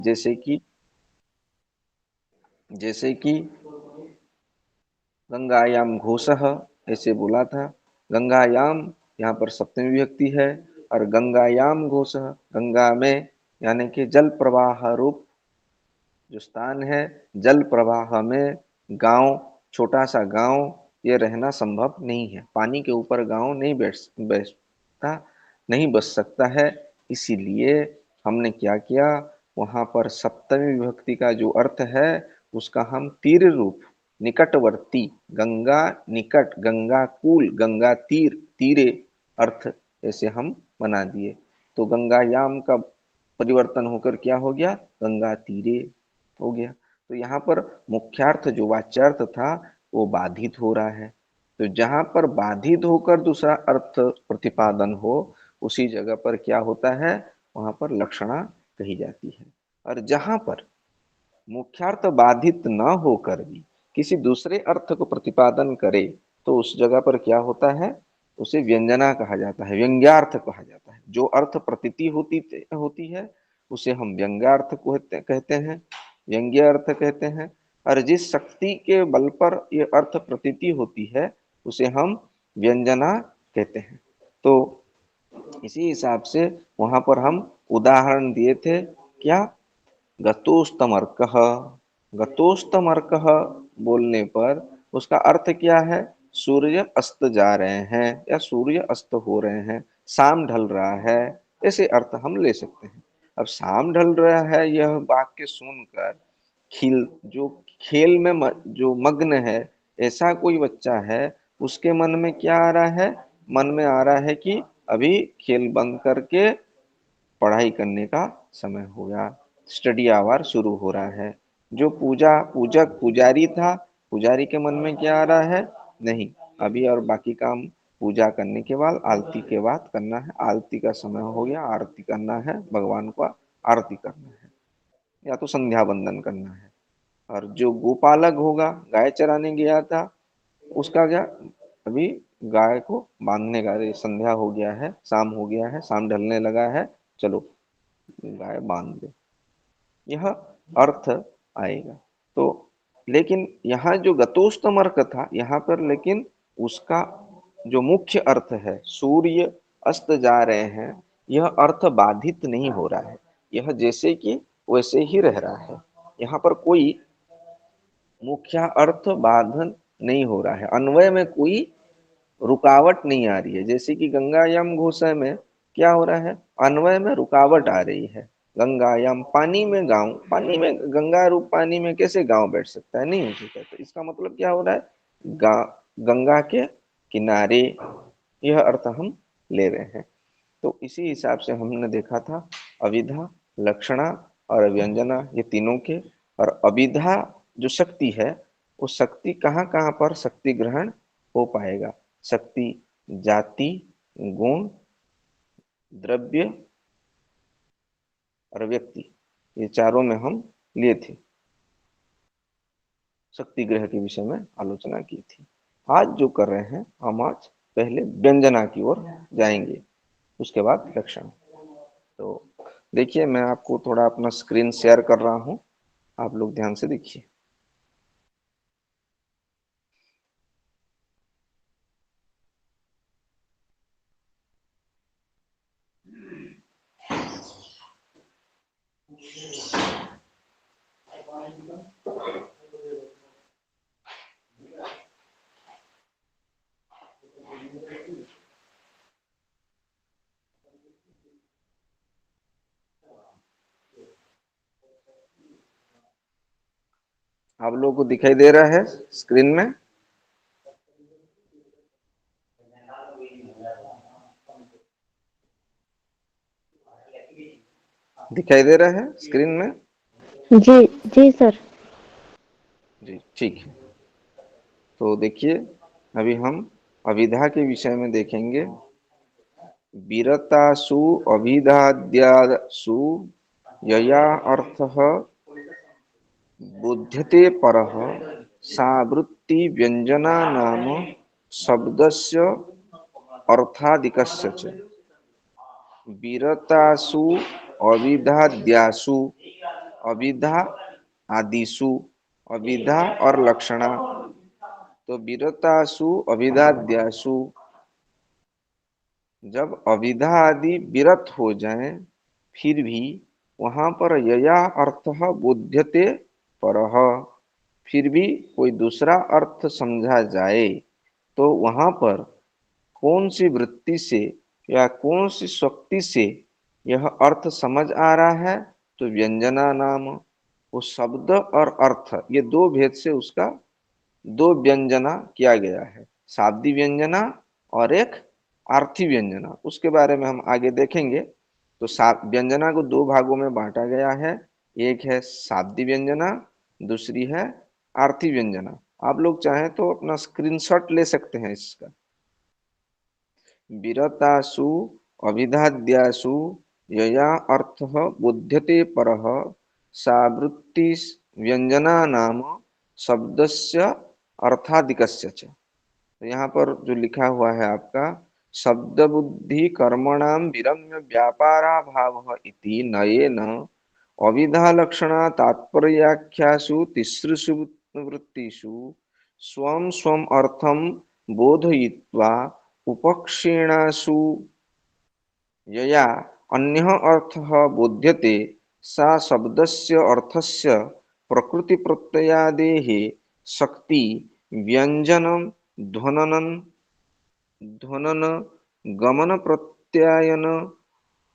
जैसे कि जैसे कि गंगायाम घोषः, ऐसे बोला था। गंगायाम यहाँ पर सप्तमी विभक्ति है, और गंगायाम घोषः, गंगा में यानी कि जल प्रवाह रूप जो स्थान है, जल प्रवाह में गांव, छोटा सा गांव, ये रहना संभव नहीं है। पानी के ऊपर गांव नहीं बैठता, नहीं बस सकता है। इसीलिए हमने क्या किया, वहां पर सप्तमी विभक्ति का जो अर्थ है उसका हम तीर रूप, निकटवर्ती, गंगा निकट, गंगा कूल, गंगा तीर, तीरे अर्थ ऐसे हम बना दिए। तो गंगायाम का परिवर्तन होकर क्या हो गया, गंगा तीरे हो गया। तो यहाँ पर मुख्यार्थ जो वाच्यार्थ था वो बाधित हो रहा है। तो जहां पर बाधित होकर दूसरा अर्थ प्रतिपादन हो, उसी जगह पर क्या होता है, वहां पर लक्षणा कही जाती है। और जहां पर मुख्यार्थ बाधित न होकर भी किसी दूसरे अर्थ को प्रतिपादन करे, तो उस जगह पर क्या होता है, उसे व्यंजना कहा जाता है, व्यंग्यार्थ कहा जाता है। जो अर्थ प्रतीति होती है उसे हम व्यंग्यार्थ को कहते हैं, व्यंग्य अर्थ कहते हैं। और जिस शक्ति के बल पर यह अर्थ प्रतीति होती है उसे हम व्यंजना कहते हैं। तो इसी हिसाब से वहां पर हम उदाहरण दिए थे, क्या, गतोस्तमर्कः। गतोस्तमर्कः बोलने पर उसका अर्थ क्या है, सूर्य अस्त जा रहे हैं या सूर्य अस्त हो रहे हैं, शाम ढल रहा है, ऐसे अर्थ हम ले सकते हैं। अब शाम ढल रहा है यह वाक्य सुनकर खिल जो खेल में जो मग्न है, ऐसा कोई बच्चा है, उसके मन में क्या आ रहा है, मन में आ रहा है कि अभी खेल बंद करके पढ़ाई करने का समय हो गया, स्टडी आवर शुरू हो रहा है। जो पूजक पुजारी था, पुजारी के मन में क्या आ रहा है, नहीं, अभी और बाकी काम पूजा करने के बाद, आरती के बाद करना है, आरती का समय हो गया, आरती करना है, भगवान को आरती करना है, या तो संध्या वंदन करना है। और जो गोपालक होगा, गाय चराने गया था, उसका क्या, अभी गाय को बांधने का, संध्या हो गया है, शाम हो गया है, शाम ढलने लगा है, चलो गाय बांध दे, यह अर्थ आएगा। तो लेकिन यहाँ जो गतोस्तम अर्थ था, यहाँ पर लेकिन उसका जो मुख्य अर्थ है, सूर्य अस्त जा रहे हैं, यह अर्थ बाधित नहीं हो रहा है, यह जैसे कि वैसे ही रह रहा है। यहाँ पर कोई मुख्य अर्थ बाधन नहीं हो रहा है, अन्वय में कोई रुकावट नहीं आ रही है। जैसे कि गंगायाम घोषा में क्या हो रहा है, अन्वय में रुकावट आ रही है। गंगायाम, पानी में गांव, पानी में गंगा रूप पानी में कैसे गांव बैठ सकता है, नहीं हो सकता। तो इसका मतलब क्या हो रहा है, गंगा के किनारे, यह अर्थ हम ले रहे हैं। तो इसी हिसाब से हमने देखा था अविधा, लक्षणा और व्यंजना, ये तीनों के। और अविधा जो शक्ति है, वो शक्ति कहाँ कहाँ पर शक्ति ग्रहण हो पाएगा, शक्ति जाति, गुण, द्रव्य और व्यक्ति, ये चारों में हम लिए थे, शक्ति ग्रह के विषय में आलोचना की थी। आज जो कर रहे हैं, हम आज पहले व्यंजना की ओर जाएंगे, उसके बाद लक्षण। तो देखिए, मैं आपको थोड़ा अपना स्क्रीन शेयर कर रहा हूं, आप लोग ध्यान से देखिए। आप लोगों को दिखाई दे रहा है स्क्रीन में? दिखाई दे रहा है स्क्रीन में? जी जी सर। जी ठीक है। तो देखिए, अभी हम अविधा के विषय में देखेंगे। वीरतासु अभिधाद्यासु यया अर्थः बुध्यते परः, सा वृत्ति व्यंजना नाम शब्दस्य अर्थादिकस्य च। वीरतासु अविधाद्यासु, अभिधा आदिसु, अभिधा और लक्षणा। तो विरतासु अभिधाद्यासु, जब अभिधा आदि विरत हो जाएं फिर भी वहां पर यया अर्थ बोध्यते परः, फिर भी कोई दूसरा अर्थ समझा जाए तो वहां पर कौन सी वृत्ति से या कौन सी शक्ति से यह अर्थ समझ आ रहा है? तो व्यंजना नाम, वो शब्द और अर्थ ये दो भेद से उसका दो व्यंजना किया गया है, शाब्दी व्यंजना और एक आर्थी व्यंजना। उसके बारे में हम आगे देखेंगे। तो व्यंजना को दो भागों में बांटा गया है, एक है शाब्दी व्यंजना, दूसरी है आर्थी व्यंजना। आप लोग चाहें तो अपना स्क्रीनशॉट ले सकते हैं इसका। विरतासु अभिधाद्यासु यया अर्थः बोध्यते परः सा वृत्ति व्यंजना नाम शब्दस्य अर्थादिकस्य च। तो यहाँ पर जो लिखा हुआ है आपका, शब्द बुद्धि कर्मणाम विरम्य व्यापारा भाव इति नयेन अविधा लक्षणा तात्पर्याख्यासु तिसृषु वृत्तिषु स्वं स्वं अर्थम बोधयित्वा उपक्षीणासु यया अन्यः अर्थः बोध्यते सा शब्दस्य अर्थस्य प्रकृति प्रत्ययादेः शक्ति व्यंजन ध्वनन ध्वनन गमन प्रत्यायन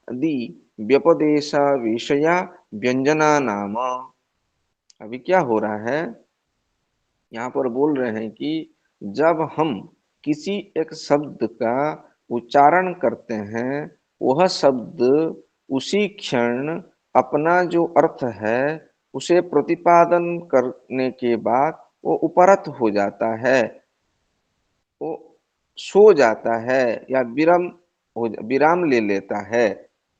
आदि व्यपदेशा विषया व्यंजना नाम। अभी क्या हो रहा है, यहाँ पर बोल रहे हैं कि जब हम किसी एक शब्द का उच्चारण करते हैं, वह शब्द उसी क्षण अपना जो अर्थ है उसे प्रतिपादन करने के बाद वो उपरत हो जाता है, वो सो जाता है या विराम ले लेता है।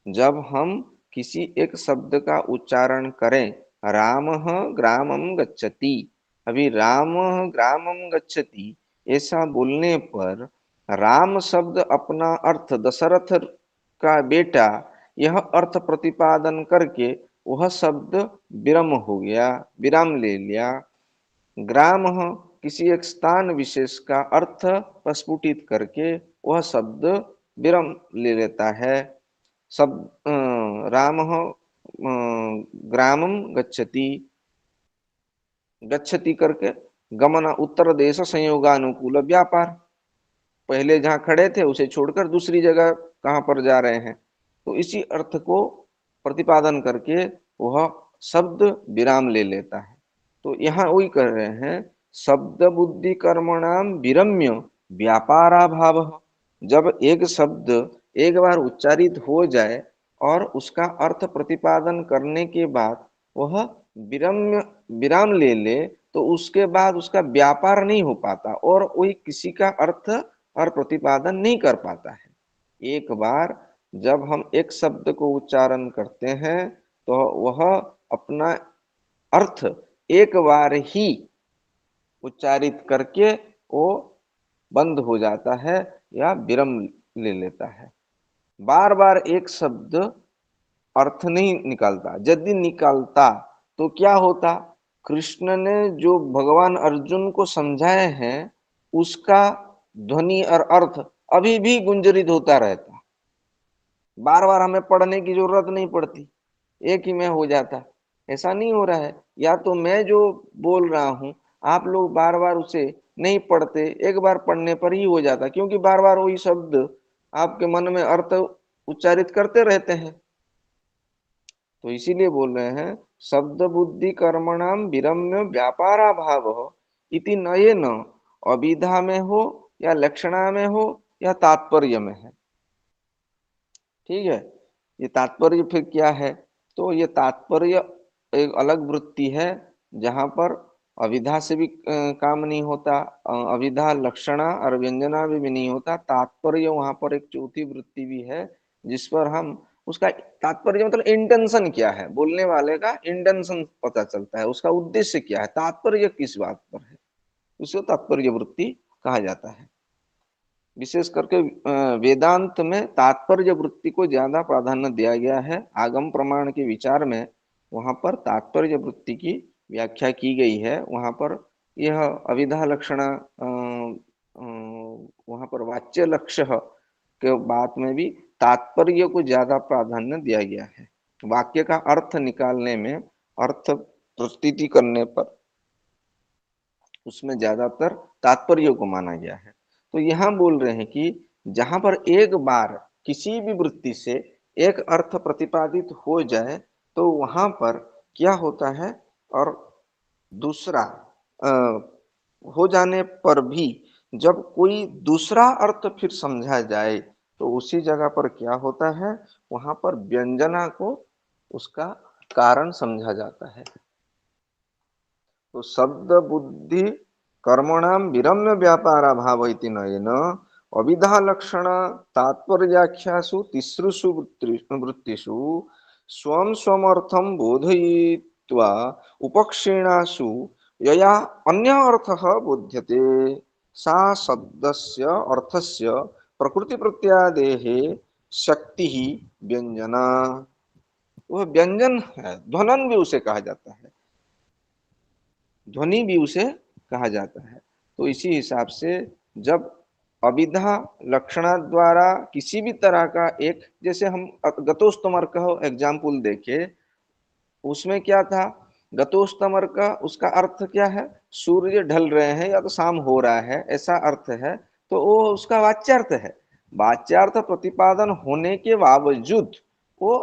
जब हम किसी एक शब्द का उच्चारण करें, रामः ग्रामं गच्छति, अभी रामः ग्रामं गच्छति ऐसा बोलने पर राम शब्द अपना अर्थ दशरथ का बेटा यह अर्थ प्रतिपादन करके वह शब्द विरम हो गया, विराम ले लिया। ग्राम किसी एक स्थान विशेष का अर्थ प्रस्फुटित करके वह शब्द विरम ले लेता है। शब्द राम ग्रामम गच्छति, गच्छति करके गमन उत्तर देश संयोगानुकूल व्यापार, पहले जहां खड़े थे उसे छोड़कर दूसरी जगह कहां पर जा रहे हैं, तो इसी अर्थ को प्रतिपादन करके वह शब्द विराम ले लेता है। तो यहाँ वही कर रहे हैं, शब्द बुद्धि कर्मणाम विरम्य व्यापाराभाव। जब एक शब्द एक बार उच्चारित हो जाए और उसका अर्थ प्रतिपादन करने के बाद वह विरम्य विराम ले ले तो उसके बाद उसका व्यापार नहीं हो पाता और वही किसी का अर्थ और प्रतिपादन नहीं कर पाता है। एक बार जब हम एक शब्द को उच्चारण करते हैं तो वह अपना अर्थ एक बार ही उच्चारित करके वो बंद हो जाता है या विराम ले लेता है। बार बार एक शब्द अर्थ नहीं निकालता, यदि निकालता तो क्या होता, कृष्ण ने जो भगवान अर्जुन को समझाए हैं उसका ध्वनि और अर्थ अभी भी गुंजरित होता रहता, बार बार हमें पढ़ने की जरूरत नहीं पड़ती, एक ही में हो जाता। ऐसा नहीं हो रहा है, या तो मैं जो बोल रहा हूं आप लोग बार बार उसे नहीं पढ़ते, एक बार पढ़ने पर ही हो जाता, क्योंकि बार बार वही शब्द आपके मन में अर्थ उच्चारित करते रहते हैं। तो इसीलिए बोल रहे हैं, शब्द बुद्धि कर्मणाम विरम्य व्यापारा भाव इति नये न, अभिधा में हो या लक्षणा में हो या तात्पर्य में है। ठीक है, ये तात्पर्य फिर क्या है, तो ये तात्पर्य एक अलग वृत्ति है जहां पर अविधा से भी काम नहीं होता, अविधा लक्षणा और व्यंजना भी नहीं होता। तात्पर्य वहां पर एक चौथी वृत्ति भी है जिस पर हम उसका तात्पर्य मतलब इंटेंशन क्या है, बोलने वाले का इंटेंशन पता चलता है, उसका उद्देश्य क्या है, तात्पर्य किस बात पर है, उसको तात्पर्य वृत्ति कहा जाता है। विशेष करके वेदांत में तात्पर्य वृत्ति को ज्यादा प्राधान्य दिया गया है। आगम प्रमाण के विचार में वहां पर तात्पर्य वृत्ति की व्याख्या की गई है। वहां पर यह अविधा लक्षणा वहां पर वाच्य लक्ष्य के बात में भी तात्पर्य को ज्यादा प्राधान्य दिया गया है। वाक्य का अर्थ निकालने में, अर्थ प्रस्तुति करने पर उसमें ज्यादातर तात्पर्य को माना गया है। तो यहाँ बोल रहे हैं कि जहां पर एक बार किसी भी वृत्ति से एक अर्थ प्रतिपादित हो जाए तो वहां पर क्या होता है, और दूसरा अ, हो जाने पर भी जब कोई दूसरा अर्थ फिर समझा जाए तो उसी जगह पर क्या होता है, वहां पर व्यंजना को उसका कारण समझा जाता है। तो शब्द बुद्धि कर्मणाम विरम्य व्यापार भाव इति नयेन अविधा लक्षण तात्पर्याख्यासु तिसृषु वृत्तिषु स्वं स्वमर्थं बोधयित्वा उपक्षीणासु यया अन्य अर्थः बोध्यते सा शब्दस्य अर्थस्य प्रकृति प्रत्यादेः शक्ति ही व्यंजना। वह व्यंजन है, ध्वनन भी उसे कहा जाता है, ध्वनि भी उसे कहा जाता है। तो इसी हिसाब से जब अविधा लक्षणा द्वारा किसी भी तरह का एक, जैसे हम गतोस्तमर का एग्जाम्पल देखे, उसमें क्या था, गतोस्तमर का उसका अर्थ क्या है, सूर्य ढल रहे हैं या तो शाम हो रहा है, ऐसा अर्थ है। तो वो उसका वाच्यार्थ है। वाच्यार्थ प्रतिपादन होने के बावजूद वो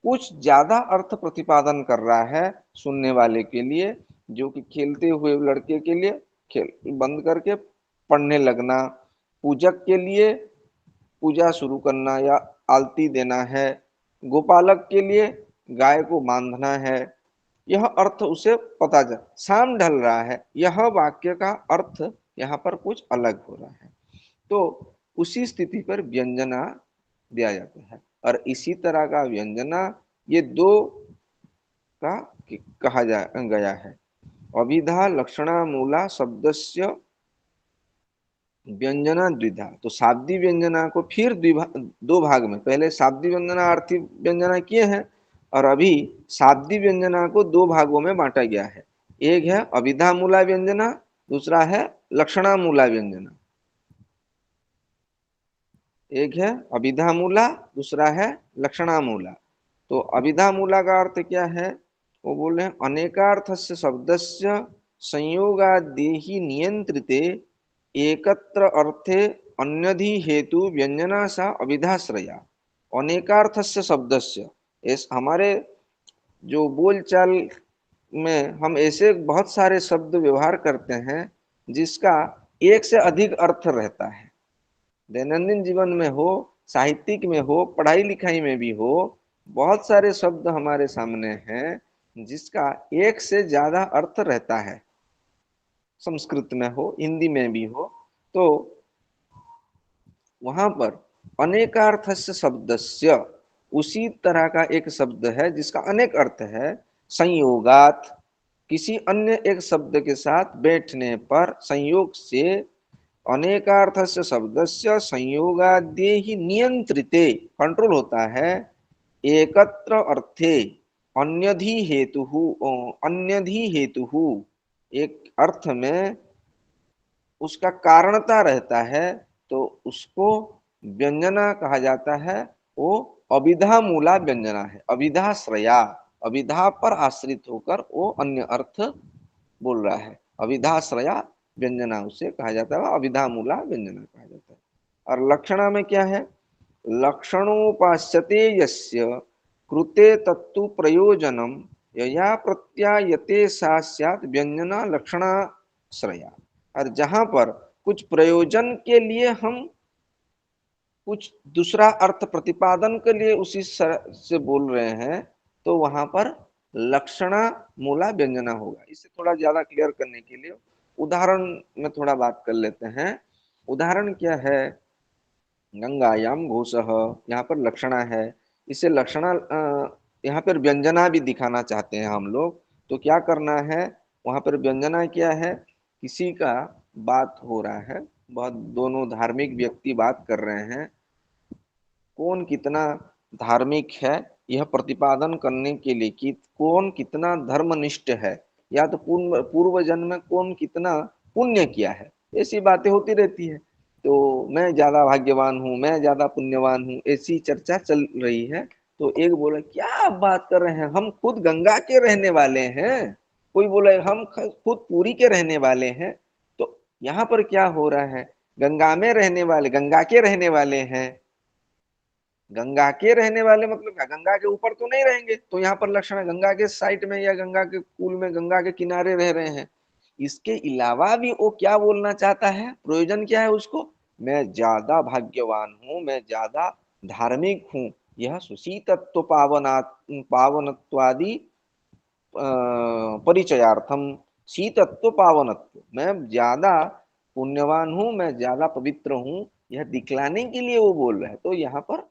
कुछ ज्यादा अर्थ प्रतिपादन कर रहा है सुनने वाले के लिए, जो कि खेलते हुए लड़के के लिए खेल बंद करके पढ़ने लगना, पूजक के लिए पूजा शुरू करना या आलती देना है, गोपालक के लिए गाय को बांधना है, यह अर्थ उसे पता चल, शाम ढल रहा है, यह वाक्य का अर्थ यहाँ पर कुछ अलग हो रहा है। तो उसी स्थिति पर व्यंजना दिया जाता है। और इसी तरह का व्यंजना ये दो का कहा जा गया है। अभिधा लक्षणा मूला शब्दस्य व्यंजना द्विधा। तो शाब्दी व्यंजना को फिर दो भाग में, पहले शाब्दी व्यंजना अर्थी व्यंजना किए हैं, और अभी शाब्दी व्यंजना को दो भागों में बांटा गया है। एक है अभिधा मूला व्यंजना, दूसरा है लक्षणा मूला व्यंजना। एक है अभिधा मूला, दूसरा है लक्षणा मूला। तो अभिधा मूला का अर्थ क्या है, वो बोल रहे हैं अनेकार्थस्य शब्दस्य संयोगादेहि नियंत्रिते एकत्र अर्थे अन्यधि हेतु व्यंजना सा अभिधाश्रया। अनेकार्थस्य शब्दस्य, इस हमारे जो बोलचाल में हम ऐसे बहुत सारे शब्द व्यवहार करते हैं जिसका एक से अधिक अर्थ रहता है। दैनंदिन जीवन में हो, साहित्यिक में हो, पढ़ाई लिखाई में भी हो, बहुत सारे शब्द हमारे सामने हैं जिसका एक से ज्यादा अर्थ रहता है। संस्कृत में हो, हिंदी में भी हो, तो वहां पर अनेकार्थस्य शब्दस्य, उसी तरह का एक शब्द है जिसका अनेक अर्थ है, संयोगात, किसी अन्य एक शब्द के साथ बैठने पर संयोग से, अनेकार्थस्य शब्दस्य संयोगाद्ये ही नियंत्रिते, कंट्रोल होता है, एकत्र अर्थे अन्यधि हेतु, अन्यधि हेतु, एक अर्थ में उसका कारणता रहता है, तो उसको व्यंजना कहा जाता है। वो अभिधा मूला व्यंजना है, अभिधाश्रया, अभिधा पर आश्रित होकर वो अन्य अर्थ बोल रहा है, अभिधाश्रया व्यंजना उसे कहा जाता है, अभिधा मूला व्यंजना कहा जाता है। और लक्षणा में क्या है, लक्षणोपास्यते यस्य कृते तत्तु प्रयोजनम यया प्रत्यायते सा स्यात् व्यंजना लक्षणाश्रया। और जहां पर कुछ प्रयोजन के लिए हम कुछ दूसरा अर्थ प्रतिपादन के लिए उसी से बोल रहे हैं, तो वहां पर लक्षणा मूला व्यंजना होगा। इसे थोड़ा ज्यादा क्लियर करने के लिए उदाहरण में थोड़ा बात कर लेते हैं। उदाहरण क्या है, गंगायाम घोषः, यहाँ पर लक्षणा है, इसे लक्षणा यहाँ पर व्यंजना भी दिखाना चाहते हैं हम लोग, तो क्या करना है, वहां पर व्यंजना क्या है, किसी का बात हो रहा है, बहुत दोनों धार्मिक व्यक्ति बात कर रहे हैं, कौन कितना धार्मिक है यह प्रतिपादन करने के लिए कि कौन कितना धर्मनिष्ठ है, या तो पूर्व जन्म में कौन कितना पुण्य किया है, ऐसी बातें होती रहती है। तो मैं ज्यादा भाग्यवान हूँ, मैं ज्यादा पुण्यवान हूँ, ऐसी चर्चा चल रही है। तो एक बोले क्या आप बात कर रहे हैं, हम खुद गंगा के रहने वाले हैं। कोई बोले हम खुद पुरी के रहने वाले हैं। तो यहाँ पर क्या हो रहा है, गंगा में रहने वाले, गंगा के रहने वाले हैं। गंगा के रहने वाले मतलब क्या, गंगा के ऊपर तो नहीं रहेंगे, तो यहाँ पर लक्षण है गंगा के साइड में या गंगा के पुल में, गंगा के किनारे रह रहे हैं। इसके अलावा भी वो क्या बोलना चाहता है, प्रयोजन क्या है उसको, मैं ज्यादा भाग्यवान हूं, मैं ज्यादा धार्मिक हूं। यह सुशीतत्व पावनत्वादि परिचयार्थम, शीतत्व पावनत्व, मैं ज्यादा पुण्यवान हूं, मैं ज्यादा पवित्र हूं, यह दिखलाने के लिए वो बोल रहे हैं। तो यहाँ पर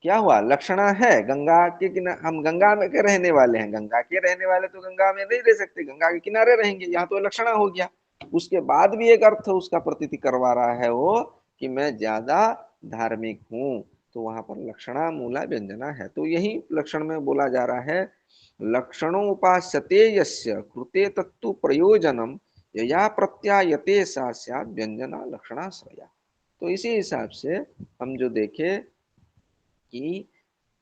क्या हुआ, लक्षणा है गंगा के किनारे, हम गंगा में के रहने वाले हैं, गंगा के रहने वाले तो गंगा में नहीं रह सकते, गंगा के किनारे रहेंगे, यहाँ तो लक्षणा हो गया। उसके बाद भी एक अर्थ उसका प्रतीति करवा रहा है वो, कि मैं ज्यादा धार्मिक हूं। तो वहां पर लक्षणा मूला व्यंजना है। तो यही लक्षण में बोला जा रहा है, लक्षणोपास्यते यस्य कृते तत्तु प्रयोजनम यया प्रत्यायते सा स्यात् व्यंजना लक्षणाश्रया। तो इसी हिसाब से हम जो देखे कि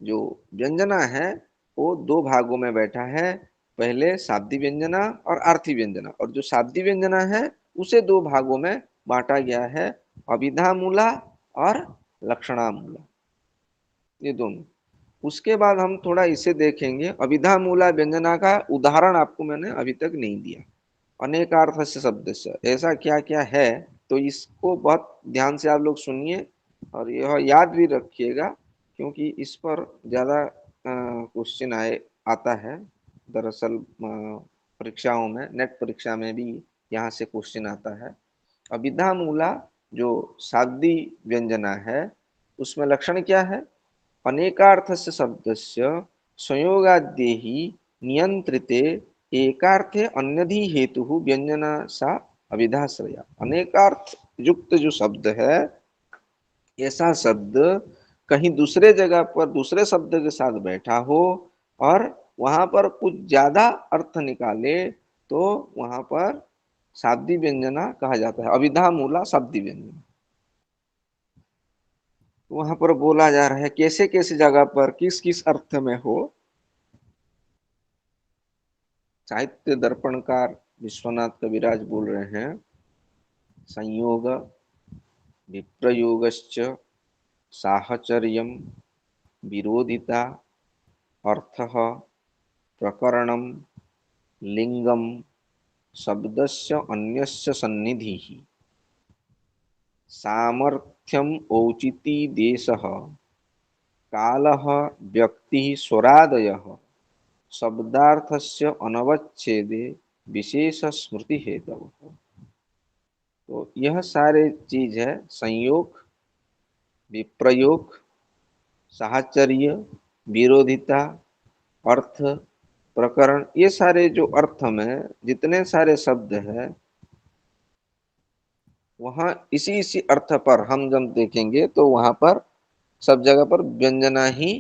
जो व्यंजना है वो दो भागों में बैठा है, पहले शाब्दी व्यंजना और आर्थी व्यंजना। और जो शाब्दी व्यंजना है उसे दो भागों में बांटा गया है, अभिधा मूला और लक्षणा मूला, ये दोनों। उसके बाद हम थोड़ा इसे देखेंगे, अभिधा मूला व्यंजना का उदाहरण आपको मैंने अभी तक नहीं दिया। अनेकार्थ से शब्द से ऐसा क्या क्या है, तो इसको बहुत ध्यान से आप लोग सुनिए और यह याद भी रखिएगा, क्योंकि इस पर ज्यादा क्वेश्चन आए आता है। दरअसल परीक्षाओं में, नेट परीक्षा में भी यहाँ से क्वेश्चन आता है। अभिधा मूला जो शाब्दी व्यंजना है उसमें लक्षण क्या है, अनेकार्थस्य शब्दस्य संयोगाद्यैहि नियंत्रिते एकार्थे अन्यधि हेतु व्यंजना सा अभिधाश्रया। अनेकार्थ युक्त जो शब्द है, ऐसा शब्द कहीं दूसरे जगह पर दूसरे शब्द के साथ बैठा हो और वहां पर कुछ ज्यादा अर्थ निकाले, तो वहां पर शाब्दी व्यंजना कहा जाता है, अभिधा मूला शाब्दी व्यंजना। वहां पर बोला जा रहा है कैसे कैसे जगह पर किस किस अर्थ में हो। साहित्य दर्पणकार विश्वनाथ कविराज बोल रहे हैं, संयोग विप्रयोगश्च साहचर्यम विरोधिता अर्थः प्रकरणम लिंगम शब्दस्य अन्यस्य सन्निधिः सामर्थ्यम औचिति देशः कालः व्यक्तिः स्वरादयः शब्दार्थस्य अनवच्छेदे विशेष स्मृति हेतु। तो यह सारे चीज है, संयोग, विप्रयोग, साहचर्य, विरोधिता, अर्थ, प्रकरण, ये सारे जो अर्थ में जितने सारे शब्द है, वहां इसी इसी अर्थ पर हम जब देखेंगे तो वहां पर सब जगह पर व्यंजना ही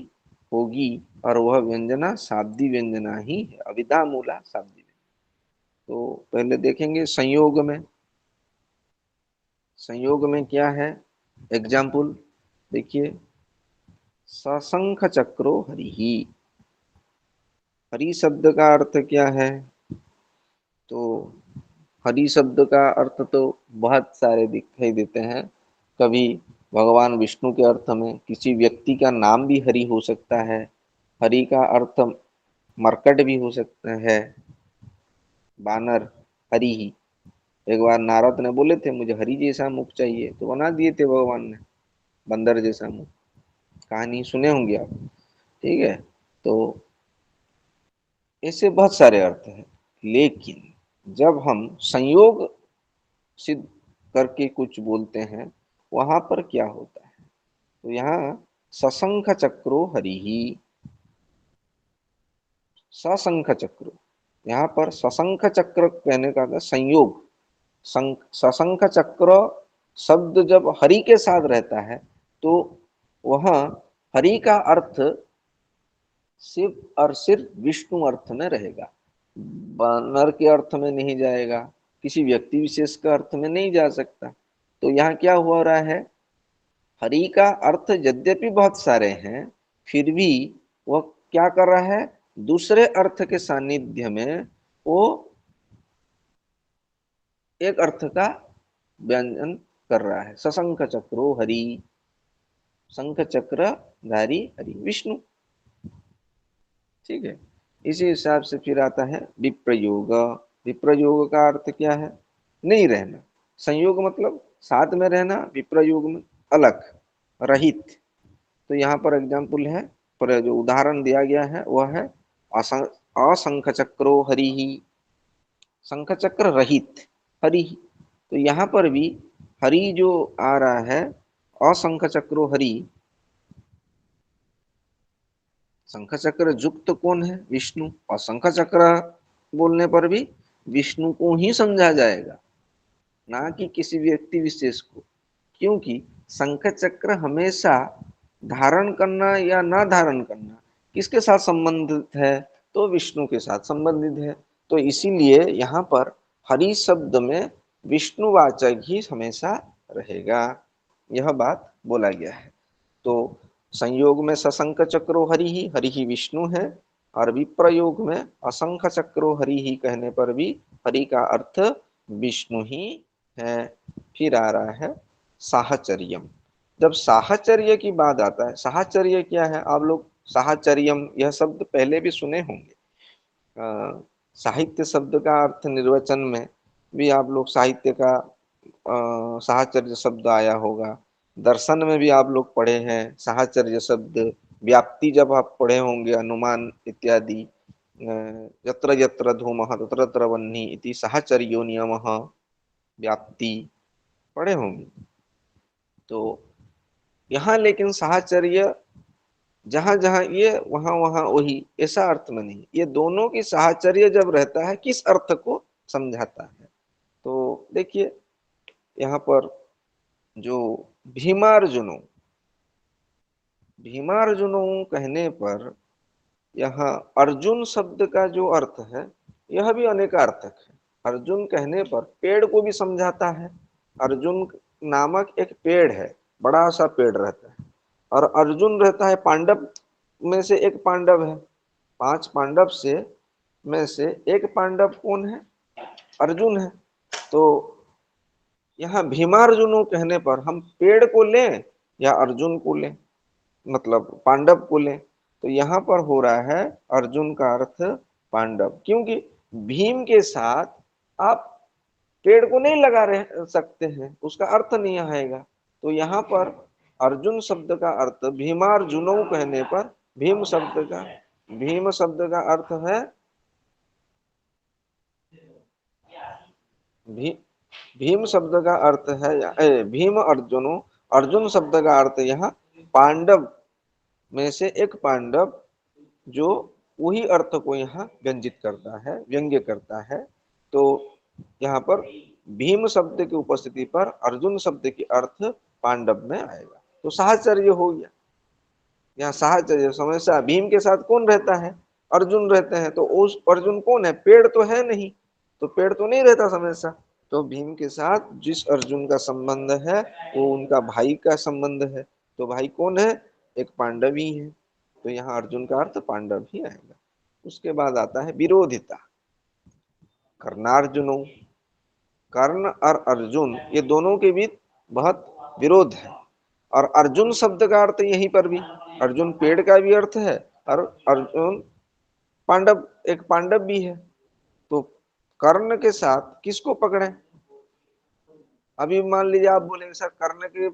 होगी, और वह व्यंजना शाब्दी व्यंजना ही है, अभिधा मूला शाब्दी। तो पहले देखेंगे संयोग में। संयोग में क्या है, एग्जाम्पल देखिए, सशंख चक्रो हरि। हरि शब्द का अर्थ क्या है, तो हरि शब्द का अर्थ तो बहुत सारे दिखाई देते हैं। कभी भगवान विष्णु के अर्थ में किसी व्यक्ति का नाम भी हरि हो सकता है, हरि का अर्थ मरकट भी हो सकता है, बानर, हरि ही। एक बार नारद ने बोले थे मुझे हरि जैसा मुख चाहिए, तो बना दिए थे भगवान ने बंदर जैसा मुख, कहानी सुने होंगे आप, ठीक है। तो ऐसे बहुत सारे अर्थ हैं, लेकिन जब हम संयोग सिद्ध करके कुछ बोलते हैं, वहां पर क्या होता है, तो यहाँ सशंख चक्रो हरिहि, सशंख चक्रो, यहाँ पर सशंख चक्र कहने का संयोग, सशंख चक्र शब्द जब हरि के साथ रहता है तो वह हरि का अर्थ सिर्फ और सिर्फ विष्णु अर्थ में रहेगा, नर के अर्थ में नहीं जाएगा, किसी व्यक्ति विशेष का अर्थ में नहीं जा सकता। तो यहाँ क्या हो रहा है, हरि का अर्थ यद्यपि बहुत सारे हैं, फिर भी वह क्या कर रहा है, दूसरे अर्थ के सानिध्य में वो एक अर्थ का व्यंजन कर रहा है। सशंख चक्रो हरि, शंख चक्र धारी हरि विष्णु। ठीक है, इसी हिसाब से फिर आता है विप्रयोग। विप्रयोग का अर्थ क्या है, नहीं रहना। संयोग मतलब साथ में रहना, विप्रयोग में अलग, रहित। तो यहाँ पर एग्जाम्पल है, पर जो उदाहरण दिया गया है वह है असंख चक्रो हरि, शंख चक्र रहित हरि। तो यहाँ पर भी हरि जो आ रहा है, असंख चक्रो हरि, शंख चक्र युक्त कौन है, विष्णु। और शंख चक्र बोलने पर भी विष्णु को ही समझा जाएगा, ना कि किसी व्यक्ति विशेष को। क्योंकि शंख चक्र हमेशा धारण करना या ना धारण करना किसके साथ संबंधित है, तो विष्णु के साथ संबंधित है। तो इसीलिए यहाँ पर हरि शब्द में विष्णुवाचक ही हमेशा रहेगा, यह बात बोला गया है। तो संयोग में सशंख चक्रो हरि ही विष्णु है, और विप्रयोग में असंख चक्रो हरि ही कहने पर भी हरि का अर्थ विष्णु ही है। फिर आ रहा है साहचर्यम। जब साहचर्य की बात आता है, साहचर्य क्या है, आप लोग साहचर्यम यह शब्द पहले भी सुने होंगे। साहित्य शब्द का अर्थ निर्वचन में भी आप लोग साहित्य का साहचर्य शब्द आया होगा। दर्शन में भी आप लोग पढ़े हैं साहचर्य शब्द। व्याप्ति जब आप पढ़े होंगे, अनुमान इत्यादि, यत्र यत्र धूमः तत्र तत्र वह्नि इति साहचर्यो नियमः, व्याप्ति पढ़े होंगे। तो यहाँ लेकिन साहचर्य जहां जहां ये वहां वहां वही, ऐसा अर्थ में नहीं। ये दोनों की साहचर्य जब रहता है, किस अर्थ को समझाता है। तो देखिए यहाँ पर जो भीमार्जुनो, भीमार्जुनो कहने पर यहाँ अर्जुन शब्द का जो अर्थ है, यह भी अनेकार्थक है। अर्जुन कहने पर पेड़ को भी समझाता है। अर्जुन नामक एक पेड़ है, बड़ा सा पेड़ रहता है, और अर्जुन रहता है पांडव में से एक पांडव है। 5 पांडव से में से एक पांडव कौन है, अर्जुन है। तो यहाँ भीमार्जुनो कहने पर हम पेड़ को लें या अर्जुन को लें, मतलब पांडव को लें। तो यहाँ पर हो रहा है अर्जुन का अर्थ पांडव, क्योंकि भीम के साथ आप पेड़ को नहीं लगा रह सकते हैं, उसका अर्थ नहीं आएगा। तो यहाँ पर अर्जुन शब्द का अर्थ भीमार्जुनो कहने पर भीम शब्द का, भीम शब्द का अर्थ है भी, भीम शब्द का अर्थ है भीम अर्जुनो। अर्जुन शब्द का अर्थ यहाँ पांडव में से एक पांडव, जो वही अर्थ को यहाँ व्यंजित करता है, व्यंग्य करता है। तो यहाँ पर भीम शब्द की उपस्थिति पर अर्जुन शब्द की अर्थ पांडव में आएगा। तो साहचर्य हो गया। यहाँ साहचर्य हमेशा भीम के साथ कौन रहता है, अर्जुन रहते हैं। तो उस अर्जुन कौन है, पेड़ तो है नहीं, तो पेड़ तो नहीं रहता हमेशा। तो भीम के साथ जिस अर्जुन का संबंध है वो उनका भाई का संबंध है। तो भाई कौन है, एक पांडव ही है। तो यहाँ अर्जुन का अर्थ पांडव ही आएगा। उसके बाद आता है विरोधिता। कर्णार्जुनो, कर्ण और अर्जुन ये दोनों के बीच बहुत विरोध है। और अर्जुन शब्द का अर्थ यहीं पर भी, अर्जुन पेड़ का भी अर्थ है, और अर्जुन पांडव, एक पांडव भी है। तो कर्ण के साथ किसको पकड़े, अभी मान लीजिए आप बोलेंगे सर कर्ण के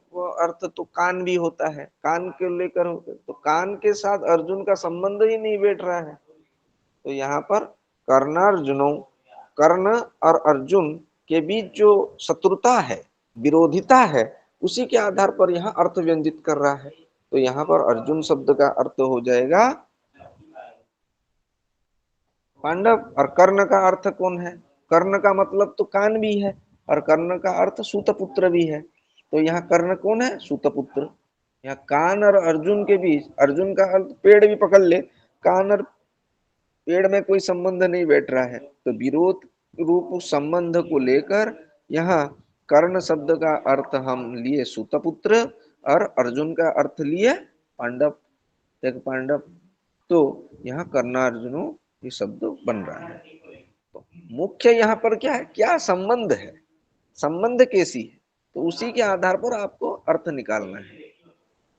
अर्थ तो कान भी होता है, कान के लेकर होते, तो कान के साथ अर्जुन का संबंध ही नहीं बैठ रहा है। तो यहाँ पर कर्णार्जुनो, कर्ण और अर्जुन के बीच जो शत्रुता है, विरोधिता है, उसी के आधार पर यहाँ अर्थ व्यंजित कर रहा है। तो यहाँ पर अर्जुन शब्द का अर्थ हो जाएगा पांडव, और कर्ण का अर्थ कौन है, कर्ण का मतलब तो कान भी है, और कर्ण का अर्थ सूतपुत्र भी है। तो यहाँ कर्ण कौन है, सूतपुत्र। यहाँ कान और अर्जुन के बीच, अर्जुन का अर्थ पेड़ भी पकड़ ले, कान और पेड़ में कोई संबंध नहीं बैठ रहा है, तो विरोध रूप संबंध को लेकर यहाँ कर्ण शब्द का अर्थ हम लिए सूतपुत्र और अर्जुन का अर्थ लिए पांडव, एक पांडव। तो यहाँ कर्णार्जुनो ये शब्द बन रहा है। तो मुख्य यहाँ पर क्या है, क्या संबंध है, संबंध कैसी है, तो उसी के आधार पर आपको अर्थ निकालना है।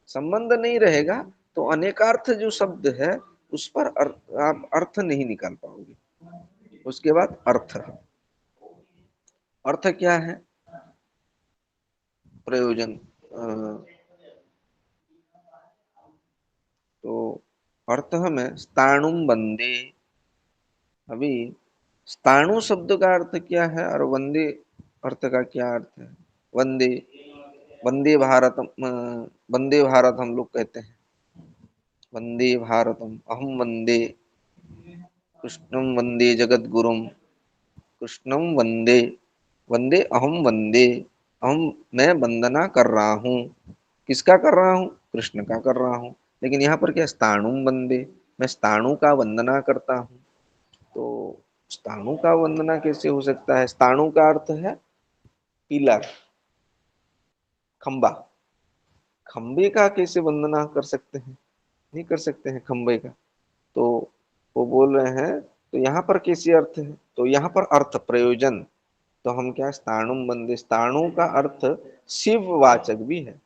संबंध नहीं रहेगा तो अनेकार्थ जो शब्द है उस पर आप अर्थ नहीं निकाल पाओगे। उसके बाद अर्थ, अर्थ क्या है, प्रयोजन। तो अर्थ हमें स्थाणुम वंदे, अभी स्थाणु शब्द का अर्थ क्या है और वंदे अर्थ का क्या अर्थ है। वंदे, वंदे भारतम, वंदे भारत हम लोग कहते हैं, वंदे भारतम, अहम वंदे कृष्णम वंदे जगत गुरुम, कृष्णम वंदे, वंदे अहम वंदे, अहम मैं वंदना कर रहा हूँ, किसका कर रहा हूँ, कृष्ण का कर रहा हूँ। लेकिन यहाँ पर क्या, स्थाणुम वंदे, मैं स्थाणु का वंदना करता हूँ। तो स्थाणु का वंदना कैसे हो सकता है, स्थाणु का अर्थ है पिलर, खंबा, खंबे का कैसे वंदना कर सकते हैं, नहीं कर सकते हैं खंबे का। तो वो बोल रहे हैं तो यहाँ पर कैसे अर्थ है, तो यहाँ पर अर्थ प्रयोजन, तो हम क्या, स्थाणुम वंदे, स्थाणु का अर्थ शिव वाचक भी है।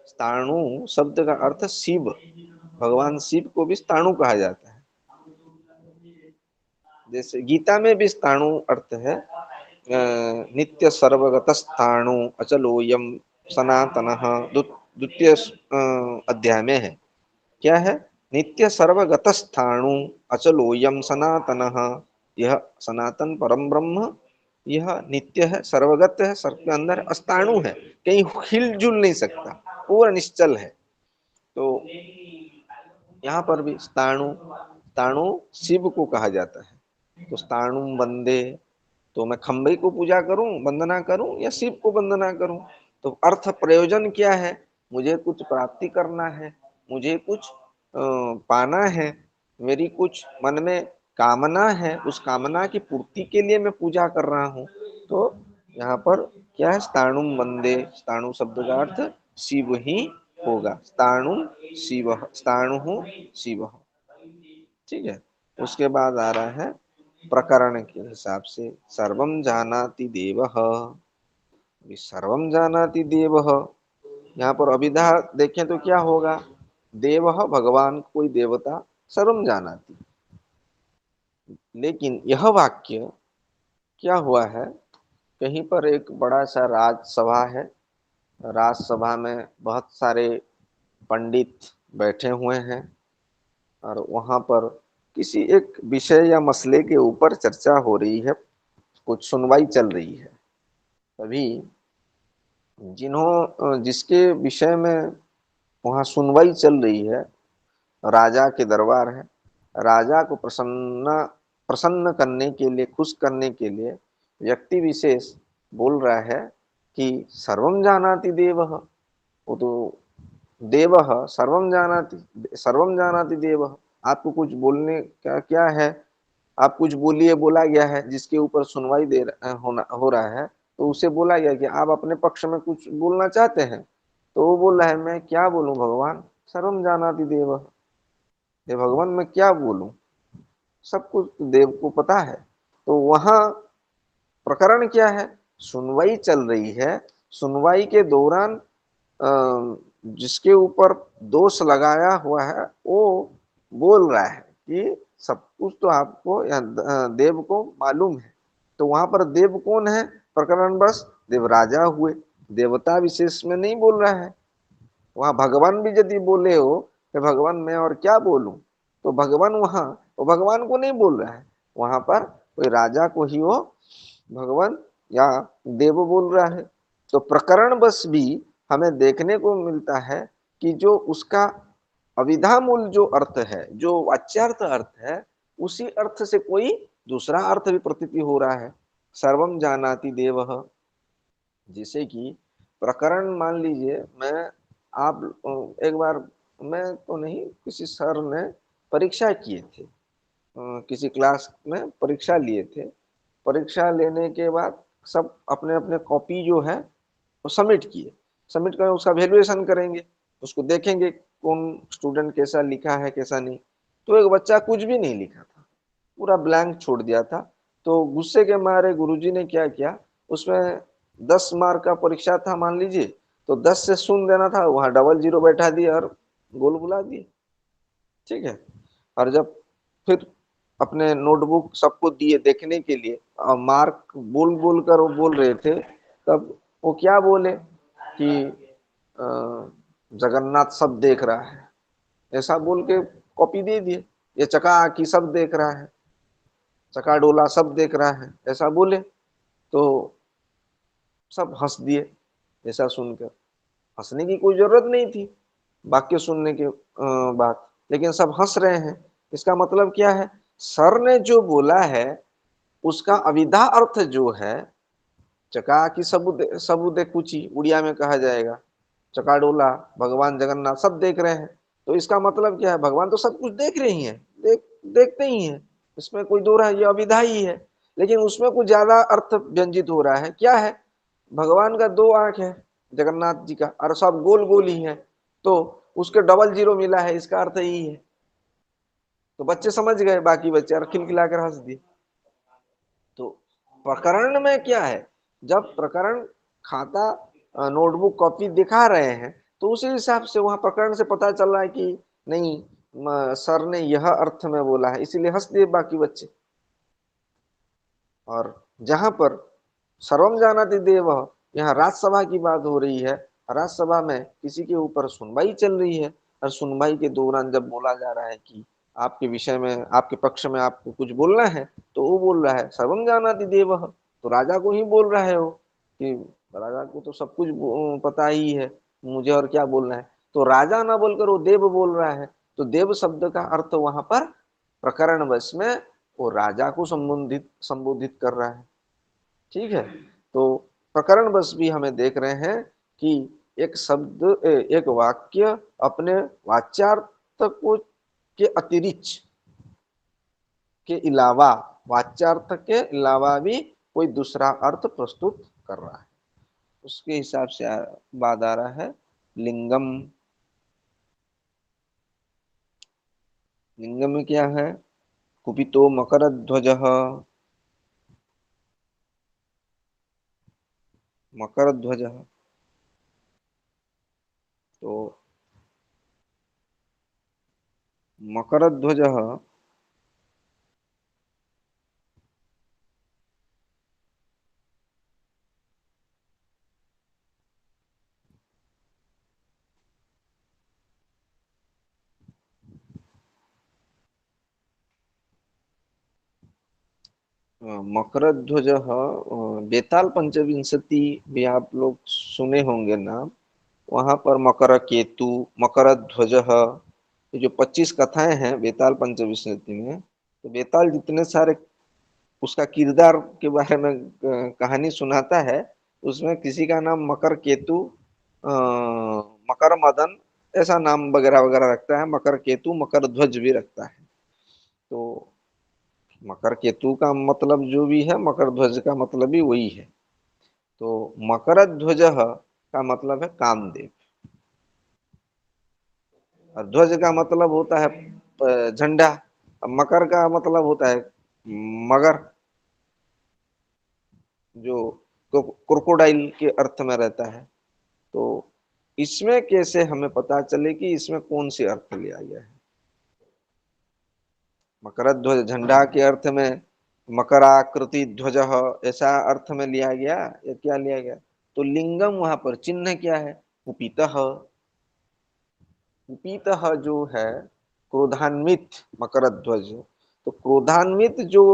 स्थाणु शब्द का अर्थ शिव, भगवान शिव को भी स्थाणु कहा जाता है। जैसे गीता में भी स्थाणु अर्थ है, नित्य सर्वगत स्थाणु अचलोयम सनातन, द्वितीय अध्याय में है, क्या है, नित्य सर्वगत स्थाणु अचलोयम सनातन, यह सनातन परम ब्रह्म, यह नित्य है, सर्वगत है, सर्व के अंदर स्थाणु है, कहीं हिलजुल नहीं सकता, पूरा निश्चल है। तो यहाँ पर भी स्थाणु, स्थाणु शिव को कहा जाता है। तो स्थाणु वंदे, तो मैं खंबे को पूजा करूं, वंदना करूं, या शिव को वंदना करूं। तो अर्थ प्रयोजन क्या है, मुझे कुछ प्राप्ति करना है, मुझे कुछ पाना है, मेरी कुछ मन में कामना है, उस कामना की पूर्ति के लिए मैं पूजा कर रहा हूँ। तो यहाँ पर क्या है, स्थाणु वंदे, स्थाणु शब्द का अर्थ शिव ही होगा, स्थाणु शिव, स्थाणु शिव, ठीक है। उसके बाद आ रहा है प्रकरण के हिसाब से, सर्वम जानाति देवः, सर्वम जानाति देवः, यहाँ पर अभिधा देखें तो क्या होगा, देवः भगवान, कोई देवता, सर्वम जानाति। लेकिन यह वाक्य क्या हुआ है, कहीं पर एक बड़ा सा राजसभा है, राजसभा में बहुत सारे पंडित बैठे हुए हैं और वहां पर किसी एक विषय या मसले के ऊपर चर्चा हो रही है, कुछ सुनवाई चल रही है। तभी जिसके विषय में वहां सुनवाई चल रही है, राजा के दरबार है, राजा को प्रसन्न करने के लिए, खुश करने के लिए व्यक्ति विशेष बोल रहा है कि सर्वम जानाति देवः, वो तो देवः सर्वम जानाति, सर्वम जानाति देवः, आपको कुछ बोलने का क्या है, आप कुछ बोलिए, बोला गया है, जिसके ऊपर सुनवाई हो रहा है, तो उसे बोला गया कि आप अपने पक्ष में कुछ बोलना चाहते हैं। तो वो बोल रहा है मैं क्या बोलूं भगवान, सर्वम जानाति देव, ये भगवान मैं क्या बोलूं, सब कुछ देव को पता है। तो वहां प्रकरण क्या है, सुनवाई चल रही है, सुनवाई के दौरान जिसके ऊपर दोष लगाया हुआ है वो बोल रहा है कि सब कुछ तो आपको देव को मालूम है। तो वहां पर देव कौन है, प्रकरण बस देवराजा हुए, देवता विशेष में नहीं बोल रहा है। वहां भगवान भी यदि बोले हो कि भगवान मैं और क्या बोलूं, तो भगवान वहां, वो भगवान को नहीं बोल रहा है, वहां पर कोई राजा को ही वो भगवान या देव बोल रहा है। तो प्रकरण बस भी हमें देखने को मिलता है कि जो उसका अविधामूल जो अर्थ है, जो वाच्यार्थ अर्थ है, उसी अर्थ से कोई दूसरा अर्थ भी प्रतीति हो रहा है, सर्वम जानाति देवः। जैसे कि प्रकरण मान लीजिए, मैं आप एक बार, मैं तो नहीं, किसी सर ने परीक्षा किए थे, किसी क्लास में परीक्षा लिए थे। परीक्षा लेने के बाद सब अपने अपने कॉपी जो है वो सबमिट किए। सबमिट कर उसका वैल्यूएशन करेंगे, उसको देखेंगे कौन स्टूडेंट कैसा लिखा है कैसा नहीं। तो एक बच्चा कुछ भी नहीं लिखा था, पूरा ब्लैंक छोड़ दिया था। तो गुस्से के मारे गुरुजी ने क्या किया, उसमें 10 मार्क का परीक्षा था मान लीजिए, तो 10 से शून्य देना था, वहां डबल जीरो बैठा दिया और गोल बुला दिए। ठीक है। और जब फिर अपने नोटबुक सबको दिए देखने के लिए, मार्क बोल बोल कर वो बोल रहे थे, तब वो क्या बोले कि अ, जगन्नाथ सब देख रहा है, ऐसा बोल के कॉपी दे दिए। ये चका आकी सब देख रहा है, चका डोला सब देख रहा है, ऐसा बोले। तो सब हंस दिए ऐसा सुनकर। हंसने की कोई जरूरत नहीं थी वाक्य सुनने के बाद, लेकिन सब हंस रहे हैं। इसका मतलब क्या है, सर ने जो बोला है उसका अविधा अर्थ जो है, चका की सबूदे कुची उड़िया में कहा जाएगा, चकाडोला भगवान जगन्नाथ सब देख रहे हैं। तो इसका मतलब क्या है, भगवान तो सब कुछ देख रहे ही हैं, देखते ही हैं, इसमें कोई दो रहा है, ये अविधा ही है। लेकिन उसमें कुछ ज्यादा अर्थ व्यंजित हो रहा है। क्या है, भगवान का 2 आंख है जगन्नाथ जी का, और सब गोल गोल ही है, तो उसके डबल जीरो मिला है, इसका अर्थ यही है। तो बच्चे समझ गए, बाकी बच्चे और खिलखिलाकर हंस दिए। तो प्रकरण में क्या है, जब प्रकरण खाता नोटबुक कॉपी दिखा रहे हैं, तो उसी हिसाब से वहां प्रकरण से पता चल रहा है कि नहीं, सर ने यह अर्थ में बोला है, इसीलिए हंस दिए बाकी बच्चे। और जहां पर सर्वम जानाति देव, यहाँ राज्यसभा की बात हो रही है, राज्यसभा में किसी के ऊपर सुनवाई चल रही है, और सुनवाई के दौरान जब बोला जा रहा है कि आपके विषय में, आपके पक्ष में आपको कुछ बोलना है, तो वो बोल रहा है सर्वम जानाति देव, तो राजा को ही बोल रहा है वो, कि राजा को तो सब कुछ पता ही है, मुझे और क्या बोलना है। तो राजा ना बोलकर वो देव बोल रहा है। तो देव शब्द का अर्थ वहां पर प्रकरण वश में वो राजा को संबोधित संबोधित कर रहा है। ठीक है। तो प्रकरण बस भी हमें देख रहे हैं कि एक शब्द, एक वाक्य अपने वाच्यार्थ को के अतिरिक्त के अलावा, वाच्यार्थ के अलावा भी कोई दूसरा अर्थ प्रस्तुत कर रहा है, उसके हिसाब से बाद आ रहा है लिंगम। लिंगम में क्या है, कुपितो मकर ध्वज, मकर ध्वज। तो मकर ध्वज, मकर ध्वज, बेताल पंचविंशति भी आप लोग सुने होंगे नाम। वहां पर मकर केतु, मकर ध्वज, ये जो 25 कथाएं हैं बेताल पंचविंशति में, तो बेताल जितने सारे उसका किरदार के बारे में कहानी सुनाता है, उसमें किसी का नाम मकर केतु, मकर मदन, ऐसा नाम वगैरह वगैरह रखता है। मकर केतु मकर ध्वज भी रखता है। तो मकर केतु का मतलब जो भी है, मकर ध्वज का मतलब भी वही है। तो मकर ध्वज का मतलब है कामदेव, और ध्वज का मतलब होता है झंडा। अब मकर का मतलब होता है मगर, जो क्रोकोडाइल के अर्थ में रहता है। तो इसमें कैसे हमें पता चले कि इसमें कौन सी अर्थ लिया गया है। मकर ध्वज झंडा के अर्थ में, मकराकृति ध्वज, ऐसा अर्थ में लिया गया या क्या लिया गया। तो लिंगम वहां पर चिन्ह क्या है, कुपितः। कुपितः जो है क्रोधान्वित मकर ध्वज, तो क्रोधान्वित जो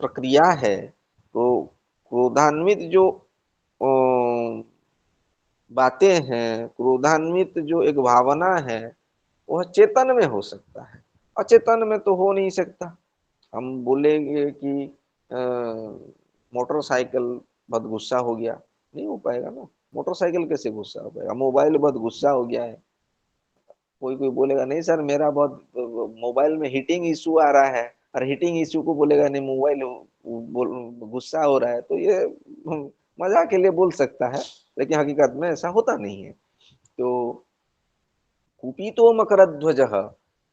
प्रक्रिया है, तो क्रोधान्वित जो बातें हैं, क्रोधान्वित जो एक भावना है, वह चेतन में हो सकता है, अचेतन में तो हो नहीं सकता। हम बोलेंगे कि मोटरसाइकिल बहुत गुस्सा हो गया, नहीं हो पाएगा ना। मोटरसाइकिल कैसे गुस्सा हो पाएगा, मोबाइल बहुत गुस्सा हो गया है, कोई कोई बोलेगा नहीं सर मेरा बहुत मोबाइल में हीटिंग इशू आ रहा है, और हीटिंग इशू को बोलेगा नहीं मोबाइल गुस्सा हो रहा है, तो ये मजाक के लिए बोल सकता है, लेकिन हकीकत में ऐसा होता नहीं है। तो कुपितो मकरध्वज,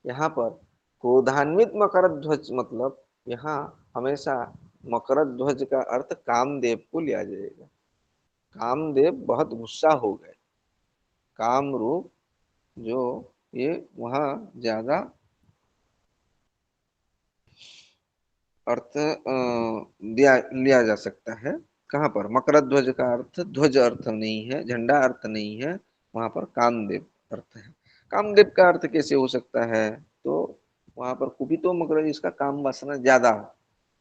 यहाँ पर क्रोधान्वित मकरध्वज मतलब यहाँ हमेशा मकरध्वज का अर्थ कामदेव को लिया जाएगा। कामदेव बहुत गुस्सा हो गए, काम रूप जो ये वहां ज्यादा अर्थ दिया लिया जा सकता है। कहाँ पर मकरध्वज का अर्थ ध्वज अर्थ नहीं है, झंडा अर्थ नहीं है, वहां पर कामदेव अर्थ है। कामदेव का अर्थ कैसे हो सकता है, तो वहां पर कुपितो मकर, इसका काम वासना ज्यादा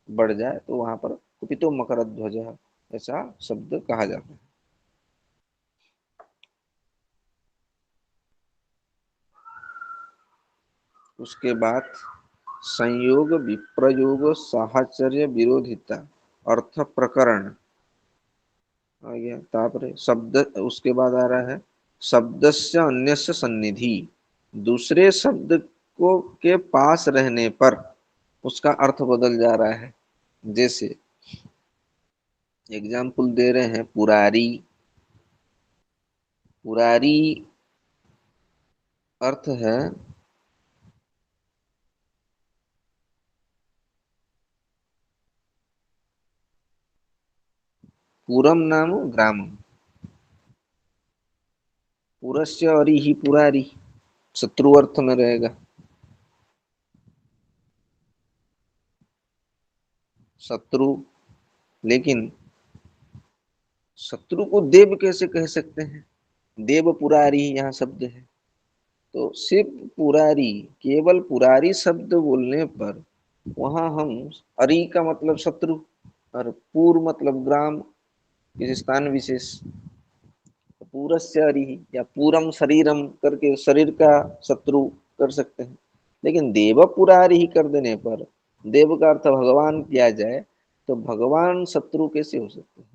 बढ़ जाए तो वहां पर कुपितो मकरध्वज ऐसा शब्द कहा जाता है। उसके बाद संयोग विप्रयोग साहचर्य विरोधिता अर्थ प्रकरण आ गया। तापरे शब्द, उसके बाद आ रहा है शब्दस्य अन्यस्य सन्निधि, दूसरे शब्द को के पास रहने पर उसका अर्थ बदल जा रहा है। जैसे एग्जाम्पल दे रहे हैं, पुरारी। पुरारी अर्थ है पूरम नाम ग्रामम, पुरस्य अरि ही पुरारी, शत्रु अर्थ में रहेगा। शत्रु, लेकिन शत्रु को देव कैसे कह सकते हैं, देव पुरारी यहाँ शब्द है। तो सिर्फ पुरारी, केवल पुरारी शब्द बोलने पर वहां हम अरि का मतलब शत्रु, और पूर मतलब ग्राम, किसी स्थान विशेष, पूरस्य अरि या पूरम शरीरम करके शरीर का शत्रु कर सकते हैं। लेकिन देव पुरारी ही कर देने पर, देव का अर्थ भगवान किया जाए, तो भगवान शत्रु कैसे हो सकते हैं,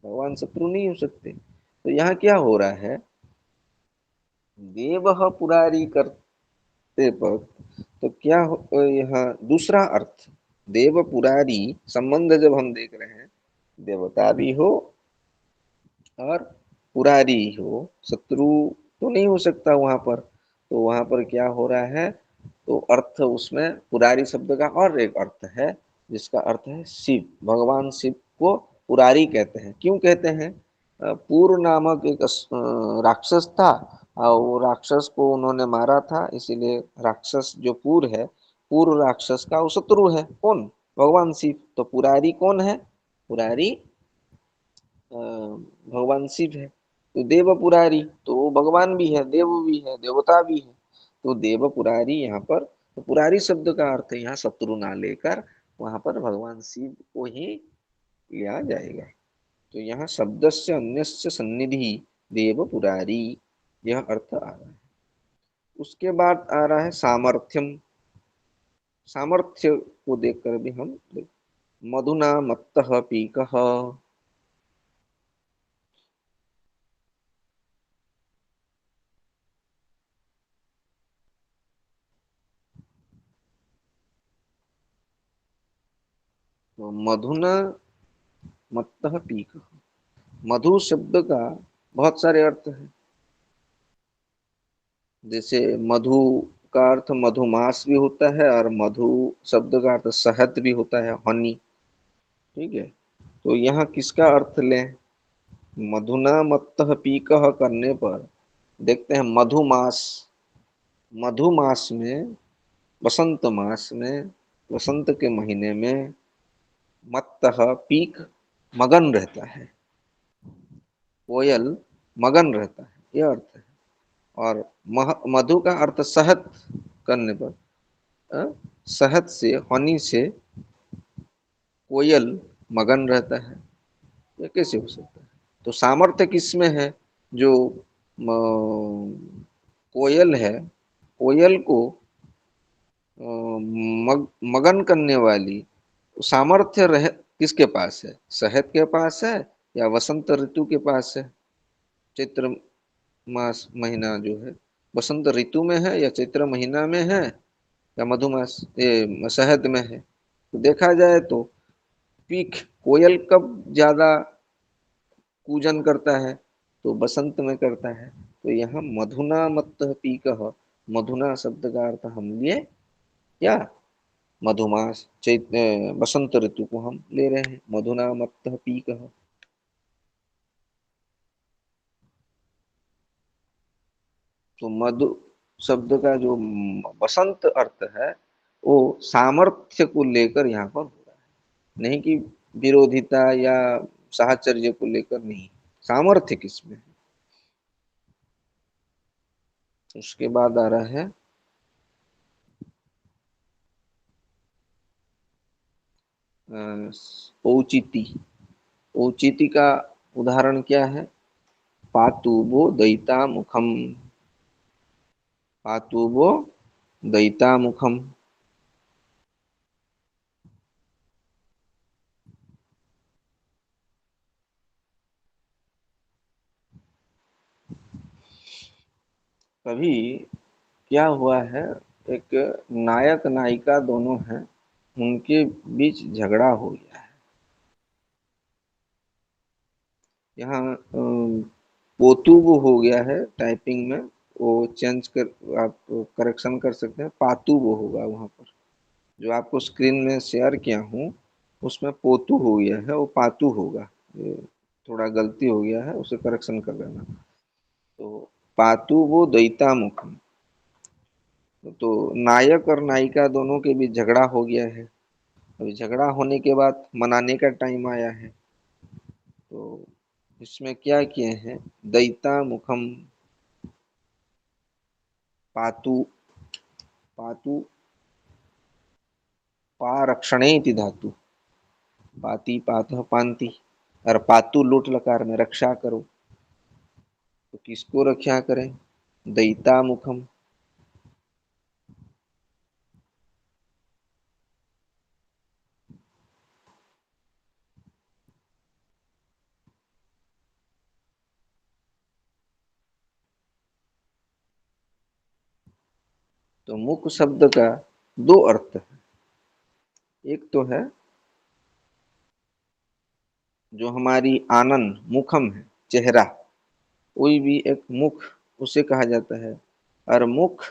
भगवान शत्रु नहीं हो सकते। तो यहाँ क्या हो रहा है, देव पुरारी करते पर, तो क्या यहाँ दूसरा अर्थ, देव पुरारी संबंध जब हम देख रहे हैं, देवता भी हो और पुरारी हो, शत्रु तो नहीं हो सकता वहां पर। तो वहां पर क्या हो रहा है, तो अर्थ उसमें पुरारी शब्द का और एक अर्थ है, जिसका अर्थ है शिव, भगवान शिव को पुरारी कहते हैं। क्यों कहते हैं, पूर नामक एक राक्षस था, और वो राक्षस को उन्होंने मारा था, इसीलिए राक्षस जो पूर है, पूर्व राक्षस का वो शत्रु है कौन, भगवान शिव। तो पुरारी कौन है, पुरारी भगवान शिव है। तो देव पुरारी तो वो भगवान भी है, देव भी है, देवता भी है। तो देव पुरारी यहाँ पर, तो पुरारी शब्द का अर्थ यहाँ शत्रु ना लेकर वहां पर भगवान शिव को ही लिया जाएगा। तो यहाँ शब्द से अन्य सन्निधि देव पुरारी, यह अर्थ आ रहा है। उसके बाद आ रहा है सामर्थ्यम। सामर्थ्य को देखकर भी हम मधुना मत्तः पीकः, तो मधुना मत्तः पीकः, मधु शब्द का बहुत सारे अर्थ है। जैसे मधु का अर्थ मधुमास भी होता है, और मधु शब्द का अर्थ शहद भी होता है, हनी। ठीक है, तो यहाँ किसका अर्थ लें, मधुना मत्तः पीकः करने पर देखते हैं मधुमास, मधुमास में, वसंत मास में, वसंत के महीने में मत्तः पीक मगन रहता है, कोयल मगन रहता है, यह अर्थ है। और मधु का अर्थ शहद करने पर, अ, शहद से, हनी से कोयल मगन रहता है, ये कैसे हो सकता है। तो सामर्थ्य किसमें है, जो कोयल है, कोयल को मगन करने वाली सामर्थ्य रह किसके पास है, शहद के पास है या वसंत ऋतु के पास है, चैत्र मास महीना जो है, बसंत ऋतु में है या चैत्र महीना में है या मधुमास ये शहद में है। तो देखा जाए तो पीक कोयल कब ज्यादा कूजन करता है, तो बसंत में करता है। तो यहाँ मधुना मत्त पीक, मधुना शब्द का अर्थ हम लिए क्या, मधुमास चैत्र बसंत ऋतु को हम ले रहे हैं, मधुना मत्त पीक। तो मधु शब्द का जो बसंत अर्थ है वो सामर्थ्य को लेकर यहाँ पर हो रहा है, नहीं कि विरोधिता या साहचर्य को लेकर नहीं, सामर्थ्य किसमें है। उसके बाद आ रहा है औचिति। औचिति का उदाहरण क्या है, पातु वो दयिता मुखम, पातु वो दयिता मुखम। कभी क्या हुआ है, एक नायक नायिका दोनों हैं, उनके बीच झगड़ा हो गया है। यहाँ पोतुबु हो गया है टाइपिंग में, वो चेंज कर आप करेक्शन कर सकते हैं, पातुबु होगा वहां पर। जो आपको स्क्रीन में शेयर किया हूँ उसमें पोतु हो गया है, वो पातु होगा। ये थोड़ा गलती हो गया है, उसे करेक्शन कर लेना। तो पातु वो दैता मुखम, तो नायक और नायिका दोनों के बीच झगड़ा हो गया है। अभी झगड़ा होने के बाद मनाने का टाइम आया है। तो इसमें क्या किए हैं, दैता मुखम पातु, पातु पारक्षणे इति धातु, पाती पातः पांति, और पातु लोट लकार में रक्षा करो। तो किसको रक्षा करें, दैता मुखम। तो मुख शब्द का दो अर्थ है। एक तो है जो हमारी आनंद मुखम है, चेहरा, कोई भी एक मुख उसे कहा जाता है। और मुख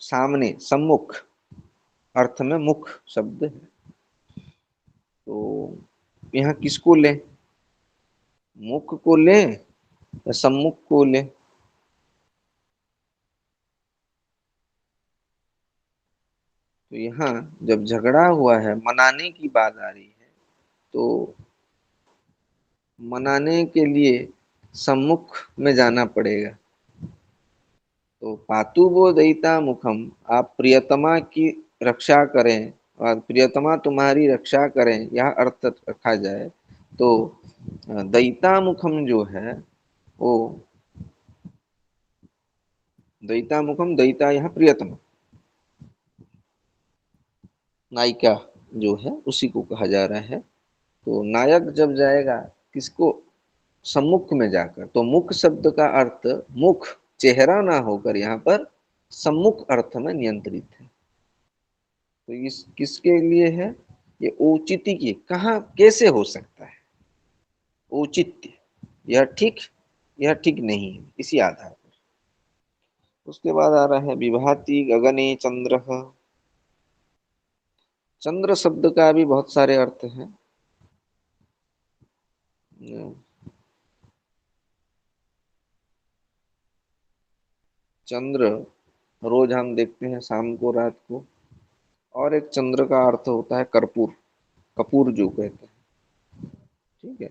सामने, सम्मुख अर्थ में मुख शब्द है। तो यहाँ किसको लें, मुख को लें या सम्मुख को लें। तो यहाँ जब झगड़ा हुआ है, मनाने की बात आ रही है, तो मनाने के लिए सम्मुख में जाना पड़ेगा। तो पातु वो दयिता मुखम, आप प्रियतमा की रक्षा करें और प्रियतमा तुम्हारी रक्षा करें, यह अर्थ रखा जाए तो दयिता मुखम जो है वो, दयिता मुखम, दयिता यहाँ प्रियतमा नायिका जो है उसी को कहा जा रहा है। तो नायक जब जाएगा किसको, सम्मुख में जाकर, तो मुख शब्द का अर्थ मुख चेहरा ना होकर यहाँ पर सम्मुख अर्थ में नियंत्रित है। तो इस किसके लिए है, ये औचित्य की कहाँ कैसे हो सकता है, औचित्य, यह ठीक, यह ठीक नहीं है, इसी आधार पर। उसके बाद आ रहा है विभाति गगने चंद्र। चंद्र शब्द का भी बहुत सारे अर्थ हैं। चंद्र रोज हम देखते हैं शाम को, रात को। और एक चंद्र का अर्थ होता है कर्पूर, कपूर जो कहते हैं, ठीक है।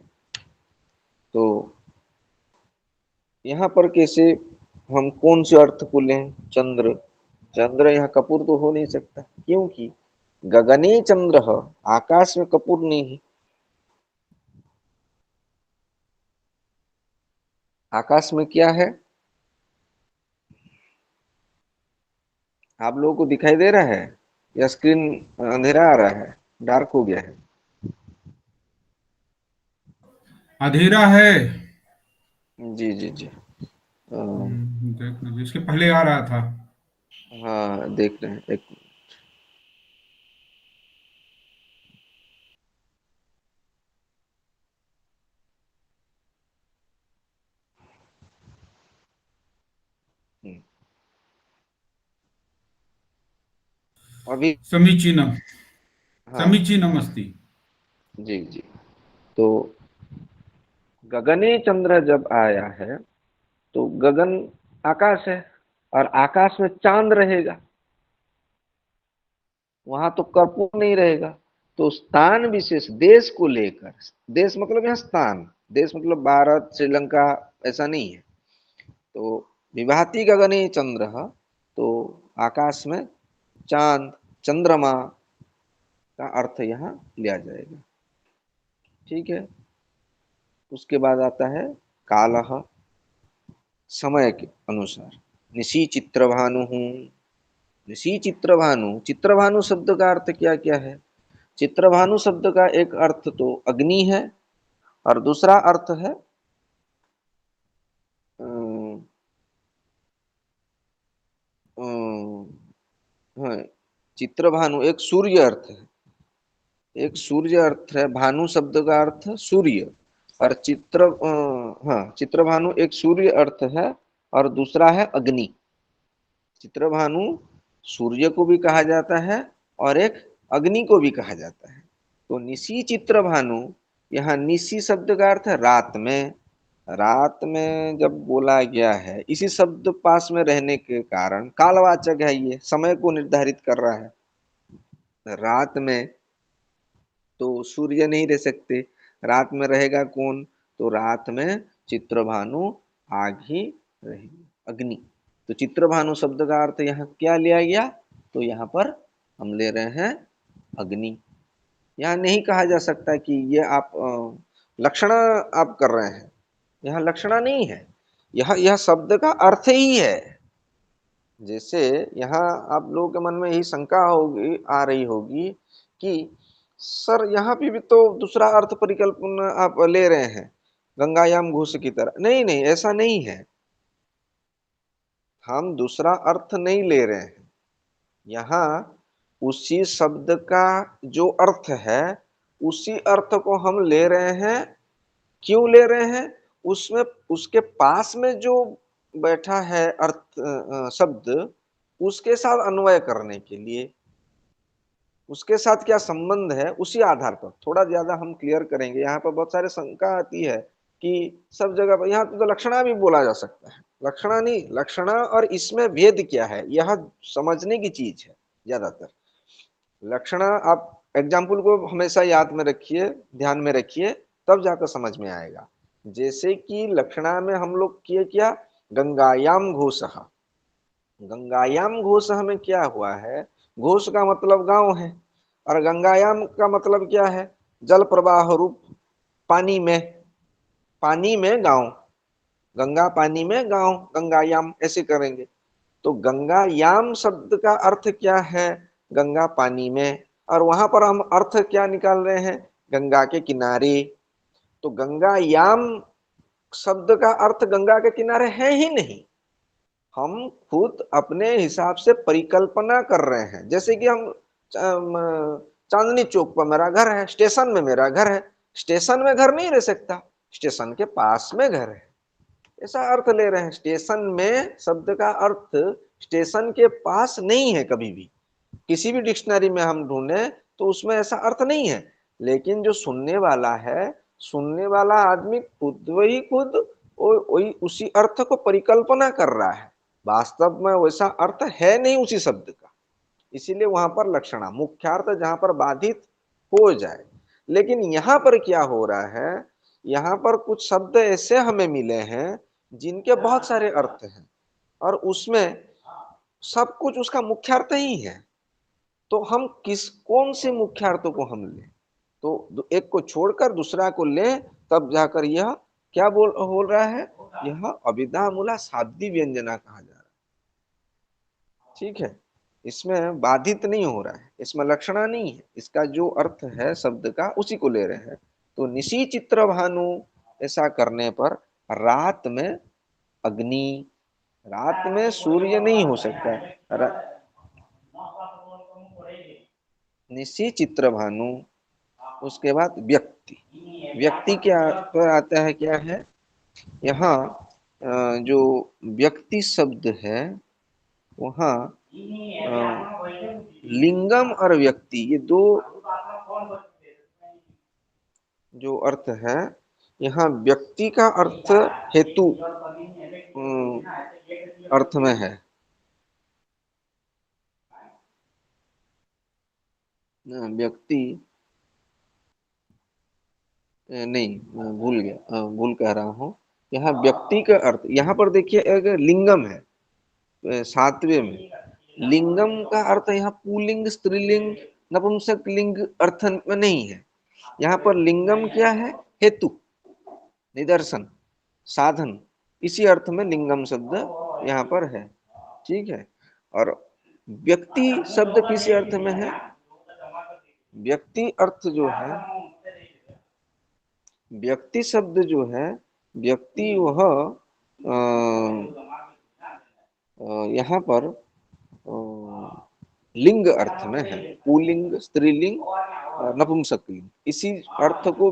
तो यहाँ पर कैसे, हम कौन से अर्थ को लें, चंद्र, चंद्र यहाँ कपूर तो हो नहीं सकता, क्योंकि गगने चंद्र, आकाश में कपूर नहीं है। आकाश में क्या है, आप लोगों को दिखाई दे रहा है या स्क्रीन अंधेरा आ रहा है, डार्क हो गया है। अंधेरा है। जी जी जी। देखने दो, इसके पहले आ रहा था। हाँ देख रहे हैं, एक मिनट। अभी समीचीनम। हाँ समीचीनम अस्ति। जी जी। तो गगने चंद्र जब आया है तो गगन आकाश है, और आकाश में चांद रहेगा, वहां तो कर्पूर नहीं रहेगा। तो स्थान विशेष देश को लेकर, देश मतलब यहाँ स्थान, देश मतलब भारत श्रीलंका ऐसा नहीं है। तो विभाति गगने चंद्र, तो आकाश में चांद चंद्रमा का अर्थ यहाँ लिया जाएगा। ठीक है। उसके बाद आता है कालः, समय के अनुसार। निशी चित्रभानु हूँ, निशी चित्रभानु, चित्रभानु शब्द का अर्थ क्या क्या है? चित्रभानु शब्द का एक अर्थ तो अग्नि है, और दूसरा अर्थ है अम, अम, हाँ, चित्रभानु एक सूर्य अर्थ है, एक सूर्य अर्थ है, भानु शब्द का अर्थ सूर्य, और हाँ चित्रभानु एक सूर्य अर्थ है, और दूसरा है अग्नि। चित्रभानु सूर्य को भी कहा जाता है और एक अग्नि को भी कहा जाता है। तो निशी चित्रभानु, यहाँ निशी शब्द का अर्थ है रात में। रात में जब बोला गया है, इसी शब्द पास में रहने के कारण कालवाचक है, ये समय को निर्धारित कर रहा है। रात में तो सूर्य नहीं रह सकते, रात में रहेगा कौन? तो रात में चित्रभानु आग ही रहेगी, अग्नि। तो चित्रभानु शब्द का अर्थ यहाँ क्या लिया गया? तो यहाँ पर हम ले रहे हैं अग्नि। यहाँ नहीं कहा जा सकता कि ये आप लक्षणा आप कर रहे हैं, यहाँ लक्षणा नहीं है, यह शब्द का अर्थ ही है। जैसे यहाँ आप लोगों के मन में यही शंका होगी, आ रही होगी कि सर यहाँ पे भी तो दूसरा अर्थ परिकल्पना आप ले रहे हैं, गंगायाम घोष की तरह। नहीं नहीं, ऐसा नहीं है, हम दूसरा अर्थ नहीं ले रहे हैं। यहाँ उसी शब्द का जो अर्थ है, उसी अर्थ को हम ले रहे हैं। क्यों ले रहे हैं? उसमें उसके पास में जो बैठा है अर्थ शब्द, उसके साथ अन्वय करने के लिए, उसके साथ क्या संबंध है, उसी आधार पर थोड़ा ज्यादा हम क्लियर करेंगे। यहाँ पर बहुत सारे शंका आती है कि सब जगह पर, यहाँ तो लक्षणा भी बोला जा सकता है, लक्षणा नहीं, लक्षणा और इसमें भेद क्या है यह समझने की चीज है ज्यादातर। लक्षणा आप एग्जाम्पल को हमेशा याद में रखिए, ध्यान में रखिए, तब जाकर समझ में आएगा। जैसे कि लक्षणा में हम लोग किए क्या, गंगायाम घोषः, गंगायाम घोषः में क्या हुआ है? घोष का मतलब गांव है, और गंगायाम का मतलब क्या है? जल प्रवाह रूप, पानी में, पानी में गांव, गंगा पानी में गांव, गंगायाम ऐसे करेंगे। तो गंगायाम शब्द का अर्थ क्या है? गंगा पानी में। और वहां पर हम अर्थ क्या निकाल रहे हैं? गंगा के किनारे। तो गंगायाम शब्द का अर्थ गंगा के किनारे है ही नहीं, हम खुद अपने हिसाब से परिकल्पना कर रहे हैं। जैसे कि हम चांदनी चौक पर मेरा घर है, स्टेशन में मेरा घर है, स्टेशन में घर नहीं रह सकता, स्टेशन के पास में घर है, ऐसा अर्थ ले रहे हैं। स्टेशन में शब्द का अर्थ स्टेशन के पास नहीं है, कभी भी किसी भी डिक्शनरी में हम ढूंढे तो उसमें ऐसा अर्थ नहीं है। लेकिन जो सुनने वाला है, सुनने वाला आदमी खुद वही खुद वही उसी अर्थ को परिकल्पना कर रहा है, वास्तव में वैसा अर्थ है नहीं उसी शब्द का। इसीलिए वहां पर लक्षणा, मुख्यार्थ जहां पर बाधित हो जाए। लेकिन यहाँ पर क्या हो रहा है, यहाँ पर कुछ शब्द ऐसे हमें मिले हैं जिनके बहुत सारे अर्थ हैं, और उसमें सब कुछ उसका मुख्यार्थ ही है। तो हम किस कौन से मुख्यार्थों को हम लें? तो एक को छोड़कर दूसरा को लें, तब जाकर यह क्या बोल रहा है? यह अभिधा मूला शाब्दी व्यंजना कहा जा रहा है। ठीक है, इसमें बाधित नहीं हो रहा है, इसमें लक्षणा नहीं है, इसका जो अर्थ है शब्द का उसी को ले रहे हैं। तो निशी चित्र भानु, ऐसा करने पर रात में अग्नि, रात में सूर्य नहीं हो सकता। निशी चित्र भानु, उसके बाद व्यक्ति। व्यक्ति क्या पर आता है, क्या है यहाँ जो व्यक्ति शब्द है वहाँ लिंगम और व्यक्ति, ये दो जो अर्थ है, यहाँ व्यक्ति का अर्थ हेतु अर्थ में है। व्यक्ति नहीं, भूल गया, भूल कह रहा हूँ। यहाँ व्यक्ति का अर्थ, यहाँ पर देखिए एक लिंगम है, सातवें में लिंगम का अर्थ यहाँ पुल्लिंग, स्त्रीलिंग, नपुंसक लिंग अर्थ में नहीं है। यहाँ पर लिंगम क्या है, हेतु, निदर्शन, साधन, इसी अर्थ में लिंगम शब्द यहाँ पर है। ठीक है। और व्यक्ति शब्द किस अर्थ में है, व्यक्ति अर्थ जो है, व्यक्ति शब्द जो है, व्यक्ति वह यहाँ पर लिंग अर्थ में है, पुल्लिंग, स्त्रीलिंग, नपुंसक लिंग, इसी अर्थ को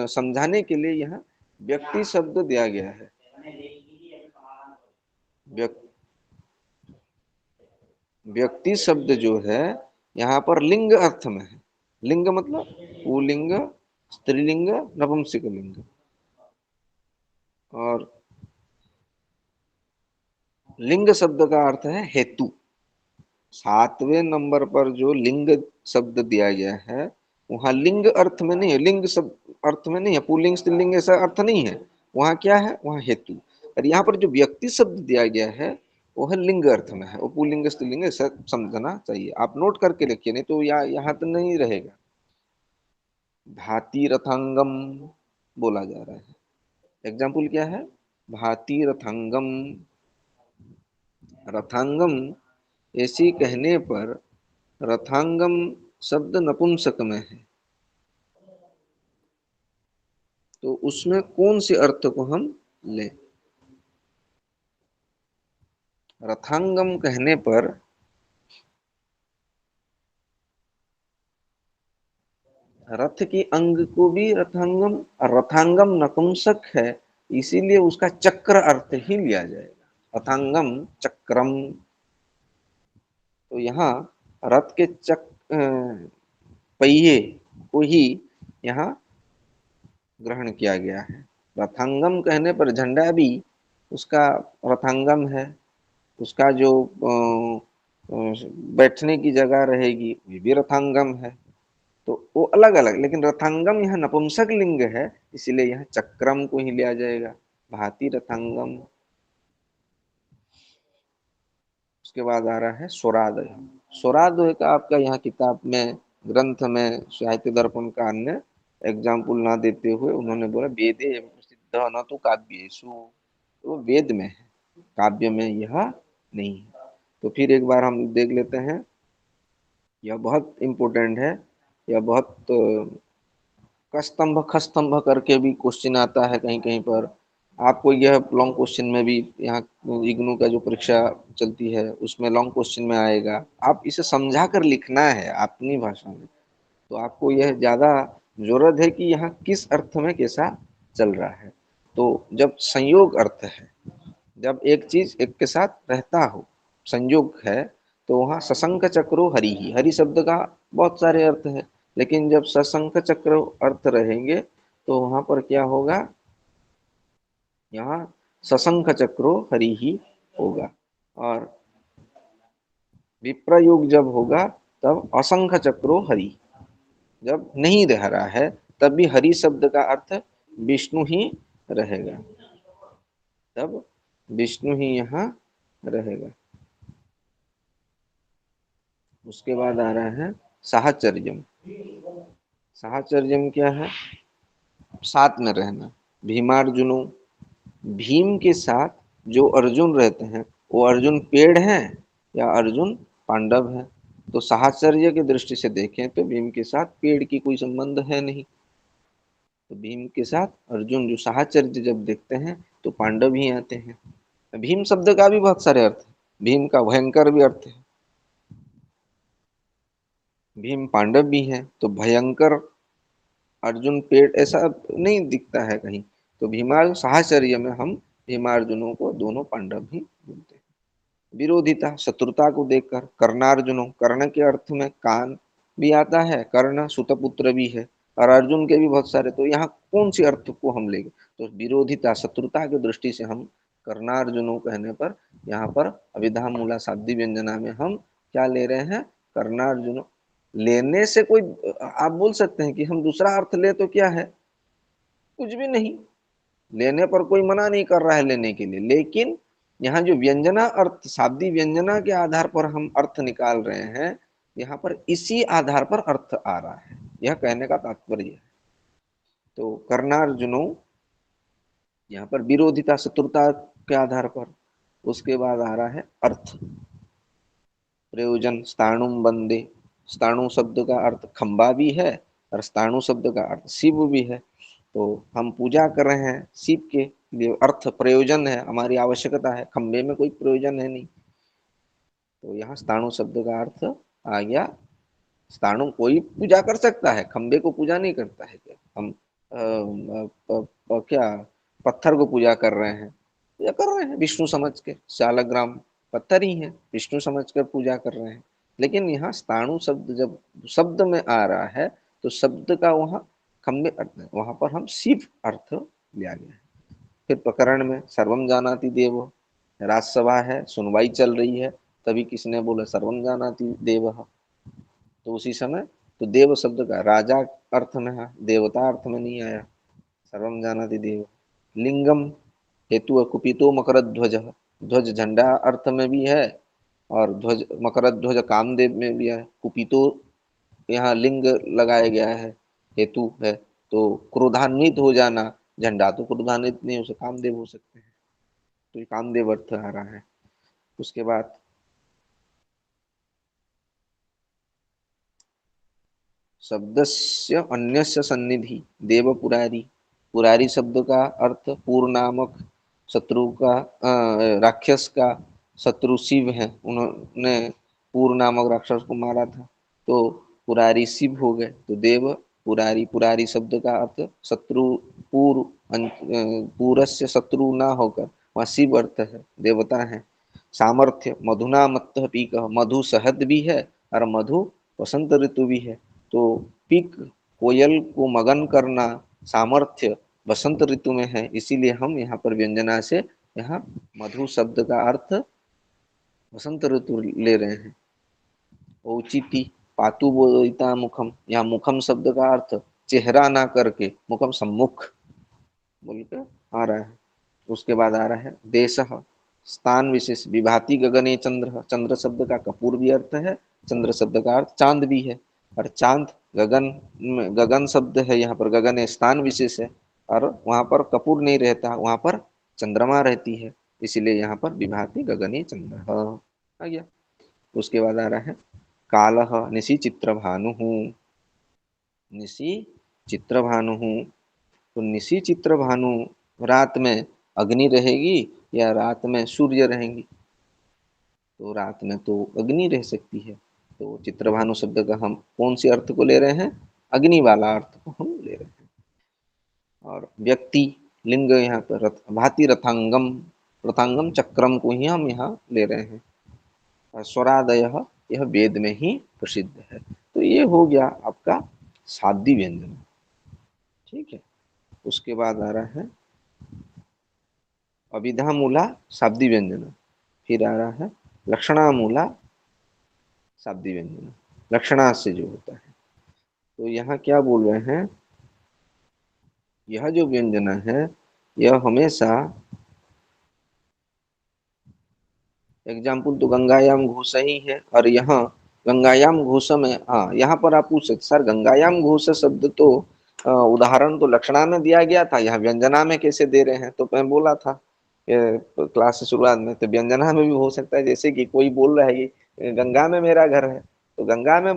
समझाने के लिए यहाँ व्यक्ति शब्द दिया गया है। व्यक्ति शब्द जो है यहाँ पर लिंग अर्थ में है। लिंग मतलब पुल्लिंग, स्त्रीलिंग, नपुंसक लिंग। और लिंग शब्द का अर्थ है हेतु। सातवें नंबर पर जो लिंग शब्द दिया गया है वहां लिंग अर्थ में नहीं है, लिंग शब्द अर्थ में नहीं है, पुल्लिंग स्त्रीलिंग ऐसा अर्थ नहीं है। वहां क्या है, वहां हेतु। और यहाँ पर जो व्यक्ति शब्द दिया गया है वह लिंग अर्थ में है, वो पुल्लिंग स्त्रीलिंग ऐसा समझना चाहिए। आप नोट करके रखिए, नहीं तो यहाँ तो नहीं रहेगा। भाती रथांगम बोला जा रहा है। एग्जाम्पल क्या है, भाती रथांगम। रथांगम ऐसी कहने पर रथांगम शब्द नपुंसक में है, तो उसमें कौन से अर्थ को हम लें। रथांगम कहने पर रथ की अंग को भी रथांगम, और रथांगम नपुंसक है इसीलिए उसका चक्र अर्थ ही लिया जाएगा, रथांगम चक्रम। तो यहाँ रथ के पहिए को ही यहाँ ग्रहण किया गया है। रथांगम कहने पर झंडा भी उसका रथांगम है, उसका जो बैठने की जगह रहेगी ये भी रथांगम है। तो वो अलग अलग, लेकिन रथांगम यहाँ नपुंसक लिंग है इसीलिए यहाँ चक्रम को ही लिया जाएगा, भाती रथांगम। उसके बाद आ रहा है स्वरादय। स्वरादय का आपका यहाँ किताब में, ग्रंथ में, साहित्य दर्पण का अन्य एग्जाम्पल ना देते हुए उन्होंने बोला वेदे प्रसिद्ध न तो काव्येषु, तो वेद में है, काव्य में यह नहीं है। तो फिर एक बार हम देख लेते हैं, यह बहुत इंपॉर्टेंट है। यह बहुत कस्तंभ खस्तंभ करके भी क्वेश्चन आता है कहीं कहीं पर। आपको यह लॉन्ग क्वेश्चन में भी, यहाँ इग्नू का जो परीक्षा चलती है उसमें लॉन्ग क्वेश्चन में आएगा। आप इसे समझा कर लिखना है अपनी भाषा में, तो आपको यह ज्यादा जरूरत है कि यहाँ किस अर्थ में कैसा चल रहा है। तो जब संयोग अर्थ है, जब एक चीज एक के साथ रहता हो, संयोग है, तो वहां सशंक चक्रो हरि ही, हरि शब्द का बहुत सारे अर्थ है, लेकिन जब सशंक चक्र अर्थ रहेंगे तो वहां पर क्या होगा, यहाँ सशंख चक्रो हरि ही होगा। और विप्रयोग जब होगा तब असंख चक्रो हरि, जब नहीं रह रहा है तब भी हरि शब्द का अर्थ विष्णु ही रहेगा, तब विष्णु ही यहाँ रहेगा। उसके बाद आ रहा है साहचर्यम। साहचर्यम क्या है, साथ में रहना। भीमार्जुनो, भीम के साथ जो अर्जुन रहते हैं वो अर्जुन पेड़ हैं या अर्जुन पांडव है। तो साहचर्य की दृष्टि से देखें तो भीम के साथ पेड़ की कोई संबंध है नहीं, तो भीम के साथ अर्जुन जो साहचर्य जब देखते हैं तो पांडव ही आते हैं। भीम शब्द का भी बहुत सारे अर्थ है। भीम का भयंकर भी अर्थ है। भीम पांडव भी हैं, तो भयंकर अर्जुन पेड़ ऐसा नहीं दिखता है कहीं। तो भीमार्जुन साहचर्य में हम भीमार्जुनों को दोनों पांडव भी बोलते हैं। विरोधिता शत्रुता को देखकर कर्णार्जुनो, कर्ण के अर्थ में कान भी आता है, कर्ण सुतपुत्र भी है, और अर्जुन के भी बहुत सारे। तो यहाँ कौन सी अर्थ को हम लेंगे? तो विरोधिता शत्रुता की दृष्टि से हम कर्णार्जुनो कहने पर यहाँ पर अभिधा मूला शाब्दी व्यंजना में हम क्या ले रहे हैं? कर्णार्जुनो। लेने से कोई, आप बोल सकते हैं कि हम दूसरा अर्थ ले तो क्या है? कुछ भी नहीं, लेने पर कोई मना नहीं कर रहा है लेने के लिए। लेकिन यहाँ जो व्यंजना अर्थ, शाब्दी व्यंजना के आधार पर हम अर्थ निकाल रहे हैं, यहाँ पर इसी आधार पर अर्थ आ रहा है, यह कहने का तात्पर्य है। तो कर्णार्जुनो यहाँ पर विरोधिता शत्रुता के आधार पर। उसके बाद आ रहा है अर्थ, प्रयोजन स्थाणुम बंदे। स्थाणु शब्द का अर्थ खंबा भी है, और स्थाणु शब्द का अर्थ शिव भी है। तो हम पूजा कर रहे हैं शिव के लिए, अर्थ प्रयोजन है, हमारी आवश्यकता है। खंबे में कोई प्रयोजन है नहीं। तो यहाँ स्थाणु शब्द का अर्थ आ गया। स्थाणु कोई पूजा कर सकता है, खंबे को पूजा नहीं करता है क्या? हम क्या पत्थर को पूजा कर रहे हैं? पूजा कर रहे हैं विष्णु समझ के, शालग्राम पत्थर ही है, विष्णु समझ कर पूजा कर रहे हैं। लेकिन यहाँ स्थाणु शब्द जब शब्द में आ रहा है, तो शब्द का वहाँ खंबे अर्थ है, वहां पर हम शिव अर्थ लिया गया है। फिर प्रकरण में सर्वम जानाति देव, राजसभा है, सुनवाई चल रही है, तभी किसने बोला सर्वम जानाति देव? तो उसी समय तो देव शब्द का राजा अर्थ में है, देवता अर्थ में नहीं आया। सर्वम जानाति देव। लिंगम हेतु कुपितो मकर ध्वज, ध्वज झंडा अर्थ में भी है, और ध्वज मकर ध्वज कामदेव में भी है। कुपितो यहाँ लिंग लगाया गया है, हेतु है। तो क्रोधान्वित हो जाना, झंडा तो क्रोधान्वित नहीं हो सकता, कामदेव हो सकते हैं। तो ये कामदेव अर्थ आ रहा है। उसके बाद शब्दस्य अन्यस्य सन्निधि, देव पुरारी। पुरारी शब्द का अर्थ पूर्व नामक शत्रु का, राक्षस का शत्रु शिव है, उन्होंने पूर्व नामक राक्षस को मारा था, तो पुरारी शिव हो गए। तो देव पुरारी, पुरारी शब्द का अर्थ शत्रु, पूर्व पूरस्य शत्रु ना होकर वहाँ शिव अर्थ है, देवता है। सामर्थ्य मधुना मत्त पीक, मधु शहद भी है, और मधु वसंत ऋतु भी है। तो पीक कोयल को मगन करना, सामर्थ्य वसंत ऋतु में है, इसीलिए हम यहाँ पर व्यंजना से यहाँ मधु शब्द का अर्थ वसंत ऋतु ले रहे हैं। औचिति पातु बोधिता मुखम, यहाँ मुखम शब्द का अर्थ चेहरा ना करके मुखम सम्मुख बोलकर आ रहा है। उसके बाद आ रहा है देश, स्थान विशेष, विभाति गगने चंद्र, चंद्र शब्द का कपूर भी अर्थ है, चंद्र शब्द का अर्थ चांद भी है। और चांद गगन, गगन शब्द है, यहाँ पर गगन स्थान विशेष है, और वहां पर कपूर नहीं रहता, वहां पर चंद्रमा रहती है, इसीलिए यहाँ पर विभाति गगने चंद्र आ गया। उसके बाद आ रहा है काल निशि चित्र भानु, निशि चित्र भानु। तो निशि चित्र भानु, रात में अग्नि रहेगी या रात में सूर्य रहेंगी? तो रात में तो अग्नि रह सकती है। तो चित्रभानु शब्द का हम कौन सी अर्थ को ले रहे हैं? अग्नि वाला अर्थ को हम ले रहे हैं। और व्यक्ति लिंग यहाँ पर रथ, भाति रथांगम, रथांगम चक्रम को ही हम यहाँ ले रहे हैं। और स्वरादय, यह वेद में ही प्रसिद्ध है। तो ये हो गया आपका शाब्दी व्यंजन। ठीक है। उसके बाद आ रहा है अभिधा मूला शाब्दी व्यंजन। फिर आ रहा है लक्षणामूला शाब्दी व्यंजन, लक्षणा से जो होता है। तो यहाँ क्या बोल रहे हैं? यह जो व्यंजन है, यह हमेशा, एग्जाम्पल तो गंगायाम घोष ही है, और यहाँ गंगायाम घोष में, हाँ यहाँ पर आप पूछ सकते सर गंगायाम घोष शब्द तो उदाहरण तो लक्षणा में दिया गया था, यहाँ व्यंजना में कैसे दे रहे हैं? तो मैं बोला था क्लास से शुरुआत में, तो व्यंजना में भी हो सकता है। जैसे कि कोई बोल रहा है कि गंगा में मेरा घर है, तो गंगा में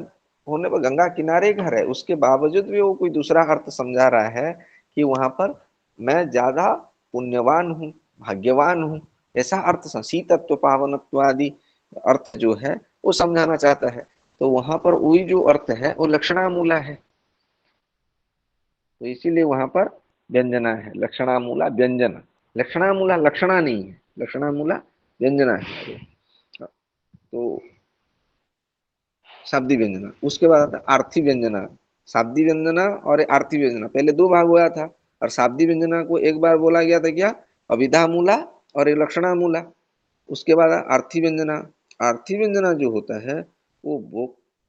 होने पर गंगा किनारे घर है, उसके बावजूद भी वो कोई दूसरा अर्थ समझा रहा है कि वहां पर मैं ज्यादा पुण्यवान हूँ, भाग्यवान हूँ, ऐसा अर्थ शीतत्व पावनत्व आदि अर्थ जो है वो समझाना चाहता है। तो वहां पर वही जो अर्थ है वो लक्षणामूला है, तो इसीलिए वहां पर व्यंजना है, लक्षणामूला व्यंजना। लक्षणामूला लक्षणा नहीं है, लक्षणामूला व्यंजना है। तो शाब्दी व्यंजना, उसके बाद आता है आर्थी व्यंजना। शाब्दी व्यंजना और आर्थी व्यंजना पहले दो भाग हुआ था, और शाब्दी व्यंजना को एक बार बोला गया था क्या, अभिधा मूला और एक लक्षणा मूला। उसके बाद आर्थी व्यंजना। आर्थी व्यंजना जो होता है वो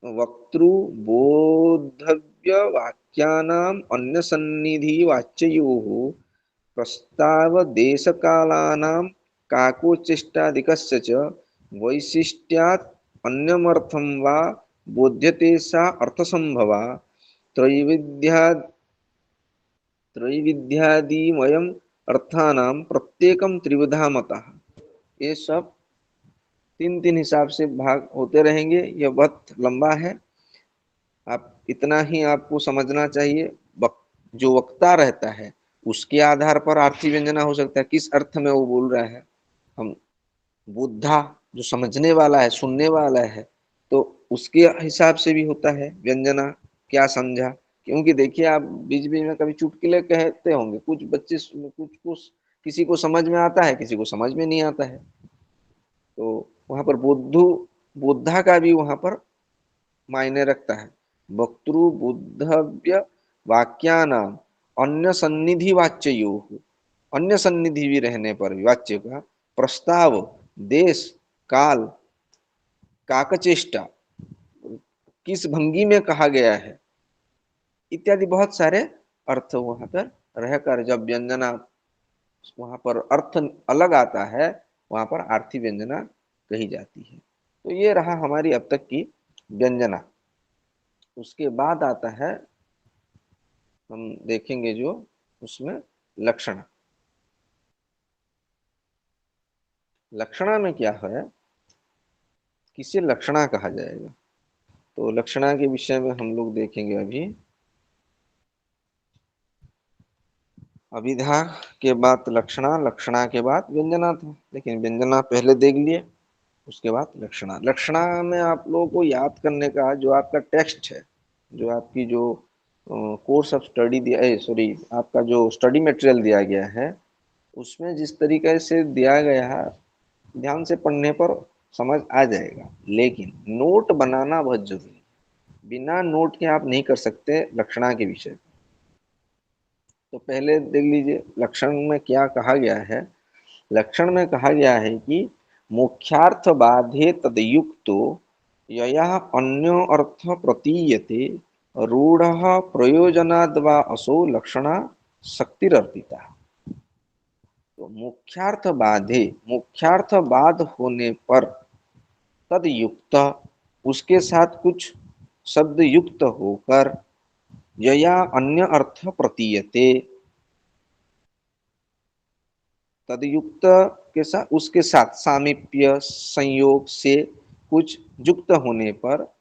वक्तृ बोधव्य वाक्यानाम अन्य सन्निधि वाच्ययोः प्रस्ताव देश कालानां काकोचेष्टादिकस्य च वैशिष्ट्यात् अन्यमर्थं वा बोध्यते सा अर्थसंभवा त्रैविध्या त्रैविध्यादिमयम् अर्थानां प्रत्येकं त्रिविधा मतः। ये सब तीन तीन हिसाब से भाग होते रहेंगे, यह बहुत लंबा है। आप इतना ही आपको समझना चाहिए, जो वक्ता रहता है उसके आधार पर आर्थी व्यंजना हो सकता है, किस अर्थ में वो बोल रहा है। हम बुद्धा जो समझने वाला है, सुनने वाला है, तो उसके हिसाब से भी होता है व्यंजना, क्या समझा। क्योंकि देखिए आप बीच बीच में कभी चुटकुले कहते होंगे, कुछ बच्चे कुछ किसी को समझ में आता है, किसी को समझ में नहीं आता है। तो वहां पर बुद्धा का भी वहां पर मायने रखता है। वक्तृ बुद्धव्य वाक्यानाम अन्य सन्निधि वाच्यो, अन्य सन्निधि भी रहने पर भी वाच्य का प्रस्ताव देश काल काकचेष्टा किस भंगी में कहा गया है इत्यादि बहुत सारे अर्थ वहां पर रहकर जब व्यंजना वहां पर अर्थ अलग आता है, वहां पर आर्थी व्यंजना कही जाती है। तो ये रहा हमारी अब तक की व्यंजना। उसके बाद आता है, हम देखेंगे जो उसमें लक्षण। लक्षणा में क्या है, किसे लक्षणा कहा जाएगा, तो लक्षणा के विषय में हम लोग देखेंगे अभी। अभिधा के बाद लक्षणा, लक्षणा के बाद व्यंजना था, लेकिन व्यंजना पहले देख लिए, उसके बाद लक्षणा। लक्षणा में आप लोगों को याद करने का जो आपका टेक्स्ट है, जो आपकी जो कोर्स ऑफ स्टडी दिया, सॉरी आपका जो स्टडी मटेरियल दिया गया है, उसमें जिस तरीके से दिया गया है ध्यान से पढ़ने पर समझ आ जाएगा। लेकिन नोट बनाना बहुत जरूरी है, बिना नोट के आप नहीं कर सकते लक्षणा के विषय। तो पहले देख लीजिए लक्षण में क्या कहा गया है। लक्षण में कहा गया है कि मुख्यार्थ बाधे तदयुक्तो यया अन्यो अर्थ प्रतीयते रूढ़ प्रयोजनाद् वा असो लक्षणा शक्तिरर्पिता। तो मुख्यार्थ बाध होने पर तद युक्त, उसके साथ कुछ शब्द युक्त होकर यया अन्य अर्थ प्रतीयते, तदयुक्त के साथ उसके साथ सामीप्य संयोग से कुछ युक्त होने पर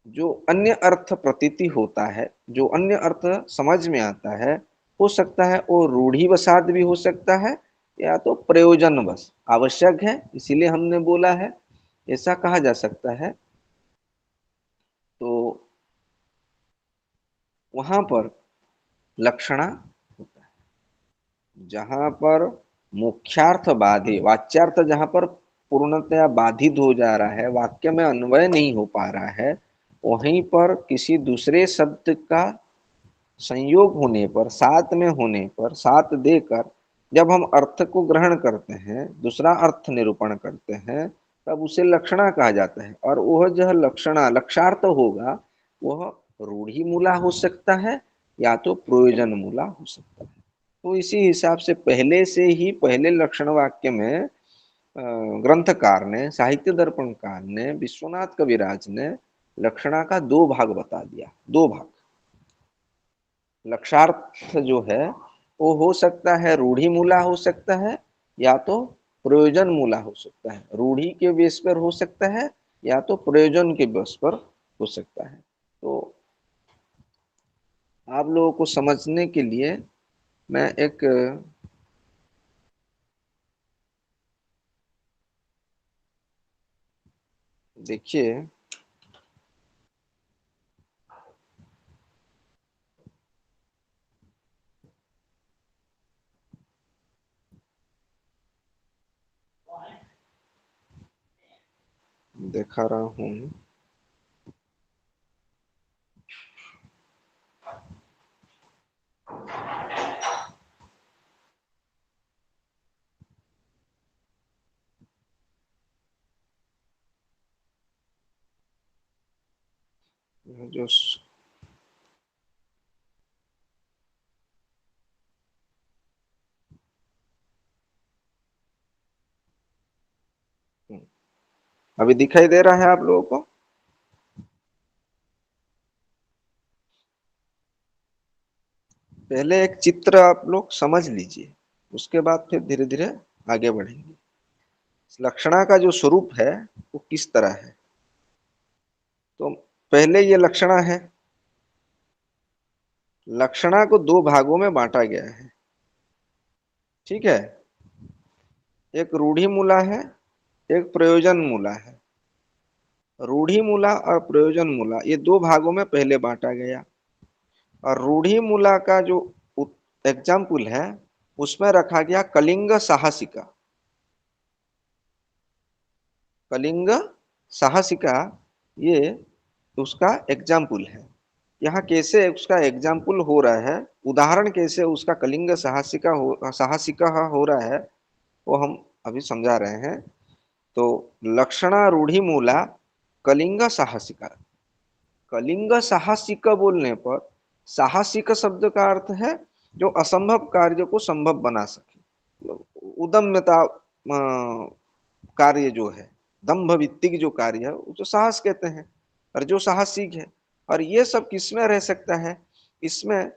जो अन्य अर्थ प्रतीति होता है, जो अन्य अर्थ समझ में आता है, हो सकता है वो रूढ़ी वसात भी हो सकता है, या तो प्रयोजन बस आवश्यक है इसीलिए हमने बोला है, ऐसा कहा जा सकता है। तो वहां पर लक्षणा होता है जहां पर मुख्यार्थ बाधे, वाच्यार्थ जहां पर पूर्णतया बाधित हो जा रहा है, वाक्य में अन्वय नहीं हो पा रहा है, वहीं पर किसी दूसरे शब्द का संयोग होने पर, साथ में होने पर, साथ देकर जब हम अर्थ को ग्रहण करते हैं, दूसरा अर्थ निरूपण करते हैं, तब उसे लक्षणा कहा जाता है। और वह जो लक्षणा लक्षार्थ होगा वह रूढ़ी मूला हो सकता है या तो प्रयोजन मूला हो सकता है। तो इसी हिसाब से पहले से ही पहले लक्षण वाक्य में ग्रंथकार ने, साहित्य दर्पणकार ने, विश्वनाथ कविराज ने लक्षणा का दो भाग बता दिया। दो भाग, लक्षार्थ जो है वो हो सकता है रूढ़ी मूला हो सकता है या तो प्रयोजन मूला हो सकता है, रूढ़ी के बेस पर हो सकता है या तो प्रयोजन के बेस पर हो सकता है। तो आप लोगों को समझने के लिए मैं एक देखिए दिखा रहा हूं। जो अभी दिखाई दे रहा है आप लोगों को? पहले एक चित्र आप लोग समझ लीजिए, उसके बाद फिर धीरे धीरे आगे बढ़ेंगे। लक्षणा का जो स्वरूप है वो किस तरह है, तो पहले ये लक्षणा है। लक्षणा को दो भागों में बांटा गया है, ठीक है। एक रूढ़ि मूला है, एक प्रयोजन मूला है। रूढ़ि मूला और प्रयोजन मूला ये दो भागों में पहले बांटा गया। और रूढ़ि मूला का जो एग्जाम्पल है उसमें रखा गया कलिंग साहसिका। कलिंग साहसिका ये उसका एग्जाम्पल है। यहाँ कैसे उसका एग्जाम्पल हो रहा है, उदाहरण कैसे उसका कलिंग साहसिका हो रहा है, वो हम अभी समझा रहे हैं। तो लक्षणा रूढ़ि मूला कलिंग साहसिका। कलिंग साहसिक बोलने पर साहसिक शब्द का अर्थ है जो असंभव कार्य को संभव बना सके। उदम्यता कार्य जो है, दंभ वित्तिक जो कार्य है उसको साहस कहते हैं, और जो साहसिक है। और ये सब किसमें रह सकता है? इसमें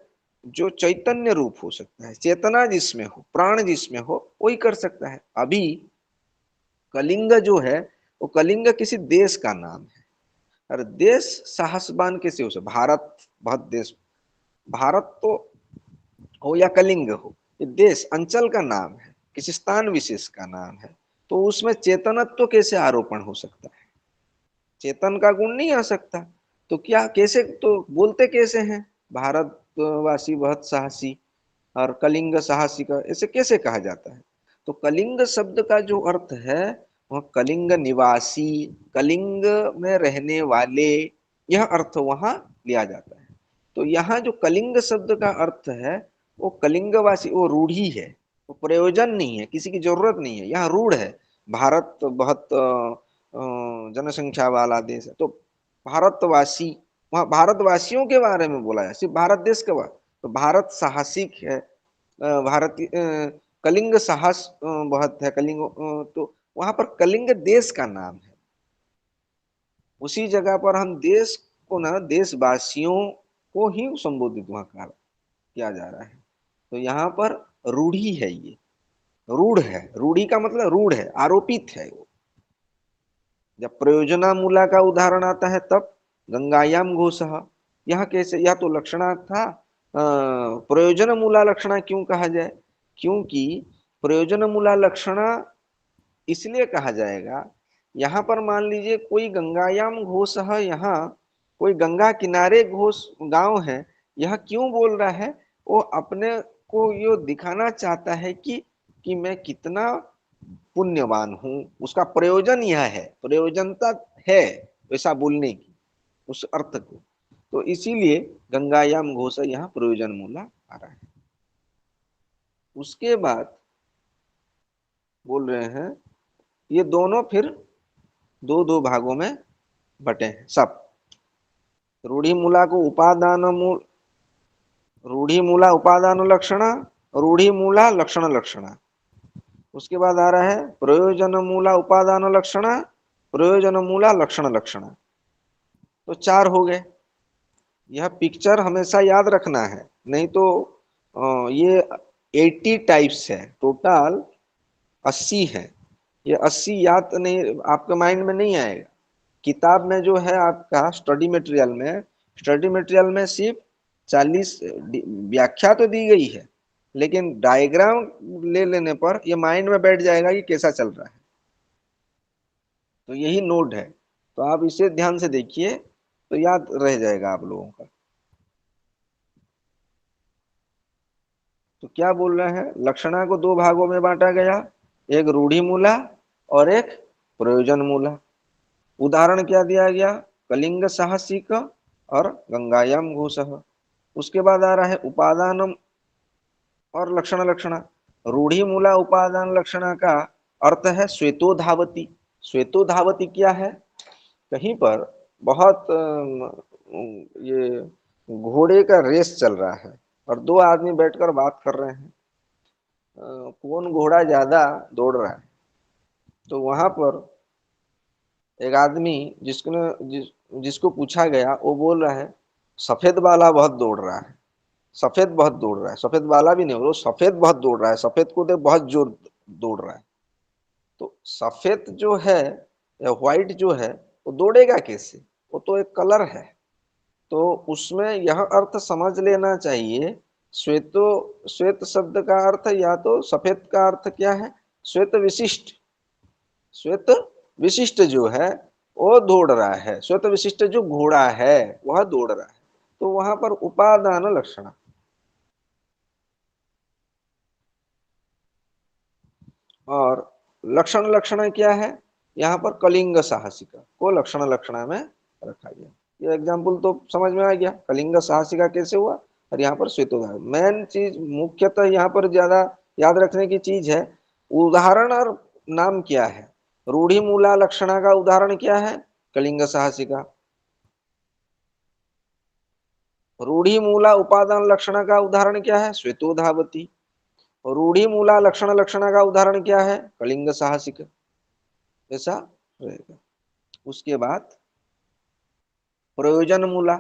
जो चैतन्य रूप हो सकता है, चेतना जिसमें हो, प्राण जिसमें हो, वही कर सकता है। अभी कलिंग जो है वो कलिंग किसी देश का नाम है। और देश साहसवान कैसे हो सकता? भारत बहुत देश, भारत तो हो या कलिंग हो, ये देश अंचल का नाम है, किसी स्थान विशेष का नाम है। तो उसमें चेतनत्व तो कैसे आरोपण हो सकता है? चेतन का गुण नहीं आ सकता। तो क्या कैसे, तो बोलते कैसे हैं भारतवासी बहुत साहसी और कलिंग साहसी का, ऐसे कैसे कहा जाता है? तो कलिंग शब्द का जो अर्थ है वह कलिंग निवासी, कलिंग में रहने वाले, यह अर्थ वहां लिया जाता है। तो यहाँ जो कलिंग शब्द का अर्थ है वो कलिंगवासी, वो रूढ़ी है, वो प्रयोजन नहीं है, किसी की जरूरत नहीं है, यहाँ रूढ़ है। भारत बहुत जनसंख्या वाला देश है, तो भारतवासी, वहाँ भारतवासियों के बारे में बोला है, सिर्फ भारत देश के बारे। तो भारत साहसिक है, भारतीय कलिंग साहस बहुत है, कलिंग तो वहां पर कलिंग देश का नाम है। उसी जगह पर हम देश को ना, देशवासियों को ही संबोधित वहां किया जा रहा है। तो यहाँ पर रूढ़ी है, ये रूढ़ है। रूढ़ी का मतलब रूढ़ है, आरोपित है वो। जब प्रयोजना मूला का उदाहरण आता है तब गंगायाम घोषः, यह कैसे, यह तो लक्षणा था। प्रयोजन मूला लक्षणा क्यों कहा जाए? क्योंकि प्रयोजन मूला लक्षणा इसलिए कहा जाएगा, यहाँ पर मान लीजिए कोई गंगायाम घोष है, यहाँ कोई गंगा किनारे घोष गांव है, यह क्यों बोल रहा है? वो अपने को ये दिखाना चाहता है कि मैं कितना पुण्यवान हूं। उसका प्रयोजन यह है, प्रयोजनता है वैसा बोलने की, उस अर्थ को। तो इसीलिए गंगायाम घोष यहाँ प्रयोजन मूला आ रहा है। उसके बाद बोल रहे हैं ये दोनों फिर दो दो भागों में बटे हैं सब। रूढ़ी मूला को उपादान मूल, रूढ़ी मूला उपादान लक्षणा, रूढ़ी मूला लक्षण लक्षणा। उसके बाद आ रहा है प्रयोजन मूला उपादान लक्षणा, प्रयोजन मूला लक्षण लक्षणा। तो चार हो गए। यह पिक्चर हमेशा याद रखना है, नहीं तो ये 80 टाइप्स है टोटल, 80 है। ये 80 याद नहीं, आपके माइंड में नहीं आएगा। किताब में जो है आपका स्टडी मटेरियल में सिर्फ 40 व्याख्या तो दी गई है, लेकिन डायग्राम ले लेने पर ये माइंड में बैठ जाएगा कि कैसा चल रहा है। तो यही नोट है। तो आप इसे ध्यान से देखिए तो याद रह जाएगा आप लोगों का। तो क्या बोल रहे हैं, लक्षणा को दो भागों में बांटा गया, एक रूढ़ी मूला और एक प्रयोजन मूला। उदाहरण क्या दिया गया, कलिंग साहसिक और गंगायाम घोषः। उसके बाद आ रहा है उपादानम और लक्षण लक्षणा। रूढ़ी मूला उपादान लक्षणा का अर्थ है श्वेतो धावती। श्वेतो धावती क्या है, कहीं पर बहुत ये घोड़े का रेस चल रहा है और दो आदमी बैठकर बात कर रहे हैं, कौन घोड़ा ज्यादा दौड़ रहा है। तो वहां पर एक आदमी जिसको पूछा गया वो बोल रहा है सफेद वाला बहुत दौड़ रहा है, सफेद बहुत दौड़ रहा है, सफेद वाला भी नहीं, वो सफेद बहुत दौड़ रहा है, सफेद को देख बहुत जोर दौड़ रहा है। तो सफेद जो है या व्हाइट जो है वो दौड़ेगा कैसे, वो तो एक कलर है। तो उसमें यह अर्थ समझ लेना चाहिए, श्वेतो, श्वेत शब्द का अर्थ या तो सफेद का अर्थ क्या है, श्वेत विशिष्ट। श्वेत विशिष्ट जो है वो दौड़ रहा है, श्वेत विशिष्ट जो घोड़ा है वह दौड़ रहा है। तो वहां पर उपादान लक्षण और लक्षण लक्षण क्या है, यहाँ पर कलिंग साहसिका को लक्षण लक्षणा में रखा गया। ये एग्जाम्पल तो समझ में आ गया, कलिंग साहसिका कैसे हुआ, और यहाँ पर श्वेतोदार। मेन चीज मुख्यतः यहाँ पर ज्यादा याद रखने की चीज है उदाहरण और नाम क्या है। रूढ़ी मूला लक्षणा का उदाहरण क्या है, कलिंग साहसिका। रूढ़ी मूला उपादान लक्षण का उदाहरण क्या है, श्वेतोधावती। रूढ़ी मूला लक्षण लक्षण का उदाहरण क्या है, कलिंग साहसिक। ऐसा रहेगा। उसके बाद प्रयोजन मूला,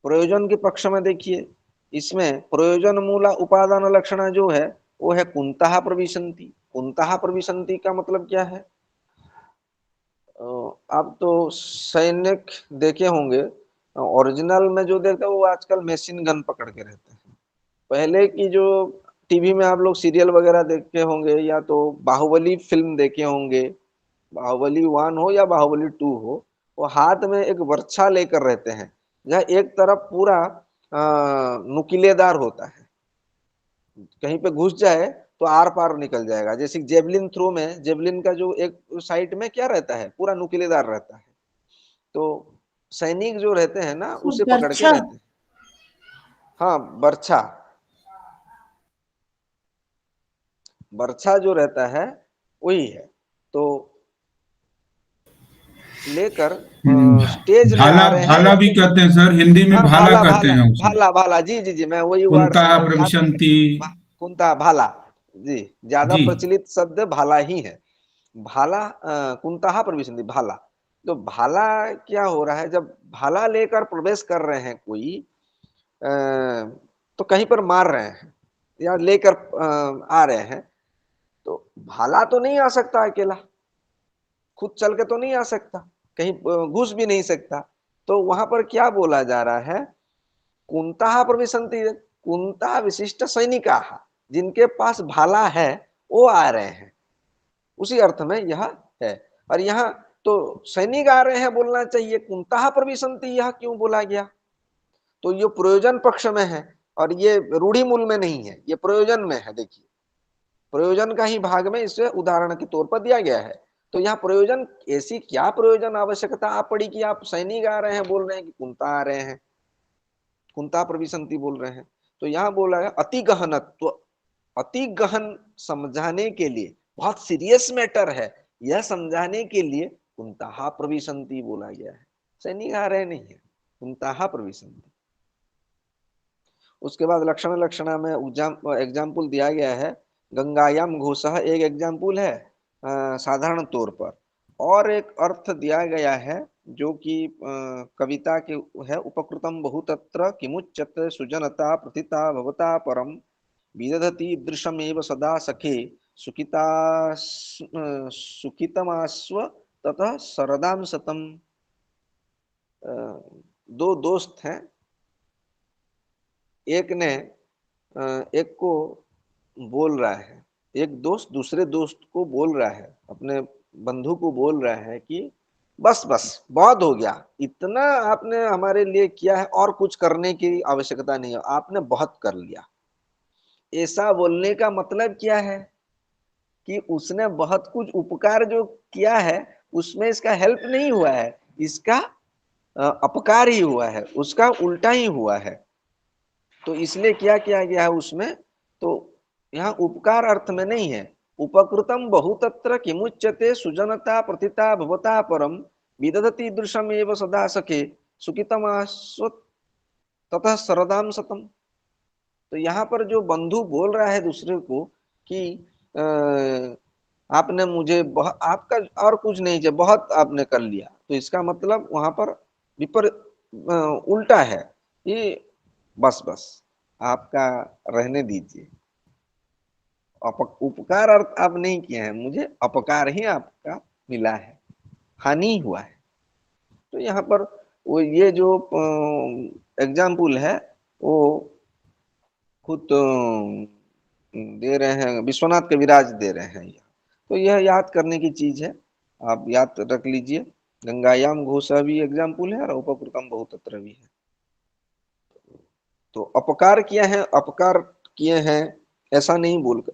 प्रयोजन के पक्ष में देखिए, इसमें प्रयोजन मूला उपादान लक्षण जो है वो है कुंतः प्रविशन्ति। कुंतः प्रविशन्ति का मतलब क्या है, आप तो सैनिक देखे होंगे, ओरिजिनल में जो देखते हैं वो आजकल मशीन गन पकड़ के रहते हैं। पहले की जो टीवी में आप लोग सीरियल वगैरह देखे होंगे या तो बाहुबली फिल्म देखे होंगे, बाहुबली 1 हो या बाहुबली 2 हो, वो हाथ में एक वर्छा लेकर रहते हैं जहाँ एक तरफ पूरा नुकीलेदार होता है, कहीं पे घुस जाए तो आर पार निकल जाएगा। जैसे जेवलिन थ्रो में, जेवलिन का जो एक साइड में क्या रहता है, पूरा नुकीलेदार रहता है। तो सैनिक जो रहते हैं ना उसे पकड़ के बर्छा। रहते हैं। हाँ बर्छा, बर्छा जो रहता है वही है। तो लेकर स्टेज में आ भाला, रहे हैं भाला भी एक, कहते हैं सर, हिंदी में हाँ भाला भाला कहते भाला हैं उसे। भाला भाला, जी जी जी, मैं वही वर्ड कुंता याद नहीं प्रविशन्ति। कुंता भाला, जी ज्यादा जी। प्रचलित शब्द भाला ही है। भाला कुंता प्रविशन्ति भाला। तो भाला क्या हो रहा है, जब भाला लेकर प्रवेश कर रहे हैं कोई अ, तो कहीं पर मार रहे हैं या लेकर आ रहे हैं, तो भाला तो नहीं आ सकता अकेला, खुद चल के तो नहीं आ सकता, कहीं घुस भी नहीं सकता। तो वहां पर क्या बोला जा रहा है, कुंता प्रविशन्ति, कुंता विशिष्ट सैनिका, जिनके पास भाला है वो आ रहे हैं, उसी अर्थ में यह है। और यहाँ तो सैनिक आ रहे हैं बोलना चाहिए, कुंता प्रविशन्ति यह क्यों बोला गया। तो ये प्रयोजन पक्ष में है और ये रूढ़ी मूल में नहीं है, ये प्रयोजन में है। देखिए प्रयोजन का ही भाग में इसे उदाहरण के तौर पर दिया गया है। तो यहाँ प्रयोजन, ऐसी क्या प्रयोजन आवश्यकता आप पड़ी कि आप सैनिक आ रहे हैं बोल रहे हैं कि कुंता आ रहे हैं, कुंता प्रविशन्ति बोल रहे हैं। तो यहाँ बोला है अति गहनत्व, अति गहन समझाने के लिए, बहुत सीरियस मैटर है यह समझाने के लिए कुंता प्रविशन्ति बोला गया है, सैनिक आ रहे नहीं है, कुंता प्रविशन्ति। उसके बाद लक्षण लक्षणा में एग्जाम्पल दिया गया है, गंगायाम घोषः एक एग्जाम्पल है साधारण तौर पर, और एक अर्थ दिया गया है जो कि कविता के है, उपकृतम बहुतत्र किमुच्यत सुजनता प्रथिता भवता परम विदधति दृशमेव सदा सखे सुखिता सुखितमास्व ततः सरदाम सतम। दो दोस्त हैं, एक ने एक को बोल रहा है, एक दोस्त दूसरे दोस्त को बोल रहा है, अपने बंधु को बोल रहा है कि बस बस बहुत हो गया, इतना आपने हमारे लिए किया है, और कुछ करने की आवश्यकता नहीं है, आपने बहुत कर लिया। ऐसा बोलने का मतलब क्या है कि उसने बहुत कुछ उपकार जो किया है उसमें इसका हेल्प नहीं हुआ है, इसका अपकार ही हुआ है, उसका उल्टा ही हुआ है। तो इसलिए क्या किया गया है उसमें, तो यहाँ उपकार अर्थ में नहीं है। उपकृतम बहुतत्र किमुच्यते सुजनता प्रतिता भवता परम विदधति दृश्यम एव सदा सखे सुखितम ततः सरदाम सतम। तो यहाँ पर जो बंधु बोल रहा है दूसरे को कि आपने मुझे बहुत, आपका और कुछ नहीं चाहिए, बहुत आपने कर लिया, तो इसका मतलब वहां पर विपर उल्टा है ये, बस बस आपका रहने दीजिए, उपकार अर्थ आप नहीं किए हैं, मुझे अपकार ही आपका मिला है, हानि हुआ है। तो यहाँ पर वो ये जो एग्जाम्पल है वो खुद दे रहे हैं, विश्वनाथ कविराज दे रहे हैं यहाँ। तो यह याद करने की चीज है, आप याद रख लीजिए। गंगायाम घोषा भी एग्जाम्पल है और उपकृतम बहुतत्र भी है। तो अपकार किया है, अपकार किए हैं ऐसा नहीं बोलकर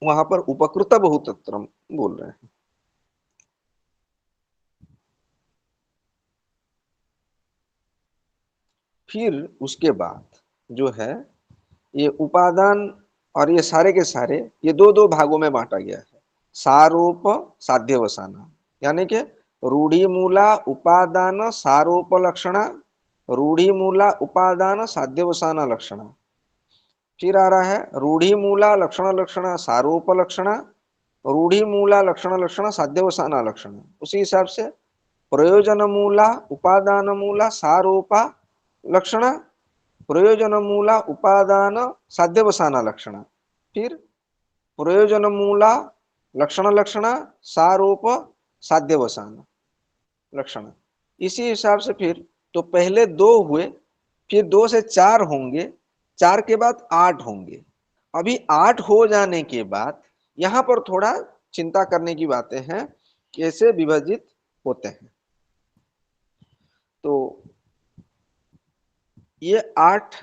वहां पर उपकृत बहुतत्र बोल रहे हैं। फिर उसके बाद जो है ये उपादान, और ये सारे के सारे ये दो दो भागों में बांटा गया है। सारोप साध्यवसाना, यानी कि रूढ़ी मूला उपादान सारोप लक्षणा, रूढ़ी मूला उपादान साध्यवसाना लक्षणा। फिर आ रहा है रूढ़ी मूला लक्षण लक्षण सारोप लक्षणा, रूढ़ी मूला लक्षण लक्षण साध्यवसाना लक्षण। उसी हिसाब से प्रयोजन मूला उपादान मूला सारोपा लक्षण, प्रयोजन मूला उपादान साध्यवसाना लक्षण, फिर प्रयोजन मूला लक्षण लक्षण सारोप साध्यवसान लक्षण। इसी हिसाब से फिर तो पहले दो हुए, फिर दो से चार होंगे, चार के बाद आठ होंगे। अभी आठ हो जाने के बाद यहां पर थोड़ा चिंता करने की बातें हैं, कैसे विभाजित होते हैं। तो ये आठ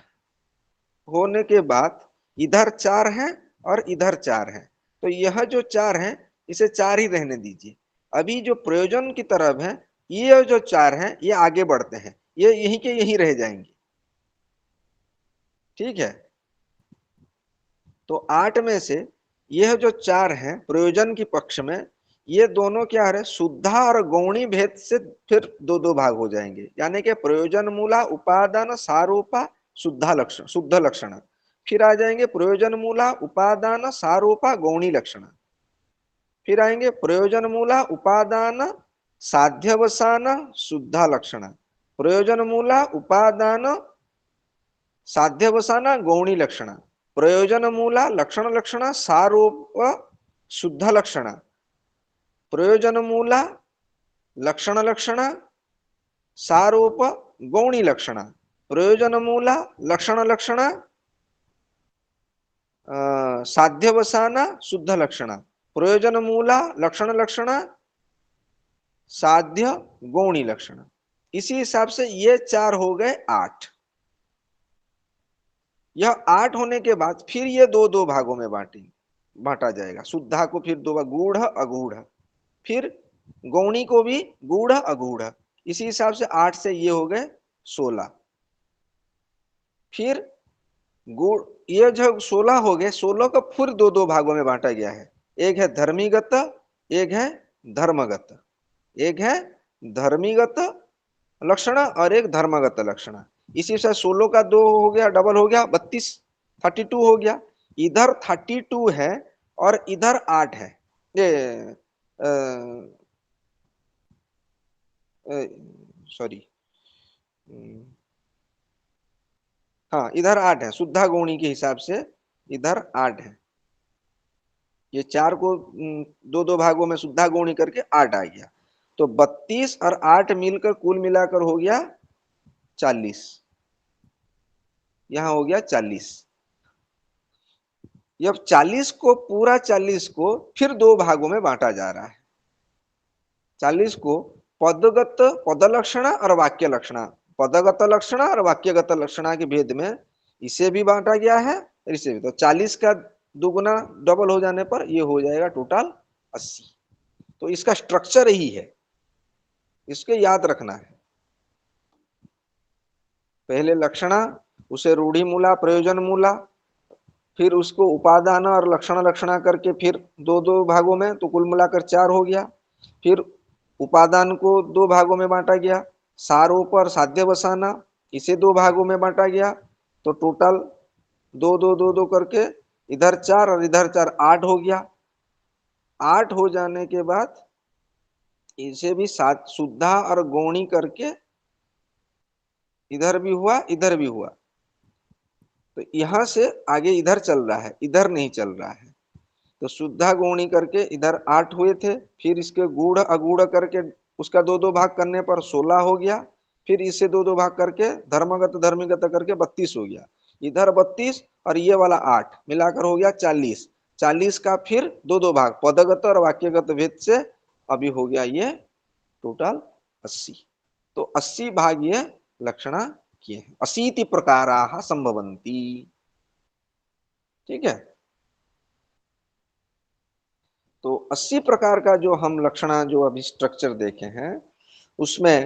होने के बाद इधर चार हैं और इधर चार हैं, तो यह जो चार हैं इसे चार ही रहने दीजिए। अभी जो प्रयोजन की तरफ है ये जो चार हैं ये आगे बढ़ते हैं, ये यहीं के यहीं रह जाएंगे। ठीक है, तो आठ में से यह जो चार हैं प्रयोजन की पक्ष में, ये दोनों क्या है शुद्धा और गौणी भेद से फिर दो दो भाग हो जाएंगे, यानी कि प्रयोजन मूला उपादान सारूपा शुद्धा लक्षण शुद्ध लक्षण, फिर आ जाएंगे प्रयोजन मूला उपादान सारूपा गौणी लक्षण, फिर आएंगे प्रयोजन मूला उपादान साध्यवसान शुद्धा लक्षण, प्रयोजन मूला उपादान साध्यवसाना गौणी लक्षण, प्रयोजन मूला लक्षण लक्षण सारोप शुद्ध लक्षण, प्रयोजन मूला लक्षण लक्षण सारोप गौणी लक्षण, प्रयोजन मूला लक्षण लक्षण साध्यवसाना शुद्ध लक्षण, प्रयोजन मूला लक्षण लक्षण साध्य गौणी लक्षण। इसी हिसाब से ये चार हो गए आठ। यह आठ होने के बाद फिर ये दो दो भागों में बांटा जाएगा। शुद्धा को फिर दो गूढ़ अगूढ़, फिर गौणी को भी गूढ़ अगूढ़। इसी हिसाब से आठ से ये हो गए 16। फिर गुड़, ये जो 16 हो गए, 16 को फिर दो दो भागों में बांटा गया है। एक है धर्मीगत, एक है धर्मगत, एक है धर्मीगत लक्षण और एक धर्मगत लक्षण। इसी से 16 का दो हो गया, डबल हो गया 32, 32 हो गया। इधर 32 है और इधर 8 है, ये सॉरी, हाँ इधर 8 है, शुद्धा गौणी के हिसाब से इधर 8 है। ये चार को दो दो भागों में शुद्धा गौणी करके 8 आ गया। तो 32 और 8 मिलकर कुल मिलाकर हो गया 40। यहां हो गया 40। अब 40 को पूरा 40 को फिर दो भागों में बांटा जा रहा है। 40 को पदगत पद लक्षण और वाक्य लक्षण, पदगत लक्षण और वाक्यगत लक्षण के भेद में इसे भी बांटा गया है और इसे भी। तो 40 का दुगुना डबल हो जाने पर ये हो जाएगा टोटल 80। तो इसका स्ट्रक्चर यही है, इसके याद रखना है। पहले लक्षणा, उसे रूढ़ी मूला प्रयोजन मूला, फिर उसको उपादान और लक्षण लक्षणा करके फिर दो दो भागों में, तो कुल मिलाकर 4 हो गया। फिर उपादान को 2 भागों में बांटा गया, सारोप और साध्य बसाना, इसे 2 भागों में बांटा गया। तो टोटल 2 2 2 2 करके इधर 4 और इधर 4, 8 हो गया। 8 हो जाने के बाद इसे भी सात शुद्धा और गौणी करके इधर भी हुआ इधर भी हुआ। तो यहां से आगे इधर चल रहा है, इधर नहीं चल रहा है। तो शुद्धा गौणी करके इधर 8 हुए थे, फिर इसके गूढ़ अगूढ़ करके उसका 2 2 भाग करने पर 16 हो गया। फिर इसे 2 2 भाग करके धर्मगत धर्मीगत करके 32 हो गया। इधर 32 और ये वाला 8 मिलाकर हो गया 40। 40 का फिर 2 2 भाग पदगत और वाक्यगत भेद से अभी हो गया ये टोटल 80। तो 80 भाग ये लक्षणा किए हैं। 80 प्रकाराः संभवन्ति। ठीक है। तो 80 प्रकार का जो हम लक्षणा जो अभी स्ट्रक्चर देखे हैं उसमें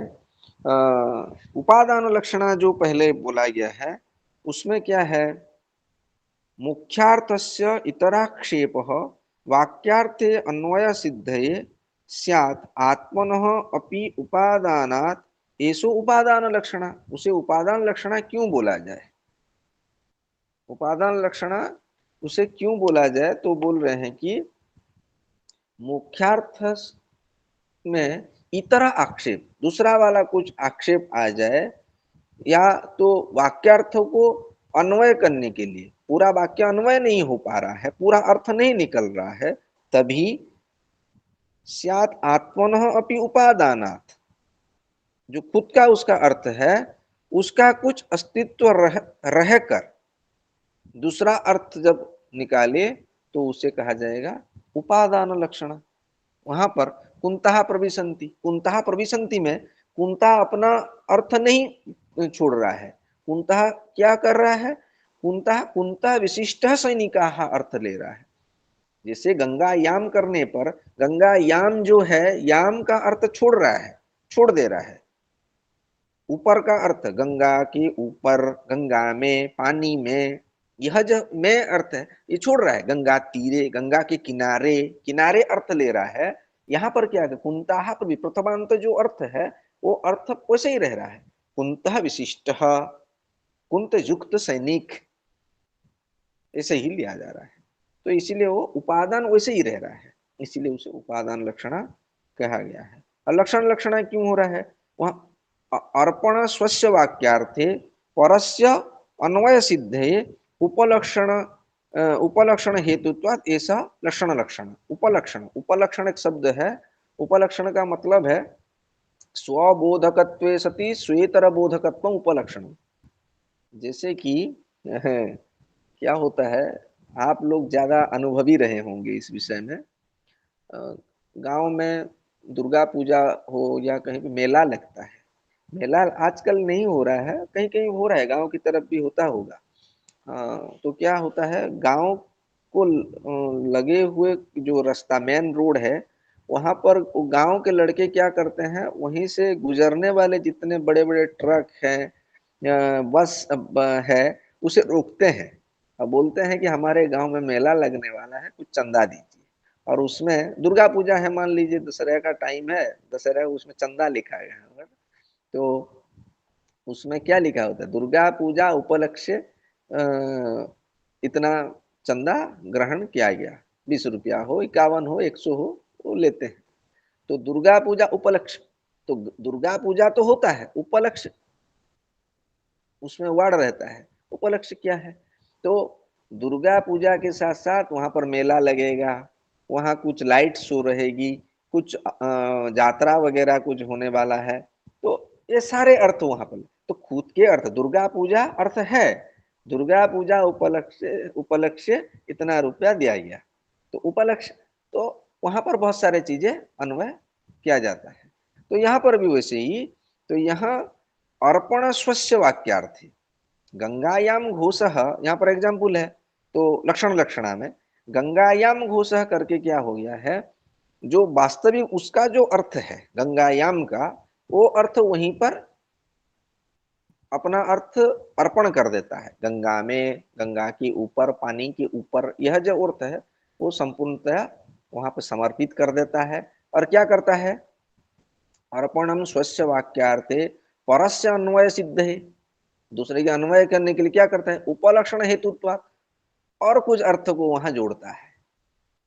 उपादान लक्षणा जो पहले बोला गया है उसमें क्या है, मुख्यार्थस्य इतराक्षेपः वाक्यार्थे अन्वय सिद्धये स्यात् आत्मनः अपि उपादानात् एषो उपादान लक्षणा। उसे उपादान लक्षणा क्यों बोला जाए, उपादान लक्षणा उसे क्यों बोला जाए, तो बोल रहे हैं कि मुख्यार्थ में इतरा आक्षेप, दूसरा वाला कुछ आक्षेप आ जाए, या तो वाक्यार्थ को अन्वय करने के लिए पूरा वाक्य अन्वय नहीं हो पा रहा है, पूरा अर्थ नहीं निकल रहा है, तभी स्यात् आत्मनः अपि उपादानात्, जो खुद का उसका अर्थ है उसका कुछ अस्तित्व रह कर दूसरा अर्थ जब निकाले तो उसे कहा जाएगा उपादान लक्षण। वहां पर कुंतः प्रविशन्ति, कुंतः प्रविशन्ति में कुंतः अपना अर्थ नहीं छोड़ रहा है, कुंतः क्या कर रहा है, कुंतः कुंतः विशिष्ट सैनिकाः अर्थ ले रहा है। जैसे गंगा याम करने पर गंगा याम जो है याम का अर्थ छोड़ रहा है, छोड़ दे रहा है। ऊपर का अर्थ गंगा के ऊपर, गंगा में, पानी में, यह जो में अर्थ है ये छोड़ रहा है। गंगा तीरे, गंगा के किनारे, किनारे अर्थ ले रहा है। यहाँ पर क्या है, कुंतः पर प्रथमांत जो अर्थ है वो अर्थ वैसे ही रह रहा है, कुंतः विशिष्ट, कुंत युक्त सैनिक, ऐसे ही लिया जा रहा है। तो इसीलिए वो उपादान वैसे ही रह रहा है, इसीलिए उसे उपादान लक्षणा कहा गया है। और लक्षण लक्षणा क्यों हो रहा है, वहां अर्पण स्वस्य वाक्यार्थे परस्य अन्वय सिद्धे उपलक्षण उपलक्षण हेतुत्वात् ऐसा लक्षण लक्षण। उपलक्षण, उपलक्षण एक शब्द है, उपलक्षण का मतलब है स्वबोधकत्वे सति स्वेतर बोधकत्व उपलक्षण। जैसे कि क्या होता है, आप लोग ज्यादा अनुभवी रहे होंगे इस विषय में। गांव में दुर्गा पूजा हो या कहीं पे मेला लगता है, मेला आजकल नहीं हो रहा है, कहीं कहीं हो रहा है, गांव की तरफ भी होता होगा। तो क्या होता है, गांव को लगे हुए जो रास्ता मेन रोड है वहां पर गांव के लड़के क्या करते हैं, वहीं से गुजरने वाले जितने बड़े बड़े ट्रक हैं, बस है, उसे रोकते हैं और बोलते हैं कि हमारे गांव में मेला लगने वाला है, कुछ चंदा दीजिए। और उसमें दुर्गा पूजा है, मान लीजिए दशहरा का टाइम है, दशहरा उसमें चंदा लिखा गया है, तो उसमें क्या लिखा होता है, दुर्गा पूजा उपलक्ष्य इतना चंदा ग्रहण किया गया, 20 रुपया हो, 51 हो, 100 हो, वो लेते हैं। तो दुर्गा पूजा उपलक्ष्य, तो दुर्गा पूजा तो होता है, उपलक्ष्य उसमें वर्ड रहता है, उपलक्ष्य क्या है, तो दुर्गा पूजा के साथ साथ वहां पर मेला लगेगा, वहां कुछ लाइट शो रहेगी, कुछ यात्रा वगैरह कुछ होने वाला है, तो ये सारे अर्थ वहां पर। तो खुद के अर्थ, दुर्गा पूजा अर्थ है, दुर्गा पूजा उपलक्ष्य, उपलक्ष्य इतना रुपया दिया गया, तो उपलक्ष्य, तो वहां पर बहुत सारे चीजें अन्वय किया जाता है। तो यहाँ पर भी वैसे ही, तो यहाँ अर्पण स्वस्य वाक्यार्थ, गंगायाम घोषः, यहाँ पर एग्जाम्पल है, तो लक्षण लक्षणा में गंगायाम घोषः करके क्या हो गया है, जो वास्तविक उसका जो अर्थ है गंगायाम का, वो अर्थ वहीं पर अपना अर्थ अर्पण कर देता है। गंगा में, गंगा के ऊपर, पानी के ऊपर, यह जो अर्थ है वो संपूर्णतया वहां पर समर्पित कर देता है। और क्या करता है, अर्पणम स्वस्य वाक्यार्थे परस्य अन्वय सिद्ध है, दूसरे के अन्वय करने के लिए क्या करता है, उपलक्षण हेतुत्वात्, और कुछ अर्थ को वहां जोड़ता है।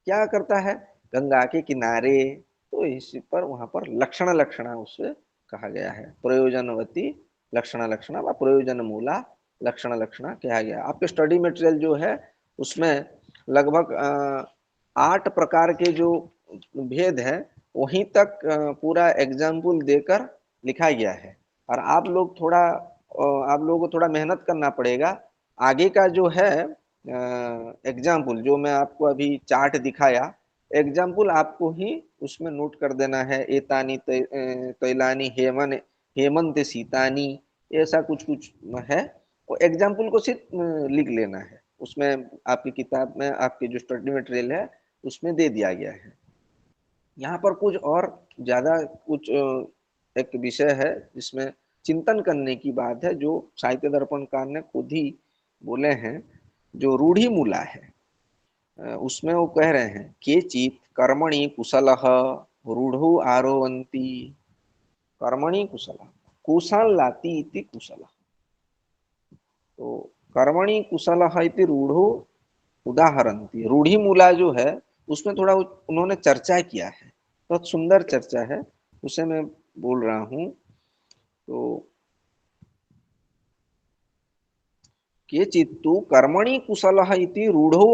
क्या करता है, गंगा के किनारे, तो इसी पर वहां पर लक्षण लक्षणा उससे कहा गया है, प्रयोजनवती लक्षण लक्षणा व प्रयोजन मूला लक्षण लक्षणा कहा गया। आपके स्टडी मटेरियल जो है उसमें लगभग 8 प्रकार के जो भेद है वहीं तक पूरा एग्जाम्पल देकर लिखा गया है। और आप लोग थोड़ा आप लोगों को थोड़ा मेहनत करना पड़ेगा। आगे का जो है एग्जाम्पल जो मैं आपको अभी चार्ट दिखाया, एग्जाम्पल आपको ही उसमें नोट कर देना है। एतानी तैलानी हेमंत सीतानी, ऐसा कुछ कुछ है, वो एग्जाम्पल को सिर्फ लिख लेना है। उसमें आपकी किताब में आपके जो स्टडी मटेरियल है उसमें दे दिया गया है। यहाँ पर कुछ और ज्यादा कुछ एक विषय है जिसमें चिंतन करने की बात है, जो साहित्य दर्पणकार ने खुद ही बोले हैं। जो रूढ़ी मूला है उसमें वो कह रहे हैं, केचित कर्मणि कुशलः रूढ़ो आरोहन्ति, कर्मणि कुशलः कुशल लाती इति कुशलः। तो कर्मणि कुशलः इति रूढ़ो उदाहरन्ति, रूढ़ी मूला जो है उसमें थोड़ा उन्होंने चर्चा किया है, बहुत सुंदर चर्चा है, उसे मैं बोल रहा हूं। तो केचित्तु कर्मणि कुशलः इति रूढ़ो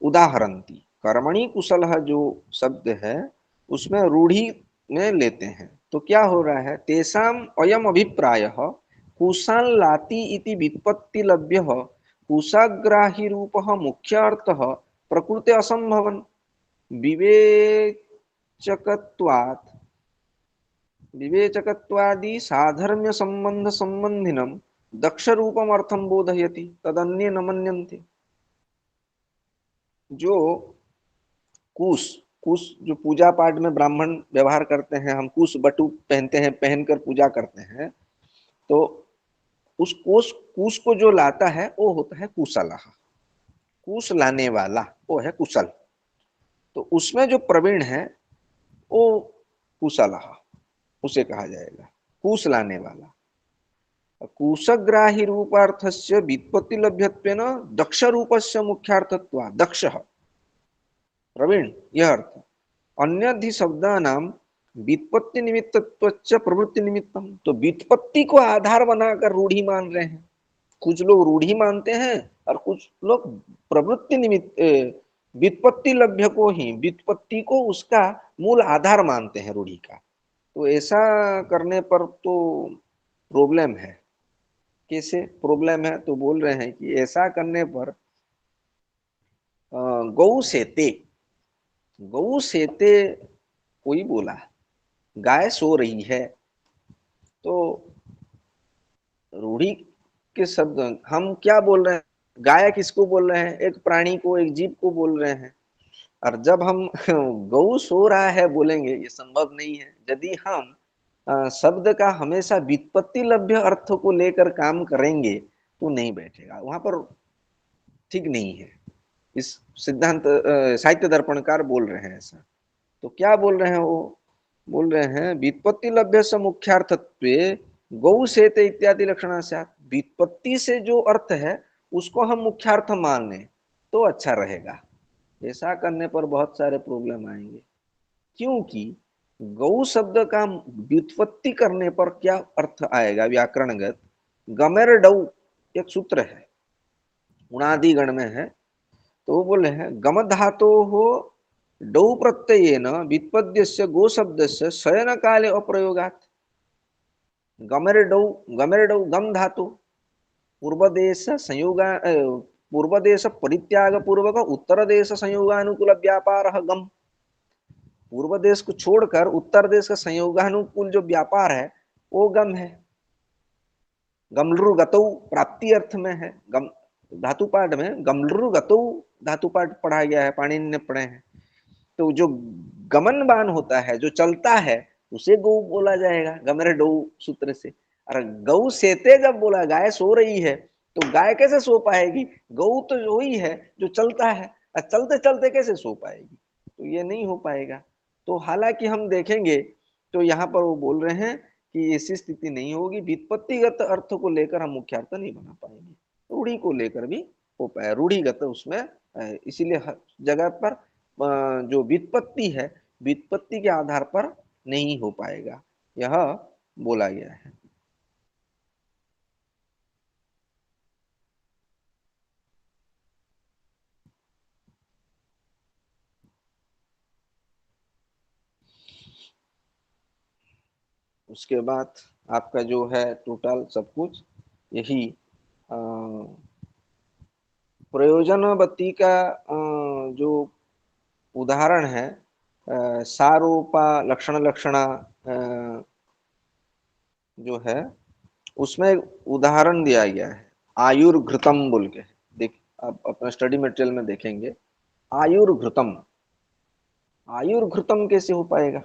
उदाहरन्ति, कर्मणि कुशलः जो शब्द है उसमें रूढ़ी में लेते हैं। तो क्या हो रहा है, तेषाम अयम अभिप्रायः कुशल लाति इति व्युत्पत्ति लभ्यः कुशाग्राही रूपः मुख्य अर्थः प्रकृते असंभवन विवेचकत्वात् विवेचकत्वादि साधर्म्य संबंध संबंधिनम दक्ष रूपम अर्थम बोधयति तदन्ये न मन्यन्ते। जो कुश कुश जो पूजा पाठ में ब्राह्मण व्यवहार करते हैं, हम कुश बटु पहनते हैं, पहनकर पूजा करते हैं, तो उस कुश कुश को जो लाता है वो होता है कुशलः, कुश लाने वाला वो है कुशल। तो उसमें जो प्रवीण है वो कुशलः उसे कहा जाएगा, कुश लाने वाला। कुशग्राही रूपार्थस्य व्युत्पत्ति लभ्यत्वेन दक्ष रूपस्य मुख्यार्थत्वा दक्ष प्रवीण, यह अर्थ। अन्यधि शब्दानां व्युत्पत्ति निमित्तत्वच्च प्रवृत्ति निमित्तम, तो व्युत्पत्ति को आधार बनाकर रूढ़ी मान रहे हैं। कुछ लोग रूढ़ी मानते हैं और कुछ लोग प्रवृत्ति निमित्त व्युत्पत्ति लभ्य को ही, व्युत्पत्ति को उसका मूल आधार मानते हैं रूढ़ी का। तो ऐसा करने पर तो प्रॉब्लम है। कैसे प्रॉब्लम है, तो बोल रहे हैं कि ऐसा करने पर गौ सेते, गौ सेते कोई बोला, गाय सो रही है, तो रूढ़ी के शब्द हम क्या बोल रहे हैं, गाय किसको बोल रहे हैं, एक प्राणी को, एक जीव को बोल रहे हैं। और जब हम गौ सो रहा है बोलेंगे, ये संभव नहीं है। यदि हम शब्द का हमेशा व्युत्पत्ति लभ्य अर्थ को लेकर काम करेंगे तो नहीं बैठेगा, वहां पर ठीक नहीं है। इस सिद्धांत साहित्य दर्पणकार बोल रहे हैं ऐसा। तो क्या बोल रहे हैं, वो बोल रहे हैं व्युत्पत्ति लभ्य से मुख्यार्थत्वे गौ सेते इत्यादि लक्षणा से, व्युत्पत्ति से जो अर्थ है उसको हम मुख्यार्थ मान लें तो अच्छा रहेगा। ऐसा करने पर बहुत सारे प्रॉब्लम आएंगे, क्योंकि गौ शब्द का व्युत्पत्ति करने पर क्या अर्थ आएगा व्याकरणगत। गमेर डौ एक सूत्र है, उणादि गण में है, तो वो बोले हैं गम धातो हो डौ प्रत्ययेन व्युत्पद्यस्य गो शब्दस्य शयन काले अप्रयोगात्। गमेर डौ गम धातु पूर्व देश संयोगा पूर्व देश परित्याग पूर्वक उत्तर देश संयोगानुकूल व्यापार गम, पूर्व देश को छोड़कर उत्तर देश का संयोगानुकूल जो व्यापार है वो गम है। गमलृगतौ प्राप्ति अर्थ में है। गम धातु पाठ में गमलृगतौ धातु पाठ पढ़ा गया है, पाणिनि ने पढ़े हैं। तो जो गमनबान होता है, जो चलता है, उसे गौ बोला जाएगा गमरे डौ सूत्र से। और गौ सेते जब बोला, गाय सो रही है, तो गाय कैसे सो पाएगी? गौ तो वही है जो चलता है, और चलते चलते कैसे सो पाएगी? तो ये नहीं हो पाएगा। तो हालांकि हम देखेंगे तो यहाँ पर वो बोल रहे हैं कि ऐसी स्थिति नहीं होगी, व्युत्पत्तिगत अर्थ को लेकर हम मुख्य अर्थ नहीं बना पाएंगे, रूढ़ी को लेकर भी हो पाए, रूढ़िगत उसमें इसीलिए हर जगह पर जो व्युत्पत्ति है, व्युत्पत्ति के आधार पर नहीं हो पाएगा, यह बोला गया है। उसके बाद आपका जो है टोटल सब कुछ यही प्रयोजनवती का जो उदाहरण है, सारूपा लक्षण लक्षणा जो है उसमें उदाहरण दिया गया है आयुर्घृतम बोल के। देख आप अपना स्टडी मटेरियल में देखेंगे, आयुर्घृतम, आयुर्घृतम कैसे हो पाएगा?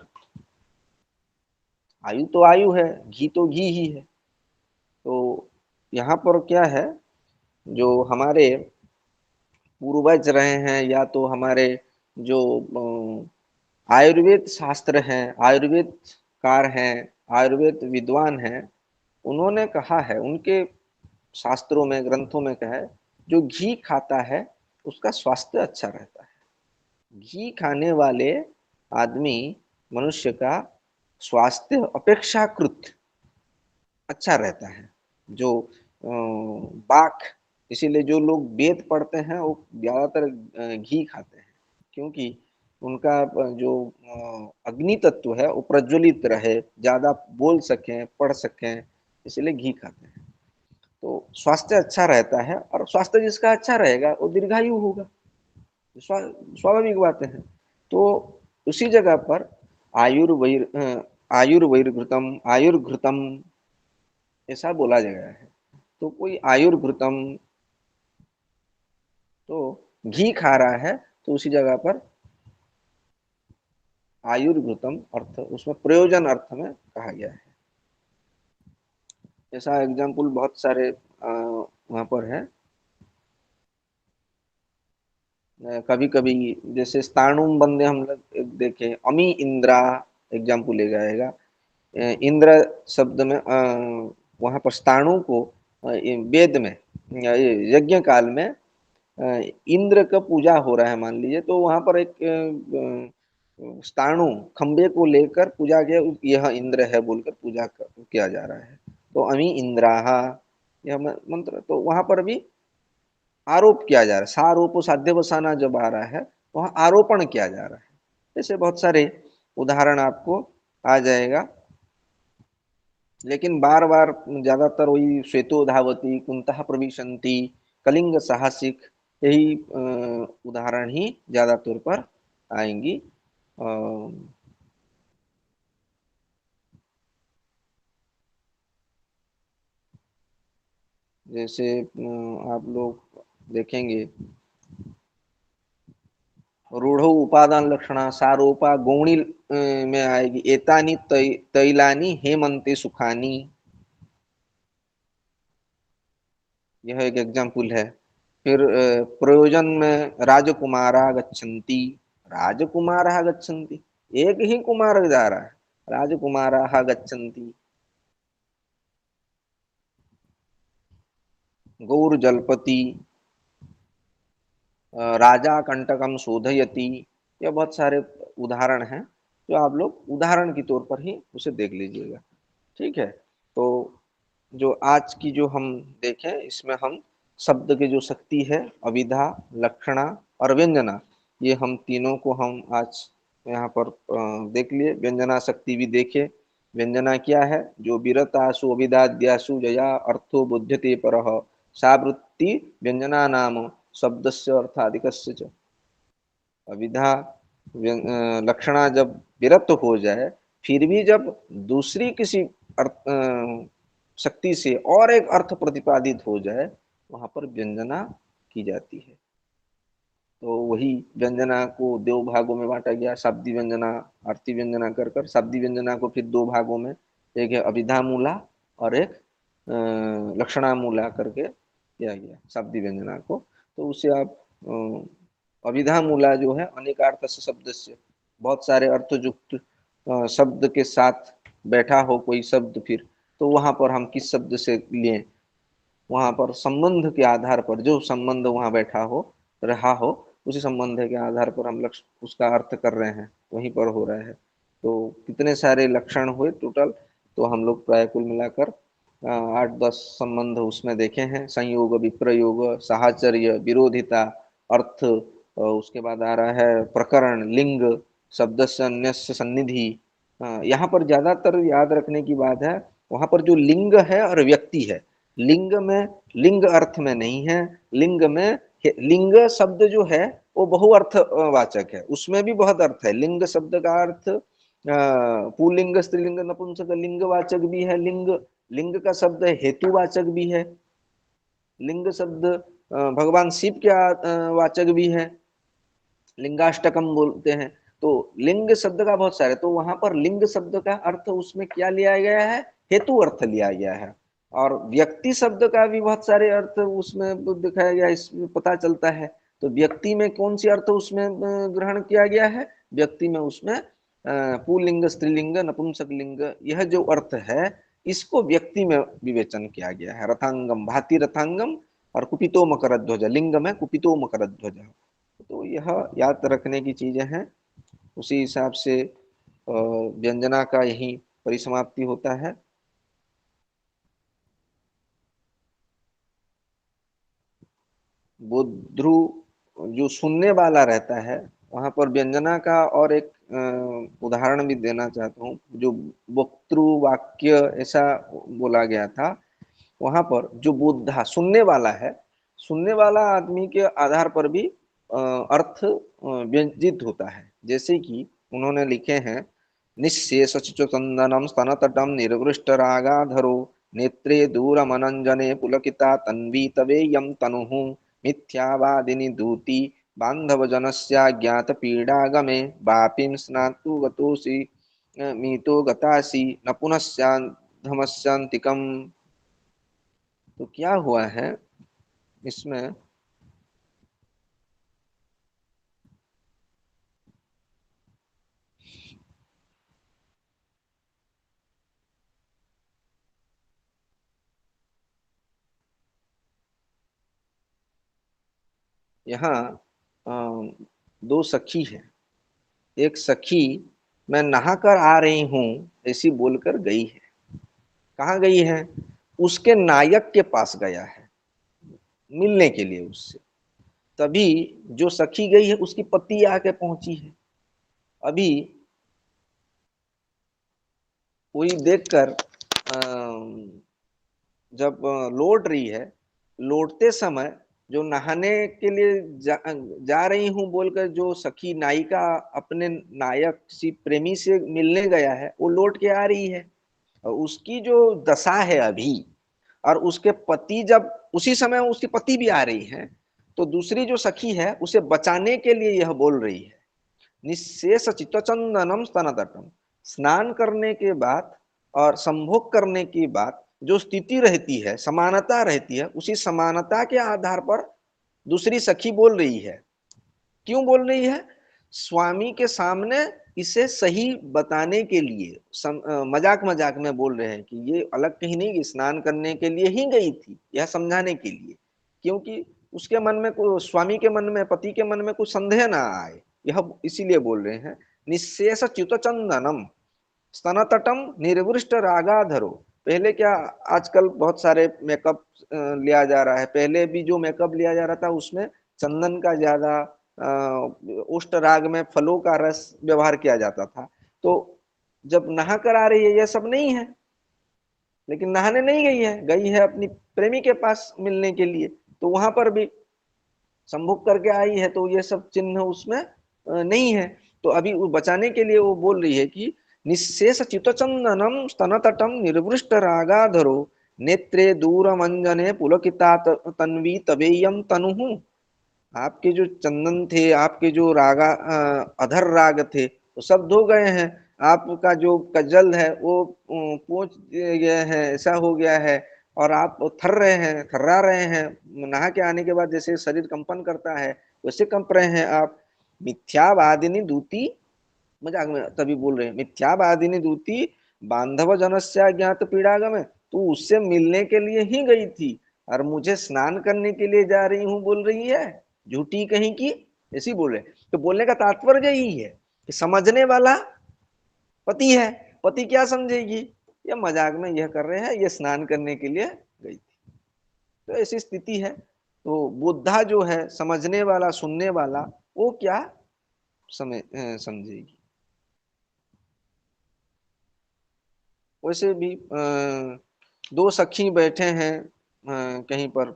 आयु तो आयु है, घी तो घी ही है। तो यहाँ पर क्या है, जो हमारे पूर्वज रहे हैं या तो हमारे जो आयुर्वेद शास्त्र हैं, आयुर्वेद कार हैं, आयुर्वेद विद्वान हैं, उन्होंने कहा है, उनके शास्त्रों में ग्रंथों में कहा है, जो घी खाता है उसका स्वास्थ्य अच्छा रहता है। घी खाने वाले आदमी, मनुष्य का स्वास्थ्य अपेक्षाकृत अच्छा रहता है। जो बाक, इसीलिए जो लोग वेद पढ़ते हैं वो ज्यादातर घी खाते हैं, क्योंकि उनका जो अग्नि तत्व है वो प्रज्वलित रहे, ज्यादा बोल सकें, पढ़ सकें, इसलिए घी खाते हैं। तो स्वास्थ्य अच्छा रहता है, और स्वास्थ्य जिसका अच्छा रहेगा वो दीर्घायु होगा, स्वाभाविक बातें हैं। तो उसी जगह पर आयुर्वैर्घृतम, आयुर्घृतम ऐसा बोला गया है। तो कोई आयुर्घृतम तो घी खा रहा है, तो उसी जगह पर आयुर्घृतम अर्थ उसमें प्रयोजन अर्थ में कहा गया है। ऐसा एग्जाम्पल बहुत सारे वहां पर है। कभी कभी जैसे स्ताणुम बंदे हम लोग देखें, अमी इंद्रा एग्जाम्पल ले जाएगा। इंद्र शब्द में वहां पर स्ताणु को वेद में यज्ञ काल में इंद्र का पूजा हो रहा है मान लीजिए, तो वहां पर एक स्ताणु खंबे को लेकर पूजा किया, यह इंद्र है बोलकर पूजा किया जा रहा है। तो अमी इंद्राहा यह मंत्र, तो वहां पर भी आरोप किया जा रहा है, सारोप साध्य बसाना जब आ रहा है वहां आरोपण किया जा रहा है। ऐसे बहुत सारे उदाहरण आपको आ जाएगा, लेकिन बार बार ज्यादातर वही श्वेतो धावती, कुंतः प्रविशंति, कलिंग साहसिक, यही उदाहरण ही ज्यादा तौर पर आएंगी। जैसे आप लोग देखेंगे, रूढ़ उपादान लक्षणा सारोपा गौणी में आएगी, एतानी तैलानी हेमंते सुखानी, यह एक एग्जाम्पल है। फिर प्रयोजन में राजकुमारा गच्छन्ति, राजकुमारा गच्छन्ति, एक ही कुमार जा रहा है, राजकुमारा गच्छन्ति। गौर जलपति, राजा कंटकम शोधयति, यह बहुत सारे उदाहरण हैं जो आप लोग उदाहरण के तौर पर ही उसे देख लीजिएगा। ठीक है। तो जो आज की जो हम देखें, इसमें हम शब्द की जो शक्ति है, अविधा, लक्षणा और व्यंजना, ये हम तीनों को हम आज यहाँ पर देख लिए। व्यंजना शक्ति भी देखे। व्यंजना क्या है? जो विरतासु अविदाद्यासु जया अर्थो बुध्यते परः सा वृत्ति व्यंजना नाम शब्दस्य अर्थादिकस्य च। अविधा लक्षणा जब विरक्त हो जाए, फिर भी जब दूसरी किसी शक्ति से और एक अर्थ प्रतिपादित हो जाए, वहां पर व्यंजना की जाती है। तो वही व्यंजना को दो भागों में बांटा गया, शाब्दी व्यंजना, अर्थी व्यंजना कर कर। शाब्दी व्यंजना को फिर दो भागों में, एक है अभिधा मूला और एक लक्षणा मूला करके किया गया शाब्दी व्यंजना को। तो उससे आप अभिधा मूला जो है अनेकार्थ शब्द से, बहुत सारे अर्थ युक्त शब्द के साथ बैठा हो कोई शब्द, फिर तो वहां पर हम किस शब्द से लें, वहां पर संबंध के आधार पर, जो संबंध वहां बैठा हो रहा हो, उसी संबंध के आधार पर हम लक्ष्य उसका अर्थ कर रहे हैं, वहीं पर हो रहा है। तो कितने सारे लक्षण हुए टोटल, तो हम लोग प्राय कुल मिलाकर 8-10 संबंध उसमें देखे हैं। संयोग, विप्रयोग, साहचर्य, विरोधिता, अर्थ, उसके बाद आ रहा है प्रकरण, लिंग, शब्द से अन्य सन्निधि। यहाँ पर ज्यादातर याद रखने की बात है, वहां पर जो लिंग है और व्यक्ति है, लिंग में, लिंग अर्थ में नहीं है, लिंग में, लिंग शब्द जो है वो बहुअर्थ वाचक है, उसमें भी बहुत अर्थ है। लिंग शब्द का अर्थ पुल्लिंग, स्त्रीलिंग, नपुंसक लिंग वाचक भी है। लिंग, लिंग का शब्द हेतुवाचक भी है। लिंग शब्द भगवान शिव के वाचक भी है, लिंगाष्टकम बोलते हैं। तो लिंग शब्द का बहुत सारे, तो वहां पर लिंग शब्द का अर्थ उसमें क्या लिया गया है, हेतु अर्थ लिया गया है। और व्यक्ति शब्द का भी बहुत सारे अर्थ उसमें दिखाया गया, इसमें पता चलता है। तो व्यक्ति में कौन सी अर्थ उसमें ग्रहण किया गया है, व्यक्ति में उसमें पुल्लिंग, स्त्रीलिंग, नपुंसक लिंग, यह जो अर्थ है इसको व्यक्ति में विवेचन किया गया है। रथांगम, भाति रथांगम, और कुपितो मकर ध्वज, लिंग में कुपितो मकर ध्वज। तो यह याद रखने की चीजें हैं। उसी हिसाब से व्यंजना का यही परिसमाप्ति होता है। बुद्धू जो सुनने वाला रहता है, वहां पर व्यंजना का और एक उदाहरण भी देना चाहता हूँ। जो वक्तृ वाक्य ऐसा बोला गया था, वहां पर जो बुद्धा सुनने वाला है, सुनने वाला आदमी के आधार पर भी अर्थ व्यंजित होता है। जैसे कि उन्होंने लिखे हैं, निःशेष चंदनम स्तन तटम निर्वृष्ट रागाधरो नेत्रे दूरमनंजने पुलकिता तन्वी तवे यम तनुः मिथ्यावादिनी दूती बांधव जनस्या ज्ञात पीड़ागमे वापिं स्नातु गतोसि मीतो गतासि न पुनस्याधमस्यांतिकम। तो क्या हुआ है इसमें, यहाँ दो सखी है। एक सखी मैं नहाकर आ रही हूं ऐसी बोलकर गई है। कहाँ गई है, उसके नायक के पास गया है मिलने के लिए उससे। तभी जो सखी गई है उसकी पति आके पहुंची है। अभी वही देखकर जब लौट रही है, लौटते समय जो नहाने के लिए जा रही हूं बोलकर जो सखी नायिका अपने नायक सी प्रेमी से मिलने गया है, वो लौट के आ रही है। और उसकी जो दशा है अभी, और उसके पति जब उसी समय उसकी पति भी आ रही है, तो दूसरी जो सखी है उसे बचाने के लिए यह बोल रही है, निःशेष चित्तचंदनम स्तन तटम। स्नान करने के बाद और संभोग करने के बाद जो स्थिति रहती है, समानता रहती है, उसी समानता के आधार पर दूसरी सखी बोल रही है। क्यों बोल रही है, स्वामी के सामने इसे सही बताने के लिए, मजाक मजाक में बोल रहे हैं कि ये अलग कहीं नहीं कि स्नान करने के लिए ही गई थी, यह समझाने के लिए, क्योंकि उसके मन में, स्वामी के मन में, पति के मन में कुछ संदेह ना आए, यह इसीलिए बोल रहे हैं। निःशेष च्युत चंदनम स्तन तटम निर्वृष्ट रागाधरो। पहले क्या, आजकल बहुत सारे मेकअप लिया जा रहा है, पहले भी जो मेकअप लिया जा रहा था उसमें चंदन का ज्यादा, उष्ट राग में फलों का रस व्यवहार किया जाता था। तो जब नहा कर आ रही है यह सब नहीं है, लेकिन नहाने नहीं गई है, गई है अपनी प्रेमी के पास मिलने के लिए, तो वहां पर भी संभोग करके आई है, तो ये सब चिन्ह उसमें नहीं है। तो अभी वो बचाने के लिए वो बोल रही है कि निशेष चितचंदनम स्तनतटम निर्वृष्ट रागाधरो नेत्रे दूरमंजने पुलकिता तन्वी तवेयम तनुहु। आपके जो चंदन थे, आपके जो अधर राग थे, वो सब धो गए हैं। आपका जो कजल है वो पोंछ गया है, ऐसा हो गया है। और आप थर रहे हैं, थर्रा रहे हैं। नहा के आने के बाद जैसे शरीर कंपन करता है वैसे कंप रहे हैं आप। मिथ्यावादिनी दूती, मजाक में तभी बोल रहे हैं, मिथ्यावादिनी दूती बांधव जनस्या ज्ञात पीड़ागम। तू उससे मिलने के लिए ही गई थी और मुझे स्नान करने के लिए जा रही हूँ बोल रही है, झूठी कहीं की, ऐसी बोले। तो बोलने का तात्पर्य यही है कि समझने वाला पति है, पति क्या समझेगी, ये मजाक में यह कर रहे हैं, ये स्नान करने के लिए गई थी। तो ऐसी स्थिति है। तो बुद्धा जो है, समझने वाला, सुनने वाला, वो क्या समझेगी। वैसे भी दो सखी बैठे हैं कहीं पर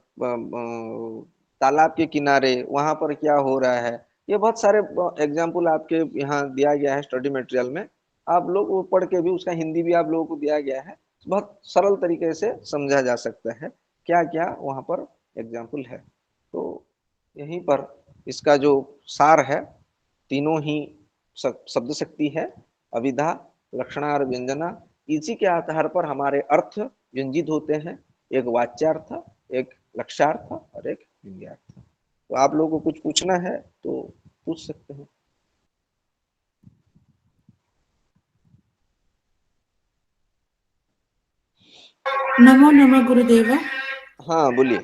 तालाब के किनारे, वहां पर क्या हो रहा है, ये बहुत सारे एग्जाम्पल आपके यहाँ दिया गया है स्टडी मटेरियल में। आप लोग वो पढ़ के भी, उसका हिंदी भी आप लोगों को दिया गया है, बहुत सरल तरीके से समझा जा सकता है क्या क्या वहां पर एग्जाम्पल है। तो यहीं पर इसका जो सार है, तीनों ही शब्द शक्ति है, अविधा, लक्षणा और व्यंजना। इसी के आधार पर हमारे अर्थ व्यंजित होते हैं, एक वाच्यार्थ, एक लक्ष्यार्थ और एक व्यंग्यार्थ। तो आप लोगों को कुछ पूछना है तो पूछ सकते हैं। नमो नमः गुरुदेव। हाँ बोलिए।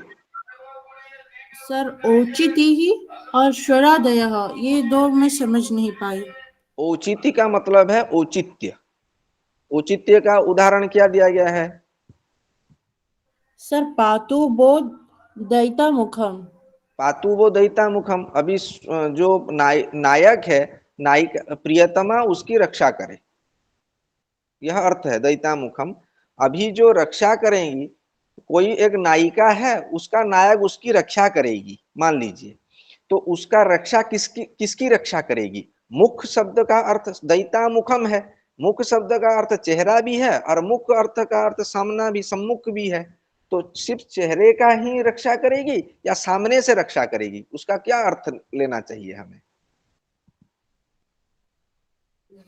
सर औचिति ही और स्वरादय, ये दो मैं समझ नहीं पाई। औचित्य का मतलब है औचित्य। औचित्य का उदाहरण क्या दिया गया है? सर पातु बोध दयिता मुखम। पातु वो दयिता मुखम। अभी जो नायक है, नायिक प्रियतमा उसकी रक्षा करे, यह अर्थ है दयिता मुखम। अभी जो रक्षा करेंगी, कोई एक नायिका है, उसका नायक उसकी रक्षा करेगी मान लीजिए, तो उसका रक्षा किसकी किसकी रक्षा करेगी? मुख शब्द का अर्थ दयिता मुखम है। मुख शब्द का अर्थ चेहरा भी है और मुख अर्थ का अर्थ सामना भी, सम्मुख भी है। तो सिर्फ चेहरे का ही रक्षा करेगी या सामने से रक्षा करेगी, उसका क्या अर्थ लेना चाहिए हमें?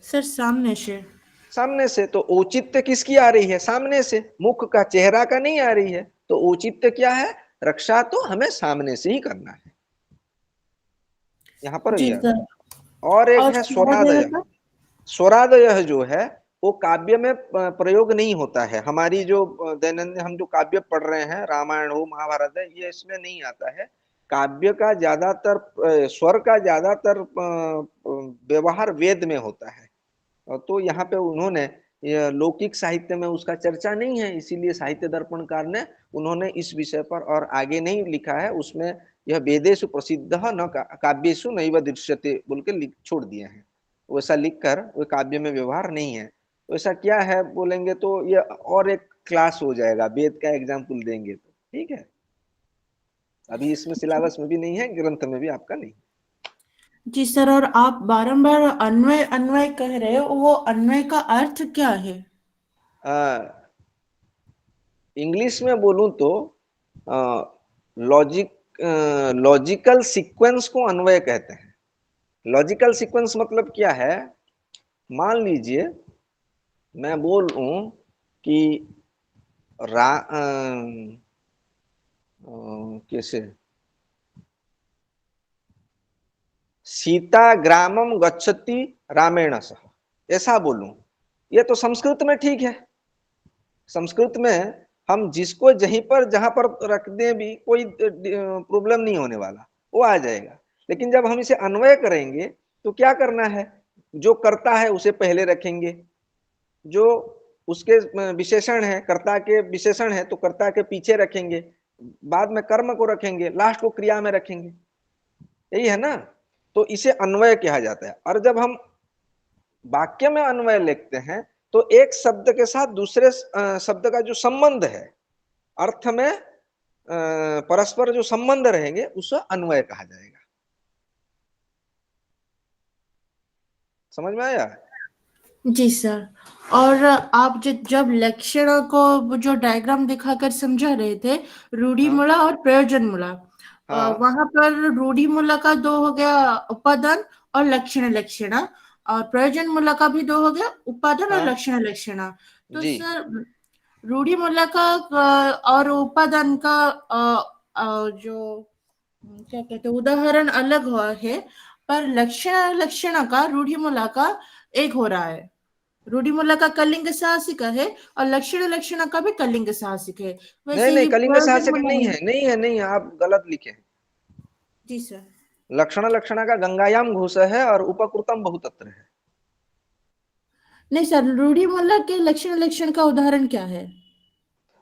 सर सामने से। सामने से। तो औचित्य किसकी आ रही है? सामने से, मुख का, चेहरा का नहीं आ रही है। तो औचित्य क्या है? रक्षा तो हमें सामने से ही करना है, यहाँ पर जी यह। सर। और एक और है स्वरादय स्वरादय। का? स्वरादय जो है वो काव्य में प्रयोग नहीं होता है। हमारी जो दैनंदिन हम जो काव्य पढ़ रहे हैं, रामायण हो, महाभारत है, ये इसमें नहीं आता है। काव्य का ज्यादातर स्वर का ज्यादातर व्यवहार वेद में होता है। तो यहाँ पे उन्होंने लौकिक साहित्य में उसका चर्चा नहीं है, इसीलिए साहित्य दर्पणकार ने उन्होंने इस विषय पर और आगे नहीं लिखा है। उसमें यह वेदेषु प्रसिद्ध न काव्येषु नैव दृश्यते बोल के छोड़ दिए हैं। वैसा लिखकर वो काव्य में व्यवहार नहीं है। वैसा क्या है बोलेंगे तो ये और एक क्लास हो जाएगा, वेद का एग्जाम्पल देंगे तो। ठीक है, अभी इसमें सिलेबस में भी नहीं है, ग्रंथ में भी आपका नहीं। जी सर। और आप बारंबार अन्वय अन्वय कह रहे हो, वो अन्वय का अर्थ क्या है? इंग्लिश में बोलूं तो लॉजिक लॉजिकल सीक्वेंस को अन्वय कहते हैं। लॉजिकल सीक्वेंस मतलब क्या है? मान लीजिए मैं बोल रहा कि कैसे, सीता ग्रामम गच्छति रामेण सह, ऐसा बोलूं, ये तो संस्कृत में ठीक है। संस्कृत में हम जिसको जहां पर रख दें भी कोई प्रॉब्लम नहीं होने वाला, वो आ जाएगा। लेकिन जब हम इसे अन्वय करेंगे तो क्या करना है? जो करता है उसे पहले रखेंगे, जो उसके विशेषण है, कर्ता के विशेषण है तो कर्ता के पीछे रखेंगे, बाद में कर्म को रखेंगे, लास्ट को क्रिया में रखेंगे। यही है ना? तो इसे अन्वय कहा जाता है। और जब हम वाक्य में अन्वय लिखते हैं तो एक शब्द के साथ दूसरे शब्द का जो संबंध है, अर्थ में परस्पर जो संबंध रहेंगे, उसे अन्वय कहा जाएगा। समझ में आया? जी सर। और आप जब लक्षण को वो जो डायग्राम दिखाकर समझा रहे थे, हाँ रूढ़िमूला और प्रयोजनमूला, हाँ वहां पर रूढ़िमूला का दो हो गया, उपादान और लक्षण लक्षणा, और प्रयोजनमूला का भी दो हो गया, उपादान और हाँ लक्षण लक्षणा। तो जी। सर रूढ़िमूला का और उपादान का जो क्या कहते हैं उदाहरण अलग हुआ है, पर लक्षण लक्षणा का रूढ़िमूला का एक हो रहा है। रूढ़िमूला का कलिंग साहसिक है और लक्षण लक्षणा का भी कलिंग साहसिक है। नहीं वैसे नहीं, ही कलिंग साहसिक प्रयोजनमूला नहीं में। है, नहीं है, नहीं है, आप गलत लिखे हैं। जी सर। लक्षण लक्षणा का गंगायाम घोष है और उपकृतम बहुतत्र है। नहीं सर, रूढ़िमूला के लक्षण लक्षण का उदाहरण क्या है?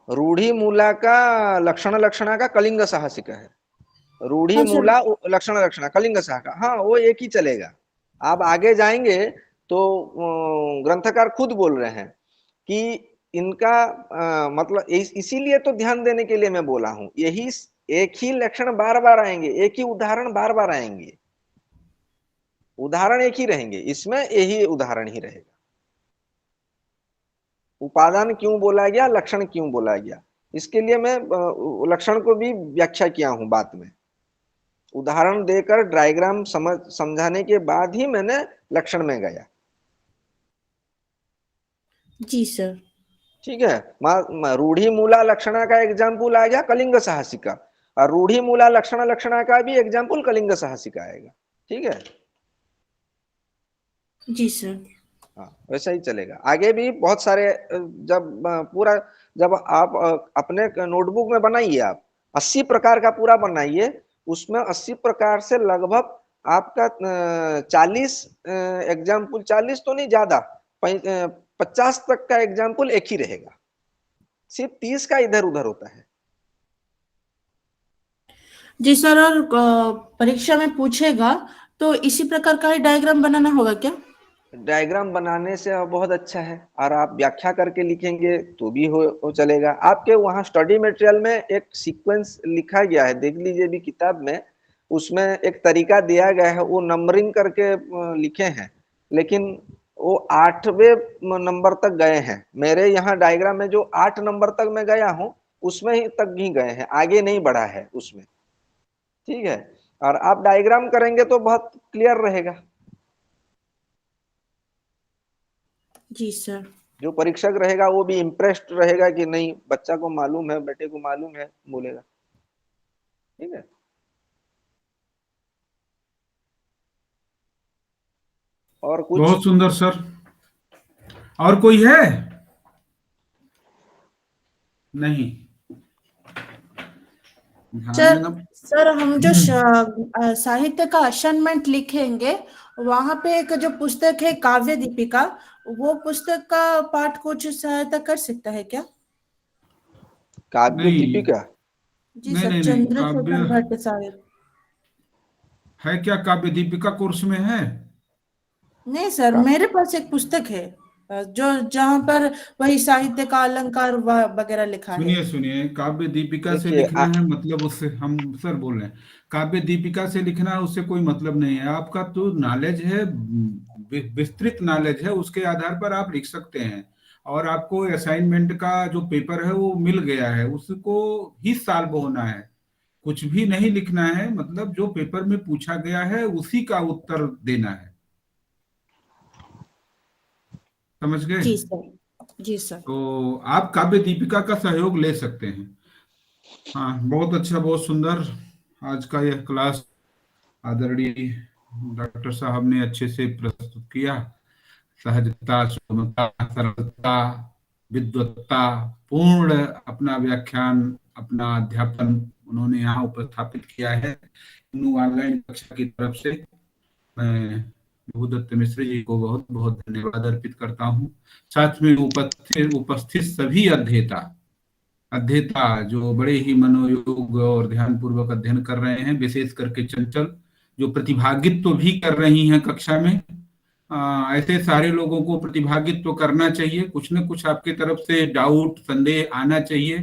रूढ़ी मूला का लक्षण लक्षणा का कलिंग साहसिक है। रूढ़ी हाँ सर। मूला लक्षण लक्षणा कलिंग सहा का, हाँ वो एक ही चलेगा। आप आगे जाएंगे तो ग्रंथकार खुद बोल रहे हैं कि इनका मतलब इसीलिए तो ध्यान देने के लिए मैं बोला हूं, यही एक ही लक्षण बार बार आएंगे, एक ही उदाहरण बार बार आएंगे, उदाहरण एक ही रहेंगे, इसमें यही उदाहरण ही रहेगा। उपादान क्यों बोला गया, लक्षण क्यों बोला गया, इसके लिए मैं लक्षण को भी व्याख्या किया हूं बात में, उदाहरण देकर डायग्राम समझाने के बाद ही मैंने लक्षण में गया। जी सर। ठीक है, रूढ़ी मूला लक्षणा का एग्जाम्पल आ गया कलिंग साहसिका, और रूढ़ी मूला लक्षण लक्षणा का भी एग्जाम्पल कलिंग साहसिका आएगा। ठीक है, जी सर। हाँ वैसा ही चलेगा आगे भी बहुत सारे जब पूरा, जब आप अपने नोटबुक में बनाइए, आप 80 प्रकार का पूरा बनाइए, उसमें 80 प्रकार से लगभग आपका 40 एग्जाम्पल, 40 तो नहीं ज्यादा, 50 तक का एग्जाम्पल एक ही रहेगा, सिर्फ 30 का इधर उधर होता है। जी सर। और परीक्षा में पूछेगा तो इसी प्रकार का ही डायग्राम बनाना होगा क्या? डायग्राम बनाने से बहुत अच्छा है, और आप व्याख्या करके लिखेंगे तो भी हो चलेगा। आपके वहाँ स्टडी मटेरियल में एक सीक्वेंस लिखा गया है, देख लीजिए भी किताब में, उसमें एक तरीका दिया गया है, वो नंबरिंग करके लिखे हैं, लेकिन वो 8वें नंबर तक गए हैं। मेरे यहाँ डायग्राम में जो 8 नंबर तक मैं गया हूँ उसमें ही तक ही गए हैं, आगे नहीं बढ़ा है उसमें। ठीक है, और आप डायग्राम करेंगे तो बहुत क्लियर रहेगा। जी सर। जो परीक्षक रहेगा वो भी इम्प्रेस्ड रहेगा कि नहीं, बच्चा को मालूम है, बेटे को मालूम है, बोलेगा। ठीक है, और कुछ? बहुत सुंदर सर। और कोई है? नहीं, ध्यान सर, देना। सर हम जो साहित्य का असाइनमेंट लिखेंगे, वहां पे एक जो पुस्तक है काव्य दीपिका, वो पुस्तक का पाठ कुछ सहायता कर सकता है क्या? काव्य नहीं दीपिका? जी नहीं सर, नहीं नहीं, चंद्रशेखर काव्य भट्ट साहब। है क्या? काव्य दीपिका कोर्स में है? नहीं सर, का, मेरे पास एक पुस्तक है जो जहां पर वही साहित्य का अलंकार वगैरह लिखा है। सुनिए सुनिए, काव्य दीपिका से देखिए लिखना है मतलब, उससे हम सर बोल रहे हैं, काव्य दीपिका से लिखना है उससे कोई मतलब नहीं है। आपका तो नॉलेज है, विस्तृत नॉलेज है, उसके आधार पर आप लिख सकते हैं। और आपको असाइनमेंट का जो पेपर है वो मिल गया है, उसको ही सॉल्व होना है, कुछ भी नहीं लिखना है। मतलब जो पेपर में पूछा गया है उसी का उत्तर देना है, समझ गए? जी सर। जी सर। तो आप काव्य दीपिका का सहयोग ले सकते हैं। हाँ, बहुत अच्छा, बहुत सुंदर आज का यह क्लास आदरणीय डॉक्टर साहब ने अच्छे से प्रस्तुत किया। सहजता, सुगमता, सरलता, विद्वत्ता पूर्ण अपना व्याख्यान, अपना अध्यापन उन्होंने यहाँ उपस्थापित किया है। ऑनलाइन कक्षा की तरफ से मैं भूदत्त मिश्र जी को बहुत बहुत धन्यवाद अर्पित करता हूँ। साथ में उपस्थित सभी अध्येता अध्येता जो बड़े ही मनोयोग और ध्यान पूर्वक अध्ययन कर रहे हैं, विशेष करके चंचल जो प्रतिभागित्व भी कर रही हैं कक्षा में। ऐसे सारे लोगों को प्रतिभागित्व करना चाहिए, कुछ न कुछ आपके तरफ से डाउट संदेह आना चाहिए,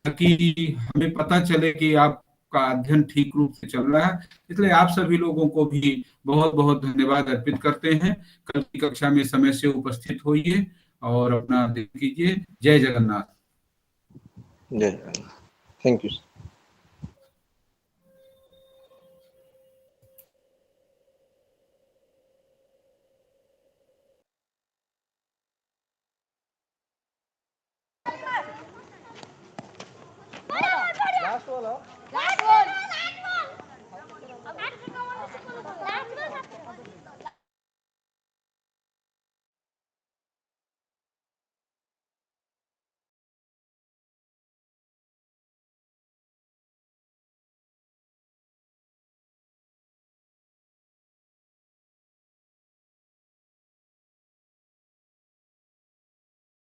ताकि हमें पता चले कि आप का अध्ययन ठीक रूप से चल रहा है। इसलिए आप सभी लोगों को भी बहुत बहुत धन्यवाद अर्पित करते हैं। कल की कक्षा में समय से उपस्थित होइए और अपना अध्ययन कीजिए। जय जगन्नाथ। जय Jagannath. Thank you. Last one.